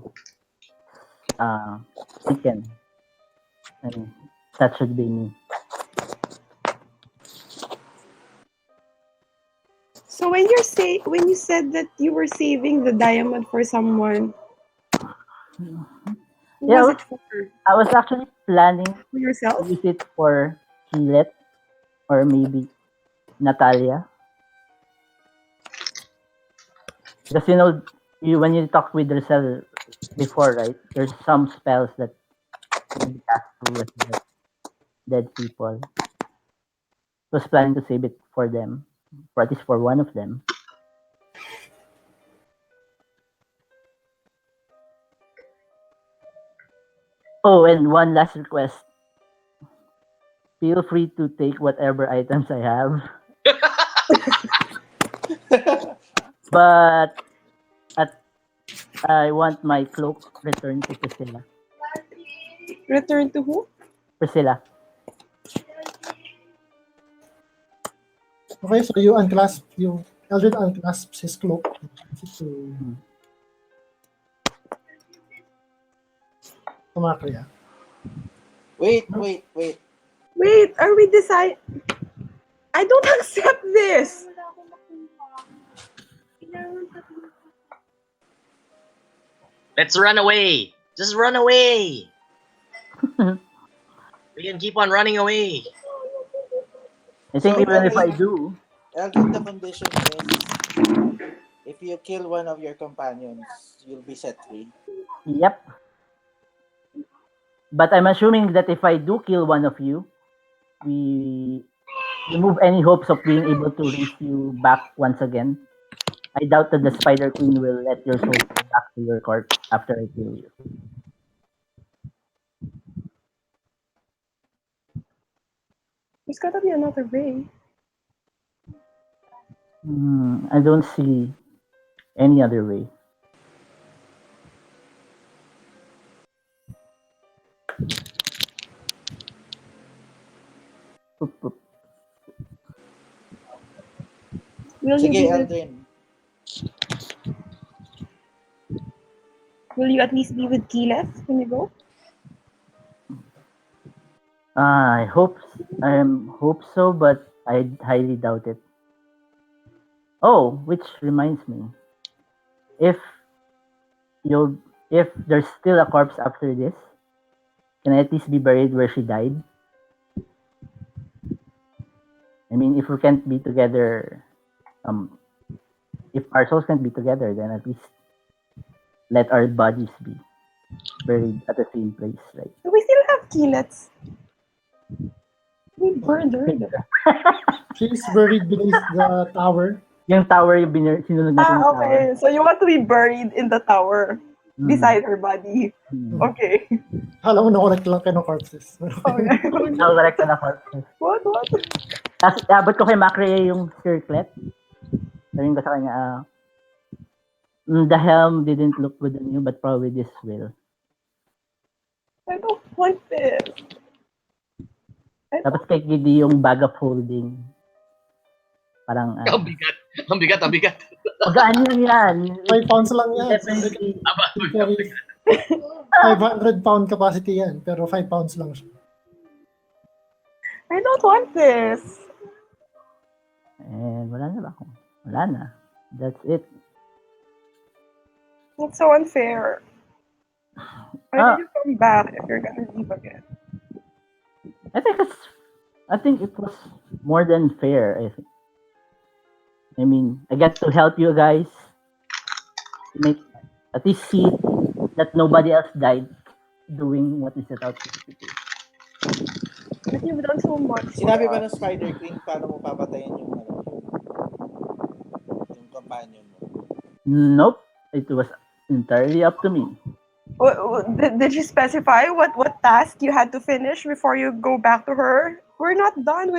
taken. And that should be me. So when you said that you were saving the diamond for someone, who Yeah, was it for? I was actually planning For to yourself? use it for Kilet or maybe Natalia. Because when you talk with Rosel before, right? There's some spells that can be cast to resurrect dead people. I was planning to save it for them, or at least for one of them. Oh, and one last request. Feel free to take whatever items I have. But I want my cloak returned to Priscilla. Return to who? Priscilla. Okay, so you Eldred unclasps his cloak. To Makria. Wait. Wait, are we decide? I don't accept this. Let's run away. Just run away. We can keep on running away. I think So, even if I Eldred, do, Eldred, the condition is if you kill one of your companions, you'll be set free. yep. But I'm assuming that if I do kill one of you, we remove any hopes of being able to raise you back once again. I doubt that the Spider Queen will let your soul go back to your corpse after I kill you. There's gotta be another way. I don't see any other way. Oop, oop. Will you Sige, be with? Eldrin. Will you at least be with Keyleth when you go? I hope so, but I highly doubt it. Oh, which reminds me, if if there's still a corpse after this, can I at least be buried where she died? I mean, if we can't be together, if our souls can't be together, then at least let our bodies be buried at the same place, right? Do we still have Keyleths? We burned her. She's buried beneath the tower. Yung tower yung sinunod natin yung tower. Okay. So you want to be buried in the tower beside her body. Hmm. Okay. Alam mo na correct lang kayo ng corpses. Okay. Correct na corpses. What? Tapos abot ko kay Macri yung circlet. Sabihin ko sa kanya, the helm didn't look good on you, but probably this will. I don't want this. Tapos kay Giddy yung bag of holding. Parang, Ang bigat. Ang bigat, ang bigat. magaan lang yan. 5 pounds lang yan. Definitely. Aba, ang bigat. 500-pound capacity yan, pero 5 pounds lang siya. I don't want this. And wala na ba ako? Wala na. That's it. That's so unfair. Why did you come back if you're gonna leave again? I think it was more than fair. I mean, I get to help you guys make at least see that nobody else died doing what we set out to do. But you've done so much. Sinabi ba ng Spider Queen paano mo papatayin yung companion mo? Nope. It was entirely up to me. Did she specify what task you had to finish before you go back to her? We're not done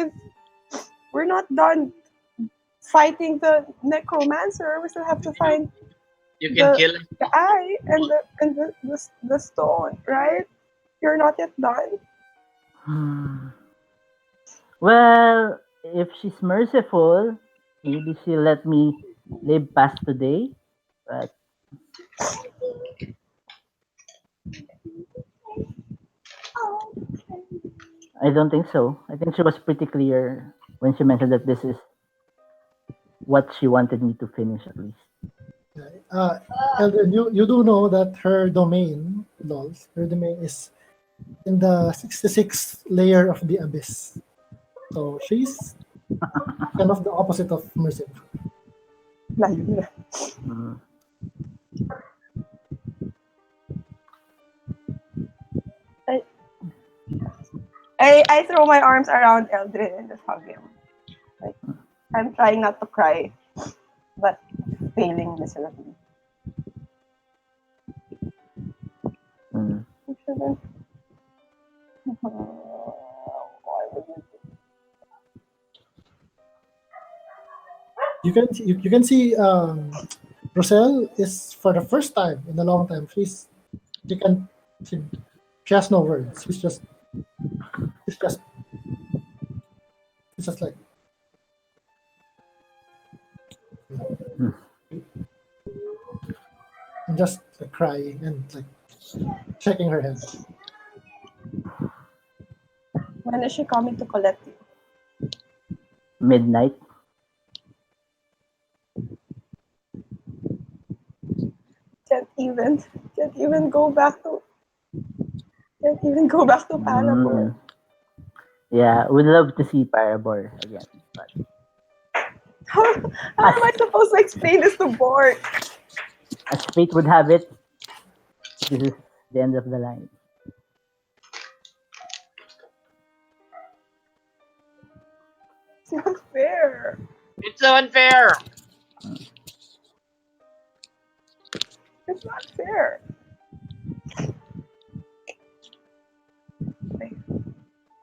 fighting the necromancer. We still have to find You can the kill. the eye and the stone, right? You're not yet done. Hmm. Well, if she's merciful, maybe she'll let me live past today. But I don't think so. I think she was pretty clear when she mentioned that this is what she wanted me to finish at least. Eldrin, you do know that her domain, lols, her domain is in the 66th layer of the abyss. So she's kind of the opposite of merciful. Layo na. Mm. I throw my arms around Eldrin and just hug him. Like, I'm trying not to cry, but failing miserably. Mm. I shouldn't. Why would you do You can see Roselle is for the first time in a long time. She can she, she has no words. It's just it's just like and just like, crying and like shaking her head. When is she coming to collect you? Midnight. Can't even go back to Palabor. Mm. Yeah, would love to see Parabor again. But How am I supposed to explain this to Bork? as fate would have it, this is the end of the line. It's not fair. It's so unfair. It's not fair.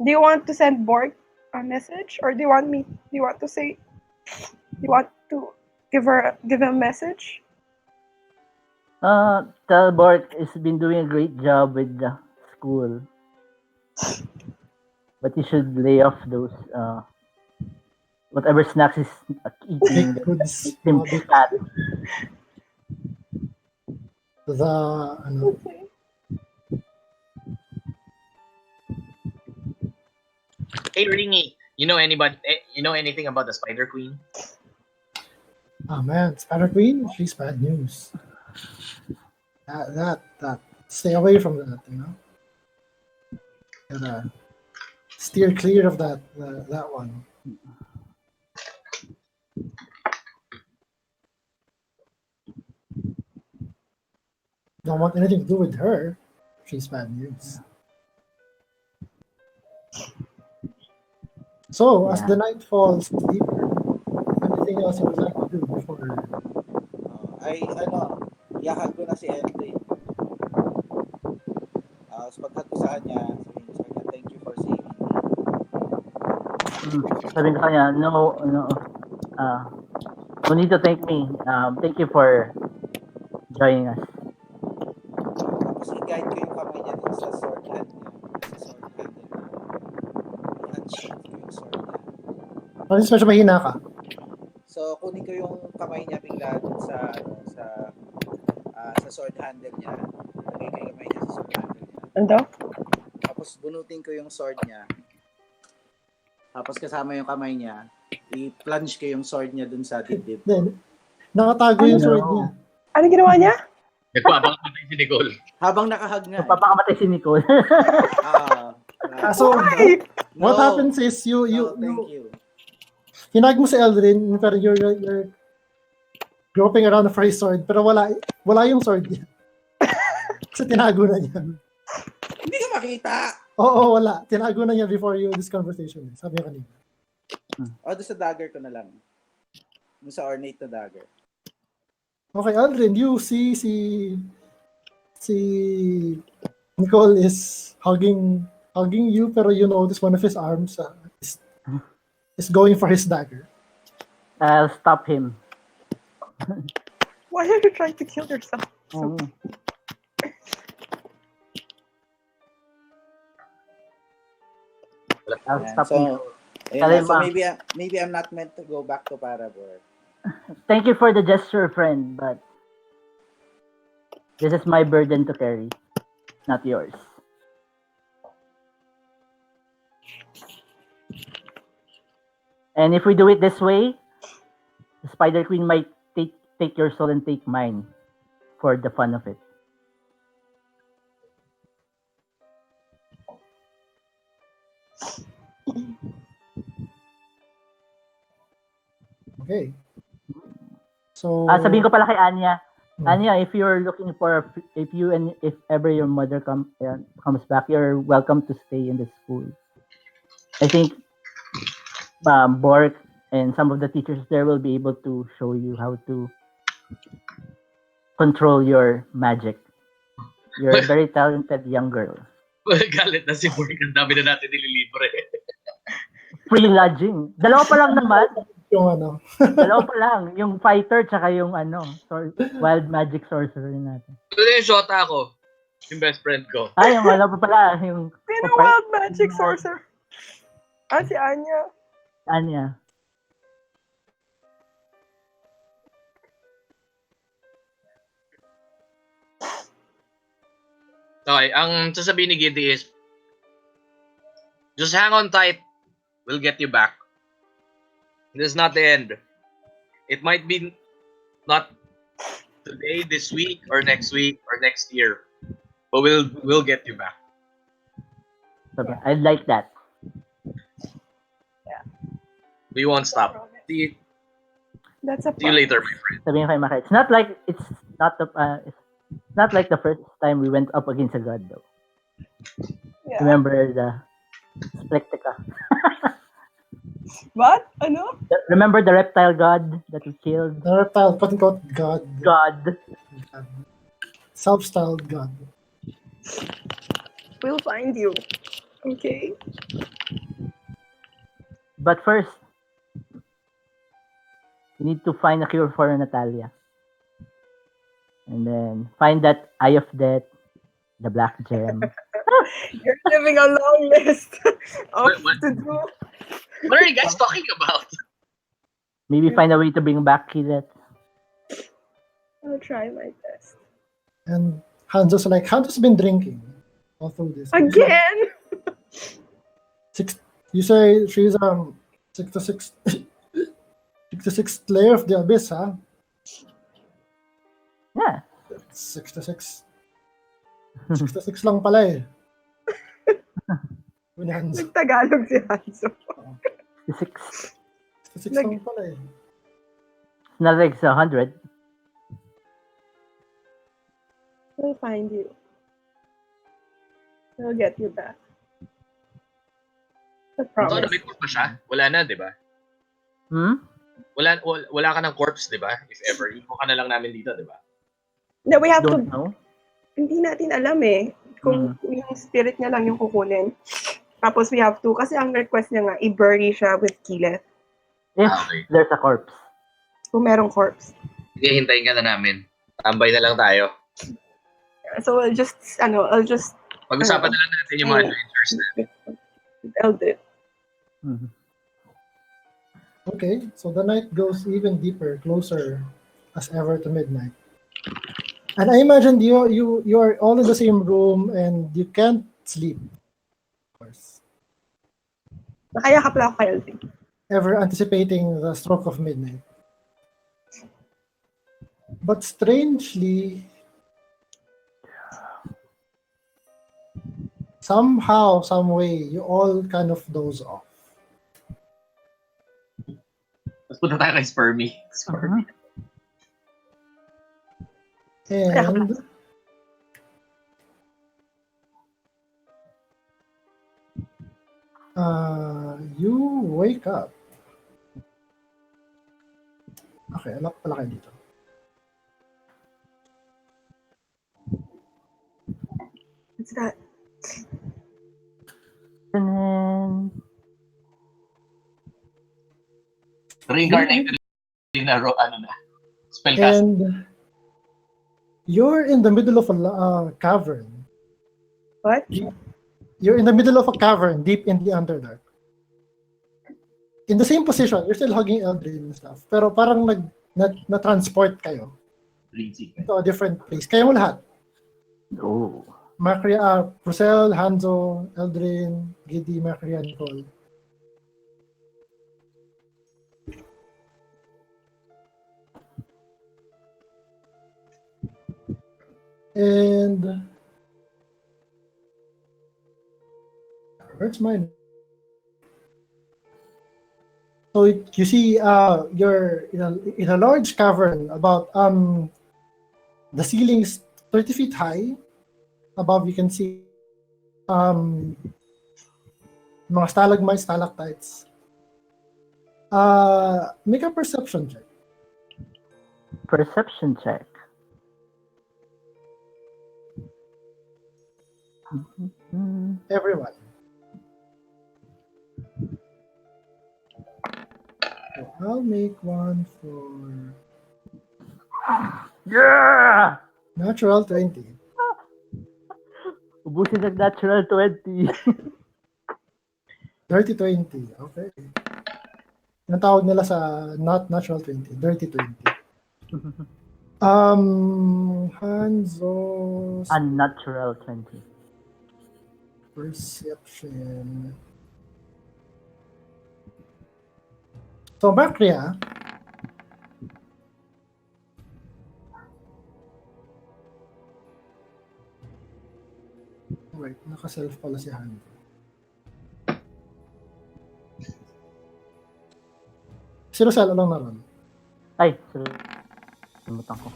Do you want to send Borg a message, or do you want to say? Do you want to give him a message? Talbot has been doing a great job with the school. But you should lay off those whatever snacks he's eating Baked that goods, makes him baked fat. the ano, Okay. Hey, Ringy, you know anything about the Spider Queen? man, Spider Queen, she's bad news. That stay away from that, you know. Gotta steer clear of that one. Don't want anything to do with her. She's bad news. So, as the night falls deeper, anything else you would like to do before? Iyahag ko na si Eldrin. So paghag ko sa kanya, sabihin ko sa kanya, thank you for saving me. Sabi ko kanya, no need to thank me. Thank you for joining us. Tapos i-guide ko yung kamay niya dun sa sword hand niya. Sa sword handle niya. I-unsheath ko yung sword niya. Parang medyo mahina ka. So, kunin ko yung kamay niya bigla dun sa sword handle niya. Lagay ko yung kamay niya sa sword handle niya. Ano? Tapos bunutin ko yung sword niya. Tapos kasama yung kamay niya, i-plunge ko yung sword niya dun sa dibdib. Then, nakatago yung sword niya. Ano ginawa niya? Nagpapakamatay si Nicole. Habang nakahag nga. Papakamatay si Nicole. So, Why? what happens is thank you. hinag mo si Eldrin, pero you're groping around for his sword, pero wala yung sword niya. Kasi tinago na niya. Hindi ka makita! Oo, wala. Tinago na niya before this conversation. Sabi niya kanina. Doon sa dagger ko na lang. Doon sa ornate na dagger. Okay, Aldrin, you see si si Nicole is hugging you, pero you notice one of his arms is going for his dagger. I'll stop him. Why are you trying to kill yourself? So, Mm. I'll Ayan. stop So, him. ayun Tell na. him, So maybe I'm not meant to go back to Parabor. thank you for the gesture, friend, but this is my burden to carry, not yours. And if we do it this way, the Spider Queen might take your soul and take mine for the fun of it. Okay. So, Sabihin ko pala kay Anya, Anya, if you're looking for, if ever your mother comes back, you're welcome to stay in the school. I think Bork and some of the teachers there will be able to show you how to control your magic. You're a very talented young girl. Galit na si Borg. Ang dami na natin nililibre. Free lodging. Dalawa pa lang naman. yung ano, Dalawa pa lang. Yung fighter tsaka yung wild magic sorcerer natin. Ito yung shota ko. Yung best friend ko. Yung pa pala. Yung sino wild magic sorcerer? Si Anya. Anya. Okay, ang sasabihin ni Giddy is, just hang on tight. We'll get you back. This is not the end. It might be not today, this week, or next year. But we'll get you back. I like that. We won't stop. See That's a you later, my friend. Sabihin kay Maka, it's not like the first time we went up against a god though. Yeah. Remember the Splectica? What? Ano? Remember the reptile god that we killed? the reptile, quote-unquote, god. Self-styled god. We'll find you. Okay? But first, you need to find a cure for Natalia. And then find that Eye of Death, the Black Gem. You're giving a long list of What? to do. What are you guys talking about? Maybe find a way to bring back Kilet. I'll try my best. And Hanzo's been drinking all through this. Again? You say she's 66 66th layer of the abyss, huh? Yeah. 66. 66 lang pala eh. Ni Hanzo. Nagtagalog si Hanzo. 66. 66 lang pala eh. It's not like it's 100. We'll find you. We'll get you back. I Ito, promise. may corpse pa siya? Wala na, di ba? Wala ka ng corpse, di ba? If ever. Iko ka na lang namin dito, di ba? No, we have Don't to, know. hindi natin alam eh. Kung yung spirit niya lang yung kukunin. Tapos we have to, kasi ang request niya nga, i-bury siya with Keyleth. If Okay. there's a corpse. Kung merong corpse. Sige, hintayin ka na namin. Tambay na lang tayo. So I'll just, Pag-usapan na lang natin yung mga adventures natin. Eldred. Okay, so the night goes even deeper, closer as ever to midnight. And I imagine you are all in the same room and you can't sleep. Of course. Nakayakap lang ako kay Eldred. Ever anticipating the stroke of midnight. But strangely, somehow, some way, you all kind of doze off. Tapos punta tayo kay Spermy. And you wake up. Okay, anak pala kayo dito. What's that? And then, Reincarnated na spellcast. And you're in the middle of a cavern. What? You're in the middle of a cavern deep in the Underdark. In the same position, you're still hugging Eldrin and stuff. Pero parang na-transport kayo into a different place. Kayo mo lahat. oh. Macria, Prucell, Hanzo, Eldrin, Giddy, Macria, Nicole. And where's mine? So you see, you're in a large cavern. About the ceiling is 30 feet high. Above you can see mga stalagmites, stalactites. Make a perception check. Perception check. Everyone. So I'll make one for Yeah! natural 20. Ubusin ng natural 20. Dirty 20. Okay. Ang tawag nila sa not natural 20. Dirty 20. Hanzo's Unnatural 20. perception. So, Bakria, wait, naka-self pala si Hanzo. Si Rosel lang naroon. Ay, salimutan ko.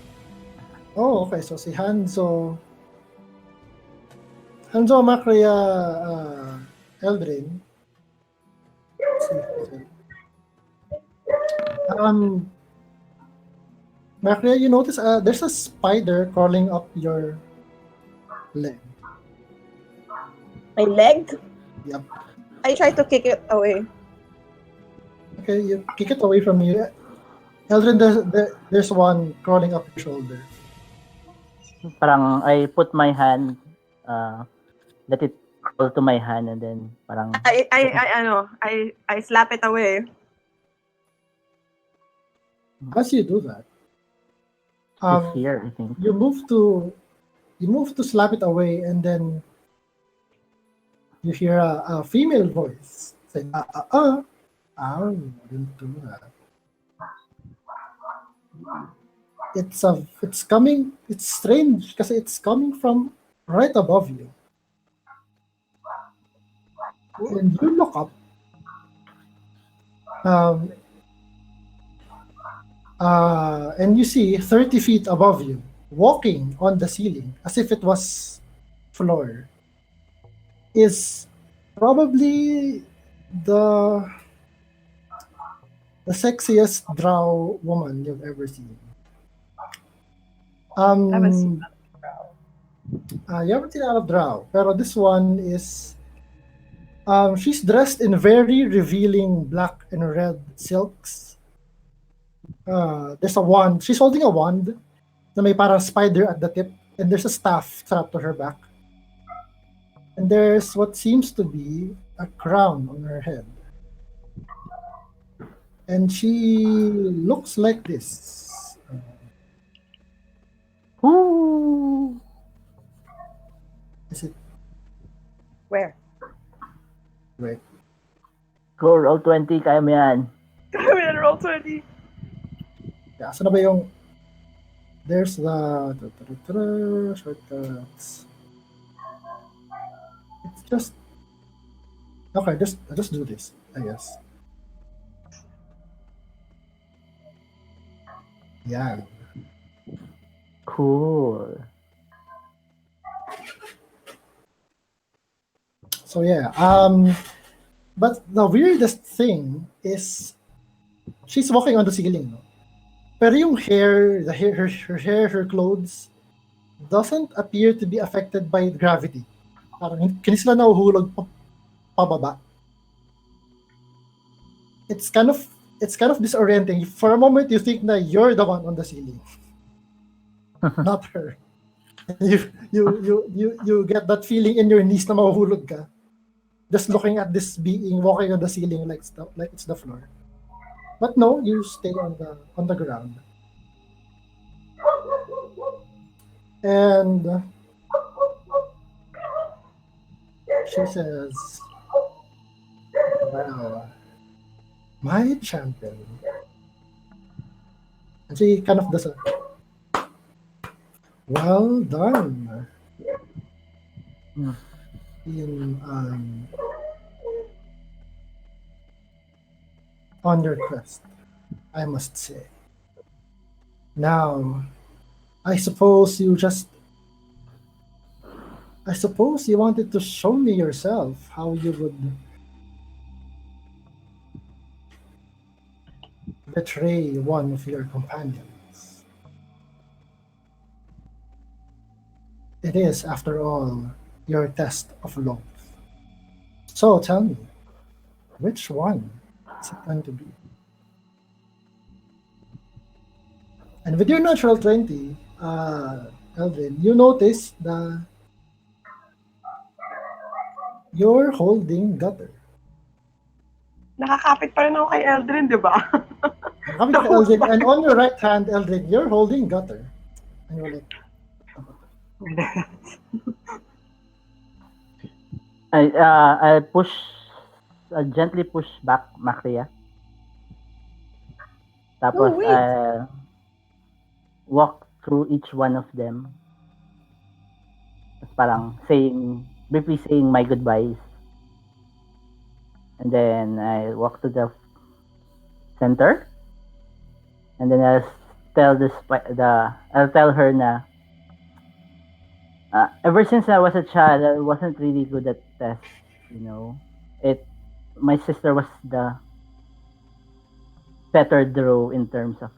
Oh, okay. So, si Hanzo, Macria, Eldrin. Macria, you notice there's a spider crawling up your leg. My leg? Yep. I try to kick it away. Okay, you kick it away from you. Eldrin, there's one crawling up your shoulder. Parang I put my hand, let it crawl to my hand, and then parang I slap it away. As you do that, it's here, I think. you move to slap it away, and then you hear a female voice saying, I wouldn't do that. It's strange because it's coming from right above you. And you look up, and you see 30 feet above you, walking on the ceiling as if it was floor, is probably the sexiest drow woman you've ever seen. I haven't seen that. You haven't seen a lot of drow, pero this one is she's dressed in very revealing black and red silks. There's a wand. She's holding a wand na may parang spider at the tip, and there's a staff strapped to her back. And there's what seems to be a crown on her head. And she looks like this. Ooh! Is it? Where? Wait. Go, roll 20, kaya mo yan. Kami na roll 20. Yeah, saan na ba yung... There's the... Shortcuts. It's just... Okay, just do this, I guess. Yeah. Cool. So yeah, but the weirdest thing is she's walking on the ceiling, no? Pero yung hair, her hair, her clothes doesn't appear to be affected by gravity. Parang hindi sila nahuhulog pababa. It's kind of disorienting. For a moment, you think that you're the one on the ceiling, not her. You get that feeling in your knees na mahuhulog ka. Just looking at this being walking on the ceiling like it's the floor. But no, you stay on the ground. And she says, "Well, my champion." And she kind of does a, "Well done." Hmm. In on your quest, I must say. Now, I suppose you wanted to show me yourself how you would betray one of your companions. It is, after all, your test of love. So tell me, which one is it going to be? And with your natural 20, Eldrin, you notice that you're holding gutter. Nakakapit pa rin ako kay Eldrin, di ba? Coming to Eldrin, and on your right hand, Eldrin, you're holding gutter. And you're like, I gently push back Makria. Tapos No, wait. I walk through each one of them. Tapos parang briefly saying my goodbyes. And then I walk to the center. And then I'll tell her na ever since I was a child, I wasn't really good at tests, you know. My sister was the better Drow in terms of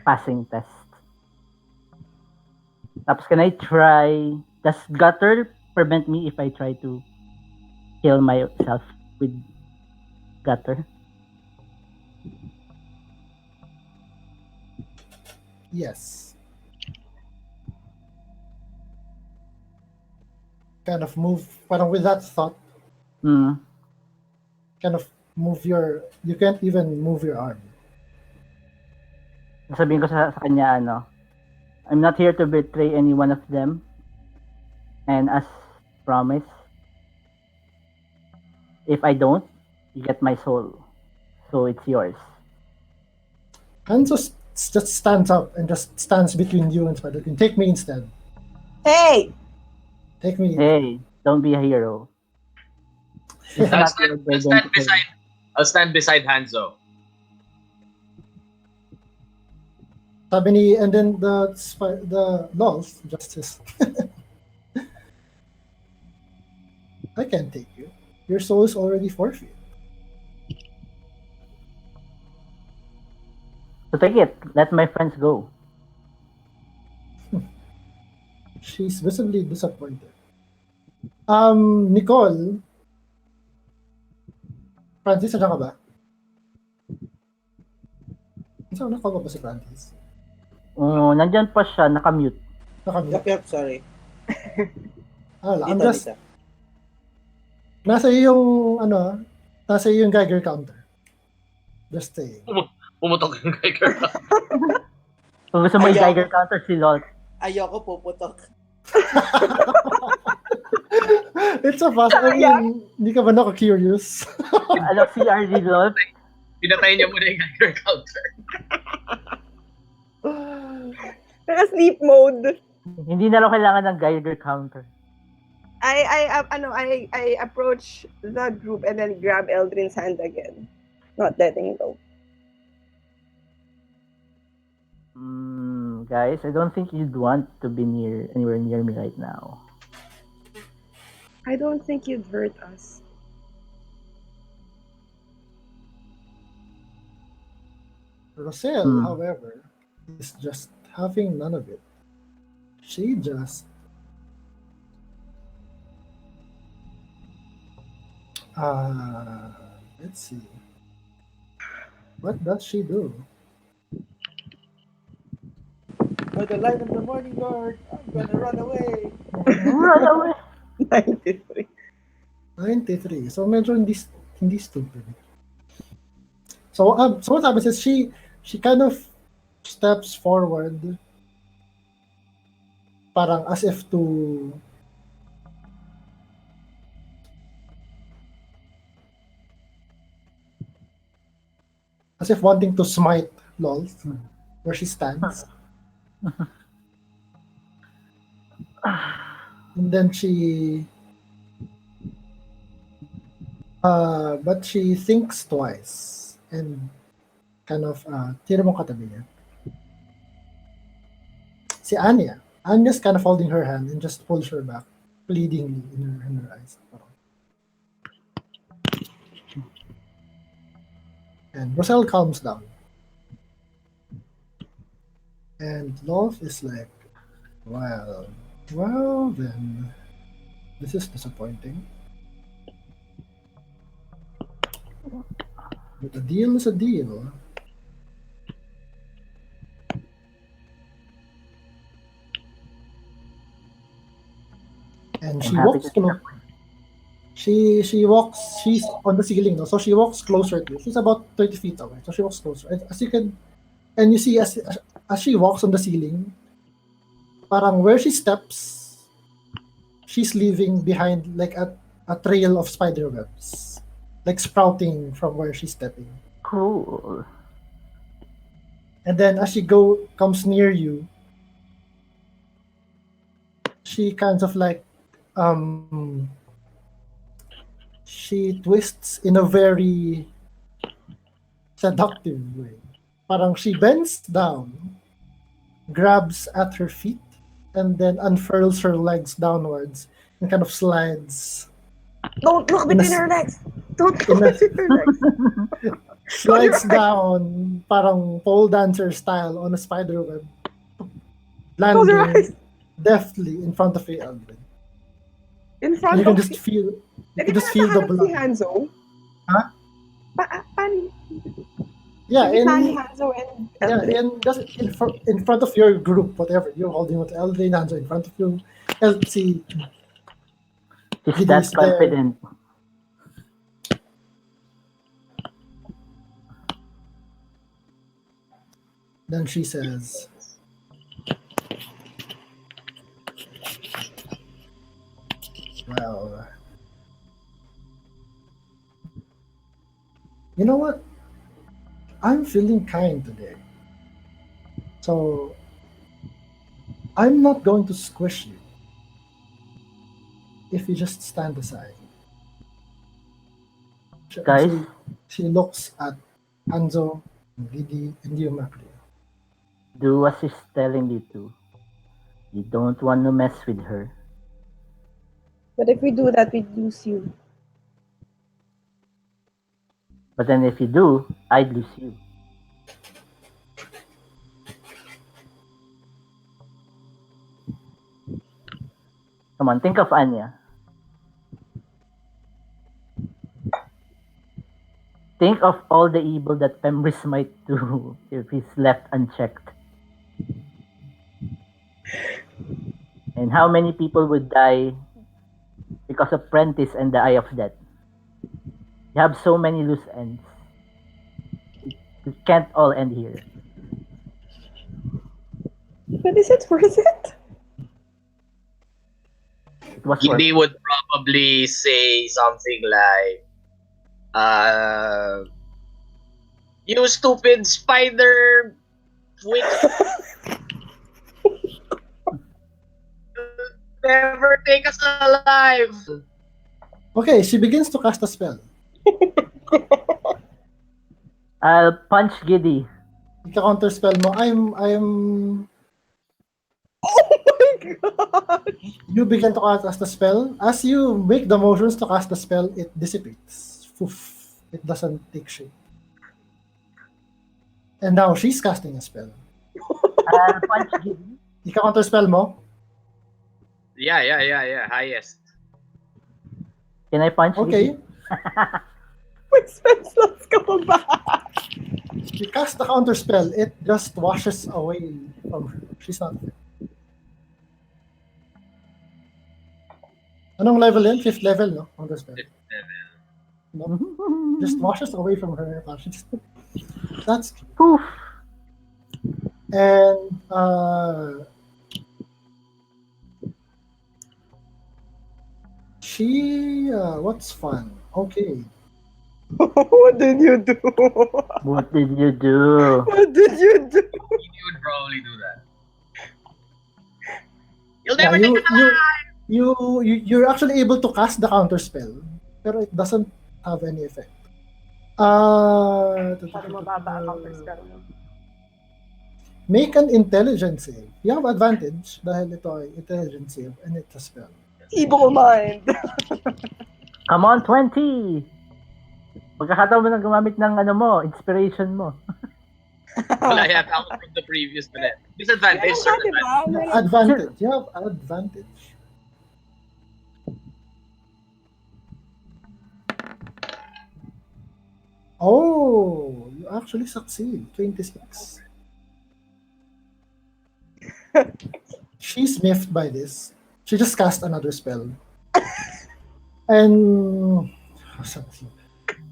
passing tests. Tapos can I try, does gutter prevent me if I try to kill myself with gutter? yes. Kind of move, parang with that thought, Hmm. kind of you can't even move your arm. Sabihin ko sa kanya, I'm not here to betray any one of them. And as promised, if I don't, you get my soul. So it's yours. Hanzo just stands up and just stands between you and Spider-Queen. Take me instead. Hey! Take me. Hey, don't be a hero. It's I'll not stand, your I'll burden stand to carry. beside I'll stand beside Hanzo. Sabi ni, and then the LOLs justice. I can't take you. Your soul is already forfeit. So take it. Let my friends go. She's visibly disappointed. Nicole, Francis, nandiyan ka ba? Saan nakaka ba si Francis? Nandyan pa siya, nakamute. Nakamute. Yep, sorry. I'm Dito, just, dito. nasa iyo yung Geiger counter. Just saying. Pumutok yung Geiger. Kung gusto mo Ayaw. i-Geiger counter si Lol. Ayoko puputok. It's a fast. I mean, hindi ka ba naka-curious? CRG Lol. Pinatay niya muna yung Geiger counter. Naka-sleep mode. Hindi na lang kailangan ng Geiger counter. I approach the group and then grab Eldrin's hand again. Not letting go. Guys, I don't think you'd want to be anywhere near me right now. I don't think you'd hurt us. Roselle, however, is just having none of it. She just Let's see. What does she do? By the light of the morning, Lord, I'm gonna run away. Run away. 93. 93. So medyo hindi stupid. So what happens is she kind of steps forward, parang as if to wanting to smite Lol where she stands. And then but she thinks twice and kind of tira mo katabi niya. Si Anya. Anya's kind of holding her hand and just pulls her back, pleadingly in her eyes. And Roselle calms down. And Lolf is like, well then, this is disappointing. But a deal is a deal. And she walks close. She walks. She's on the ceiling now, so she walks closer to you. She's about 30 feet away, so she walks closer. As you can, and you see as she walks on the ceiling, parang where she steps, she's leaving behind like a trail of spider webs, like sprouting from where she's stepping. Cool. And then as she comes near you, she kind of like she twists in a very seductive way. Parang she bends down, grabs at her feet, and then unfurls her legs downwards and kind of slides. Don't look between her legs. Don't look in a- between her legs. Slides down, parang pole dancer style on a spider web, Close your eyes. landing deftly in front of you, Alvin. In And front you can of just feel, you Eh, can di ba just feel nasa the harap si blood. Hanzo? Huh? Paano? Yeah, Sa gitna ni in Hanzo and yeah, Eldrin. just in front of your group, whatever you're holding with Eldrin, Hanzo in front of you, LC She's Giddy that is there. confident. Then she says, well, you know what? I'm feeling kind today. So, I'm not going to squish you if you just stand aside. Guys? She looks at Hanzo, Giddy, and you, Macri. Do as she's telling you to. You don't want to mess with her. But if we do that, we'd lose you. But then if you do, I'd lose you. Come on, think of Anya. Think of all the evil that Pembris might do if he's left unchecked. And how many people would die because of Prentice and the Eye of Death? You have so many loose ends. It can't all end here. But is it worth it? It was worth Giddy would probably say something like, you stupid spider witch. Never take us alive. Okay, she begins to cast a spell. I'll punch Giddy. Ika-counter spell mo, I'm Oh my god! you begin to cast the spell. As you make the motions to cast the spell, it dissipates. Poof. It doesn't take shape. And now she's casting a spell. I'll punch Giddy. Ika-counter spell mo? Yeah. Highest. Can I punch Okay. Giddy? May spell slots ka pa ba? You cast the counter spell, it just washes away from her. She's not there. Anong level yan? 5th level, no? Counter spell. No? Just washes away from her. That's cute. Poof. And what's fun? Okay. What did you do? What did you do? What did you do? You would probably do that. You'll Yeah, never take it alive! you're actually able to cast the counter spell, pero it doesn't have any effect. Para mababa ang counter spell. Make an intelligence save. You have advantage dahil ito ay intelligence save and it's a spell. Evil mind. Come on, 20! Pagkakataon mo na gumamit ng inspiration mo. Wala yata ako from the previous na net. Disadvantage, Meron sir. ka, diba? Meron. Advantage. You have advantage. Oh, you actually succeed. 26. She's miffed by this. She just cast another spell. And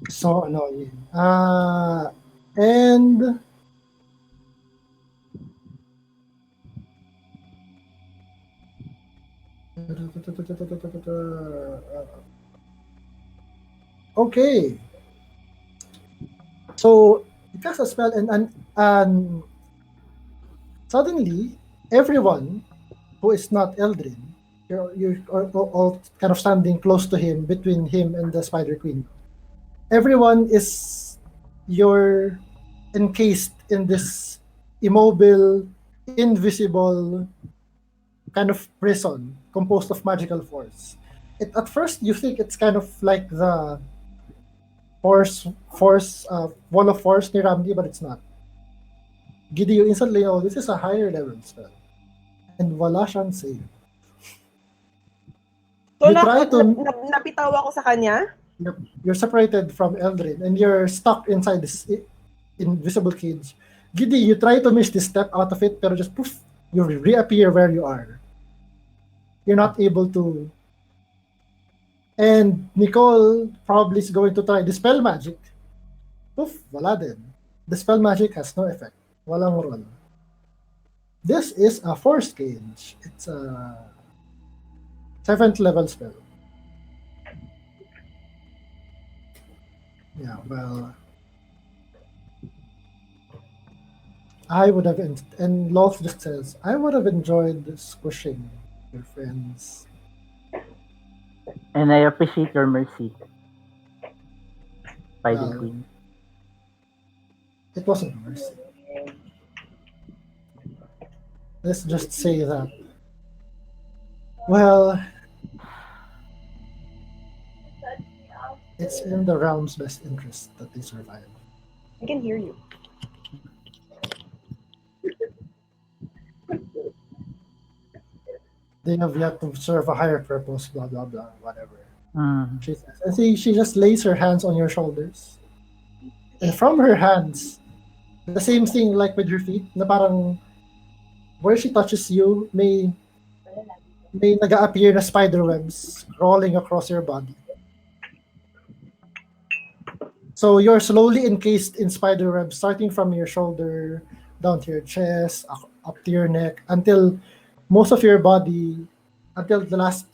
so annoying. And okay. So you cast a spell and suddenly everyone who is not Eldrin, you're all kind of standing close to him, between him and the Spider Queen. Everyone is you're encased in this immobile, invisible kind of prison composed of magical force. At first you think it's kind of like the wall of force ni Ramdi, but it's not. Giddy, you instantly know this is a higher level spell. And wala siyang save. So, You try to- napitaw ako sa kanya? You're separated from Eldrin and you're stuck inside this invisible cage. Giddy, you try to miss this step out of it, pero just poof, you reappear where you are. You're not able to. And Nicole probably is going to try dispel magic. Poof, wala din. Dispel magic has no effect. Walang roll. This is a force cage. It's a 7th level spell. Yeah, well, I would have, and Loth just says, I would have enjoyed squishing your friends. And I appreciate your mercy. Spider Well, Queen. It wasn't mercy. Let's just say that. Well, it's in the realm's best interest that they survive. I can hear you. They have yet to serve a higher purpose, blah, blah, blah, whatever. Mm. She says. And she just lays her hands on your shoulders. And from her hands, the same thing like with your feet, na parang where she touches you, may nag-appear na spider webs crawling across your body. So you're slowly encased in spider webs, starting from your shoulder, down to your chest, up to your neck, until most of your body, until the last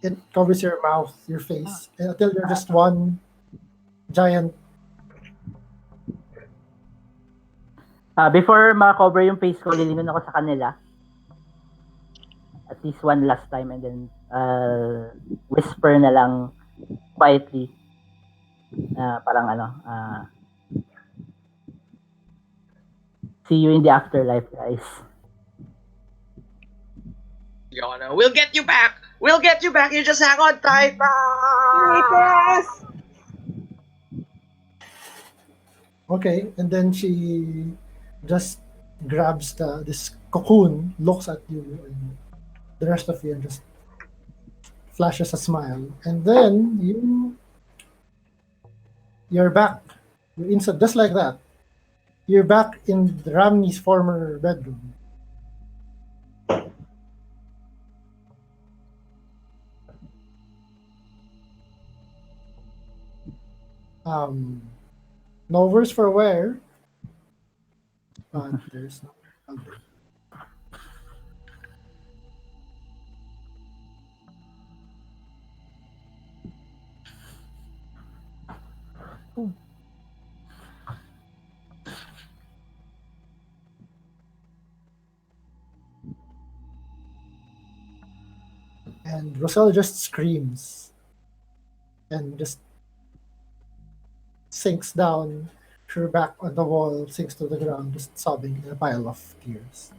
it covers your mouth, your face, and until you're just one giant. Before ma-cover yung face ko, lilingon ako sa kanila. At least one last time, and then whisper na lang quietly. Parang see you in the afterlife, guys. Yona, we'll get you back! We'll get you back! You just hang on tight! Yes! Okay, and then she just grabs this cocoon, looks at you, and the rest of you, and just flashes a smile, and then you're back. You're inside, just like that. You're back in Ramni's former bedroom. No words for where, but there's no. And Roselle just screams and just sinks down, her back on the wall, sinks to the ground, just sobbing in a pile of tears.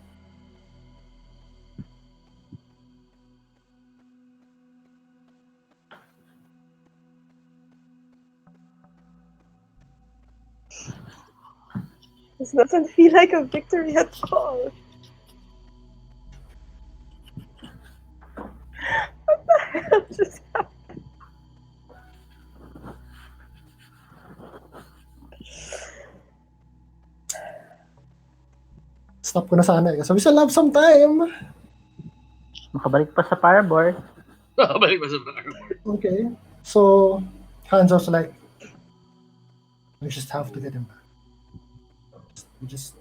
This doesn't feel like a victory at all. What the hell just happened? Stop ko na sana eh. So we still have some time. Makabalik pa sa Parabor. Balik mo sa bar. Okay. So Hanzo's like, we just have to get him back. We just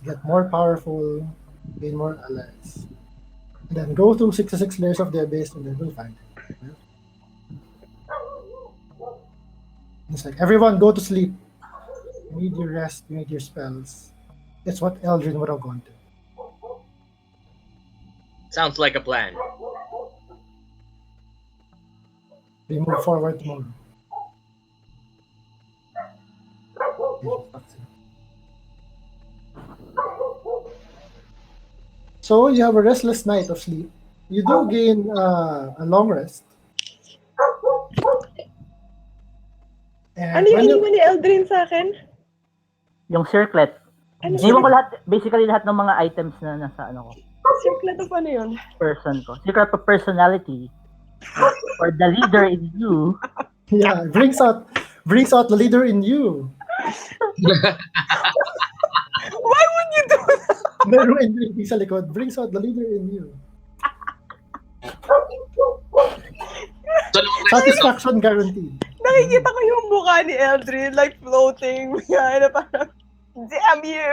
get more powerful, gain more allies. And then go through 66 layers of the abyss and then we'll find him. It's like, everyone go to sleep. You need your rest, you need your spells. It's what Eldrin would have wanted. Sounds like a plan. We move forward tomorrow. So you have a restless night of sleep. You do gain a long rest. And Ano yung when you- iniwan ni Eldrin sa akin? Yung circlet. Ano Iniwan ko lahat, basically lahat ng mga items na nasa ano ko, Circlet of ano yun? person ko. Secret of personality. Or the leader in you. Yeah, brings out the leader in you. Why would you do that? Meron NPC sa likod, brings out the leader in you. So, long rest ito. Satisfaction guaranteed. Nakikita ko yung mukha ni Eldrin like floating. Kaya na parang, damn you!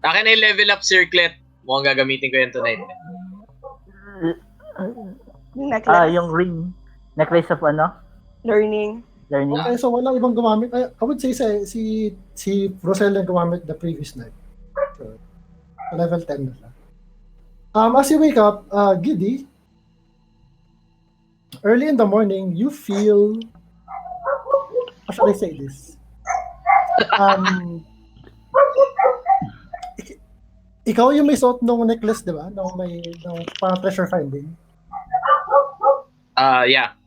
Akin ay level up circlet. Mukhang gagamitin ko yan tonight. Yung necklace. Yung ring. Necklace of ano? Learning. Learning. Okay, so walang ibang gumamit. I would say si Roselle yung gumamit the previous night. So, level 10 na siya. As you wake up, Giddy, early in the morning, you feel... How should I say this? Ikaw yung may suot ng necklace, di ba? Ng parang treasure finding. Yeah.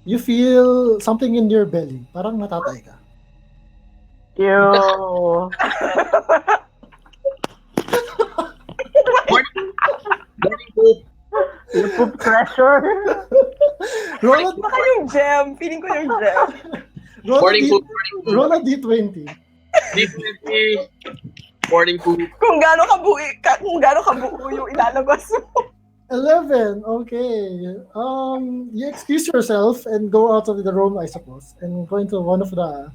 You feel something in your belly. Parang natatay ka. Ew. Morning poop. Yung poop pressure. Roll a, Baka yung gem. Feeling ko yung gem. roll a, Morning D, poop. Morning poop. roll a D20. D20. Morning poop. Kung gaano kabuo yung ilalabas mo. 11. Okay. You excuse yourself and go out of the room, I suppose, and go into one of the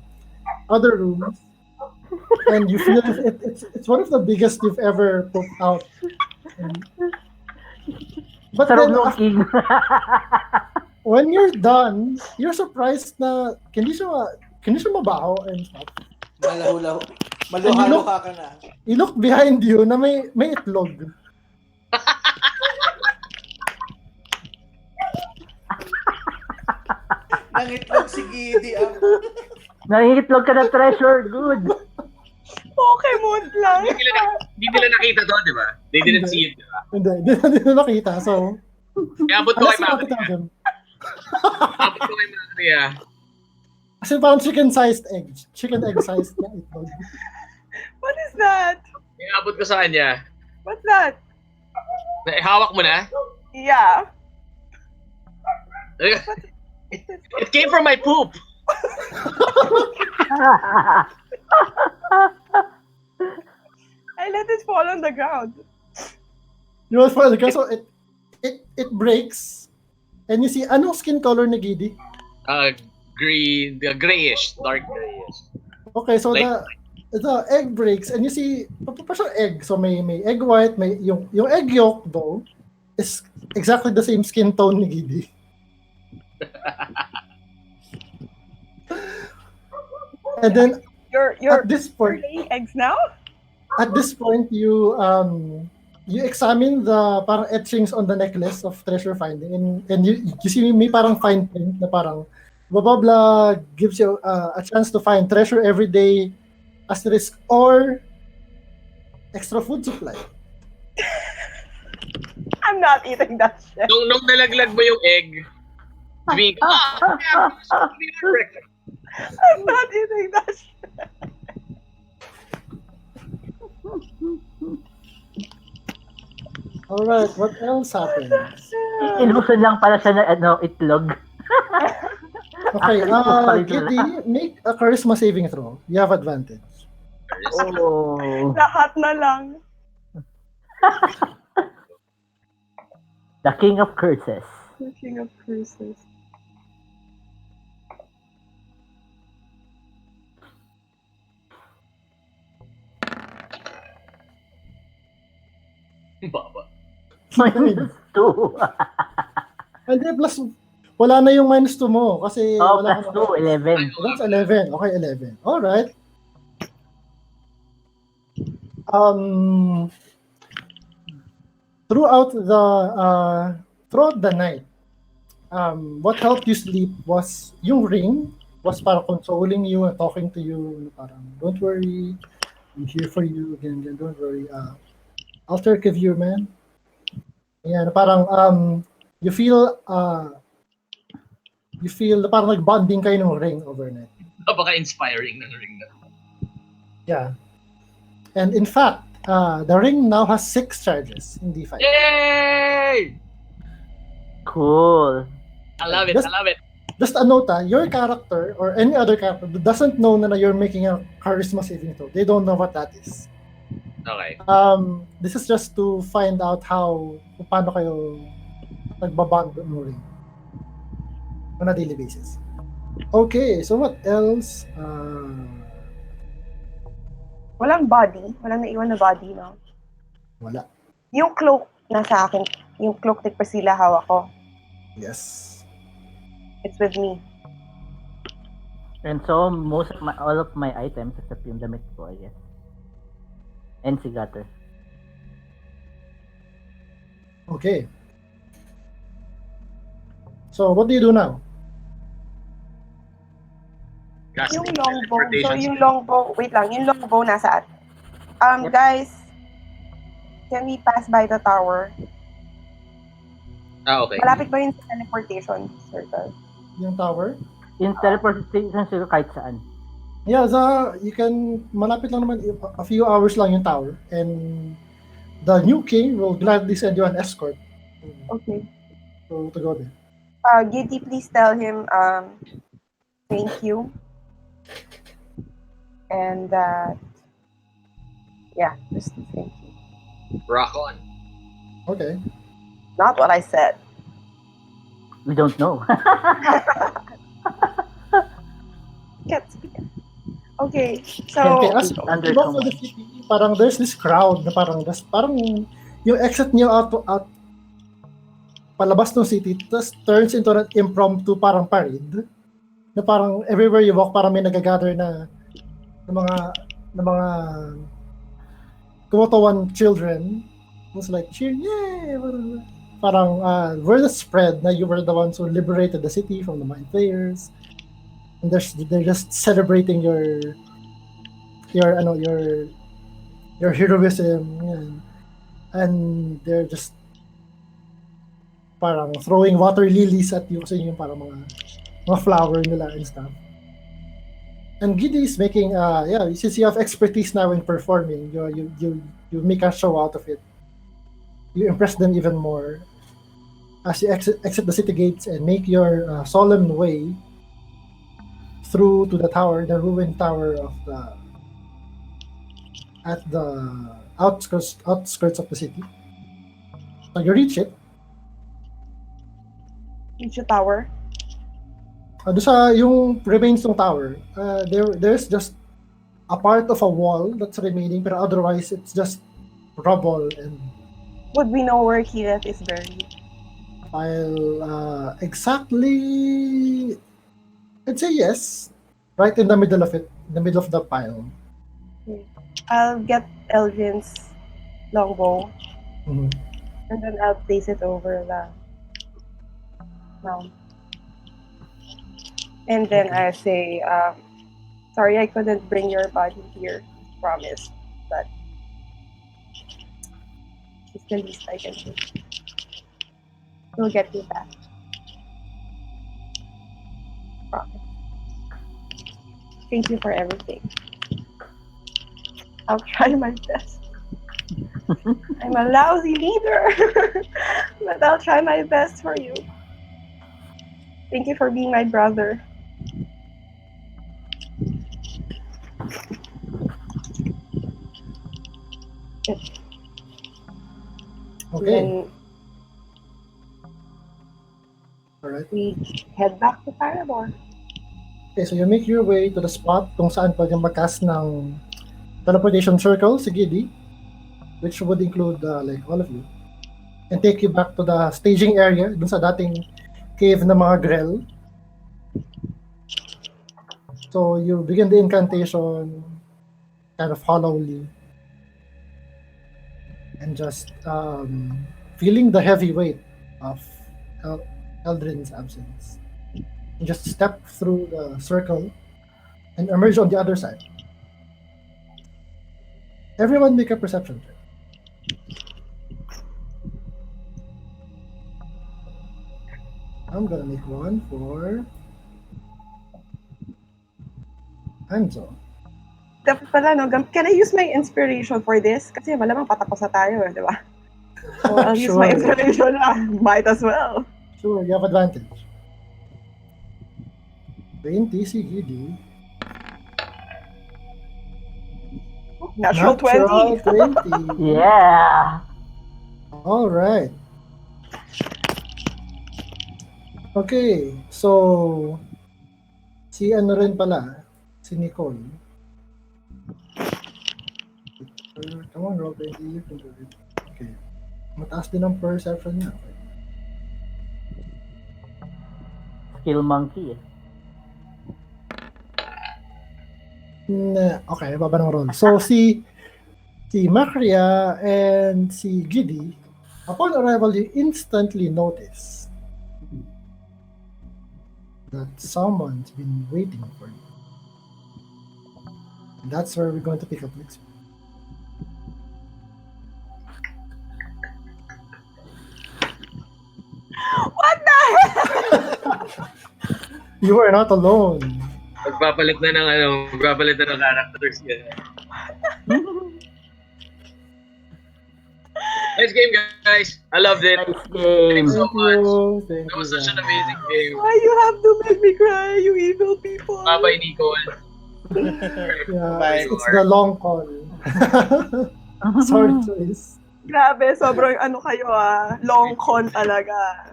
other rooms. And you feel it's one of the biggest you've ever put out. But Sarap then, looking. when you're done, you're surprised na hindi siya mabaho and stuff. Malaho-laho. Maluhalo ka na. You look behind you na may itlog. Nangitlog si Giddy ang... Nangihitlog ka na treasure. Good. Pokemon lang. Hindi nila nakita to, di ba? They didn't see it, di ba? Hindi na nakita. So, Kaya abot ko kay unless you want to Mama. tell them. Abot ko kay Mama. Kasi parang chicken-sized egg. Chicken egg-sized na itlog. What is that? Kaya abot ko sa kanya. What's that? Hawak mo na? Yeah. It came from my poop. I let it fall on the ground. You will fall because so it breaks, and you see anong skin color ni Giddy? Green, grayish, dark grayish. Okay, so Like- the egg breaks, and you see parang egg. So may egg white, may yung egg yolk though is exactly the same skin tone ni Giddy. And then You're at this point, laying eggs now? you examine the parang etchings on the necklace of treasure finding, and you see may parang fine print na parang blah blah blah gives you a chance to find treasure every day, asterisk or extra food supply. I'm not eating that shit. Nung nalaglag mo yung egg, sabihin ka, I'm not eating that shit. All right, what else happened? Inusan lang pala siya na itlog. Okay, Actually, Giddy, make a charisma saving throw. You have advantage. Oh. Lahat na lang. The King of Curses. The King of Curses. Baba. Minus 2. And then plus, wala na yung -2 mo kasi Oh, wala plus ka 2, 11. That's 11. Okay, 11. All right. Throughout the night, what helped you sleep was yung ring was para consoling you and talking to you, parang don't worry, I'm here for you, ganyan, don't worry. I'll take care of you, man. Yan, parang you feel na parang nag-bonding kayo ng ring overnight. Napaka-inspiring ng ring na. Yeah. And in fact, the ring now has 6 charges, hindi 5. Yay! Cool. I love it, Just- I love it. Just a note, your character or any other character doesn't know na you're making a charisma saving throw. They don't know what that is. Okay. This is just to find out kung paano kayo nagbabond mo rin on a daily basis. Okay, so what else? Walang body. Walang naiwan na body, no? Wala. Yung cloak nasa akin. Yung cloak ni Priscilla hawak ko. Yes. It's with me. And so, all of my items, except yung damit ko, I guess. And si Gutter. Okay. So, what do you do now? Casting Yung longbow. So, teleportation yung spell. longbow. Wait lang. Yung longbow nasaan? Guys, can we pass by the tower? Okay. Malapit ba yun sa teleportation circle? Yung tower? Yung teleportation siguro kahit saan. Yeah, you can, malapit lang naman, a few hours lang yung tower. And the new king will gladly send you an escort Okay. to go there. Giddy, please tell him thank you. And yeah, just thank you. Rock on. Okay. Not what I said. We don't know. Can't speak. Okay, Okay, so as Under you go to the command. city, parang there's this crowd na parang yung exit niyo out palabas ng city, tas turns into an impromptu parang parade na parang everywhere you walk parang may nagagather na mga kumutawan children who's like cheer, yay! Parang word is spread na you were the ones who liberated the city from the mind flayers, and they're just celebrating your heroism, yan. And they're just parang throwing water lilies at you kasi yung parang mga flower nila and stuff. And Giddy is making since you have expertise now in performing, you make a show out of it. you impress them even more as you exit the city gates and make your solemn way through to the tower, the ruined tower of the at the outskirts of the city. So you reach it. Reach the tower. Doon sa yung remains ng tower, there's just a part of a wall that's remaining, pero otherwise it's just rubble and Would we know where Keith is buried? while exactly, I'd say yes, right in the middle of it, in the middle of the pile. I'll get Elvin's longbow Mhm. and then I'll place it over the mound. And then I say, sorry I couldn't bring your body here. Promise. But it's the least I can do. We'll get you back. Promise. Thank you for everything. I'll try my best. I'm a lousy leader, but I'll try my best for you. Thank you for being my brother. And Okay, then alright. we head back to Paramore. Okay, so you make your way to the spot kung saan pwede mag-cast ng teleportation circle si Giddy, which would include like all of you, and take you back to the staging area dun sa dating cave ng mga Grell. So you begin the incantation kind of hollowly and just feeling the heavy weight of Eldrin's absence. You just step through the circle and emerge on the other side. Everyone make a perception check. I'm gonna make one for Hanzo. Dapat pala, no? Can I use my inspiration for this? Kasi malamang patapos na tayo, di ba? So I'll use my Sure. inspiration na. Might as well. Sure, you have advantage. 20 si Giddy. Natural 20. 20. Yeah. All right. Okay, so si ano rin pala, si Nicole. Come on, roll 20. You can do it. Okay. Mataas din ang perception niya. Okay. Skill monkey eh. Okay, baba ng roll. So si Macria and si Giddy, upon arrival, you instantly notice that someone's been waiting for you. And that's where we're going to pick up next week. What the hell? You are not alone. Magpapalit na ng characters yan. Nice game, guys. I loved it. Nice game. Thanks so much. Thank That was you, such an guys. amazing game. Why you have to make me cry, you evil people? Bye-bye, Nicole. Yeah, Bye. it's the long call. Sorry, choice. Grabe, sobrang ano kayo long con talaga.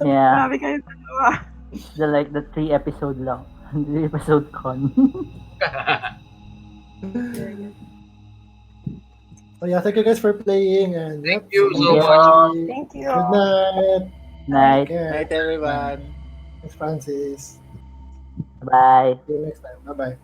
Yeah. Grabe kayo dalawa. The 3 episode lang. 3 episode con. So yeah, thank you guys for playing and Thank you so see much. you. Thank you. Good night. Night. Take care. Night, everyone. Thanks, Francis. Bye. See you next time. Bye bye.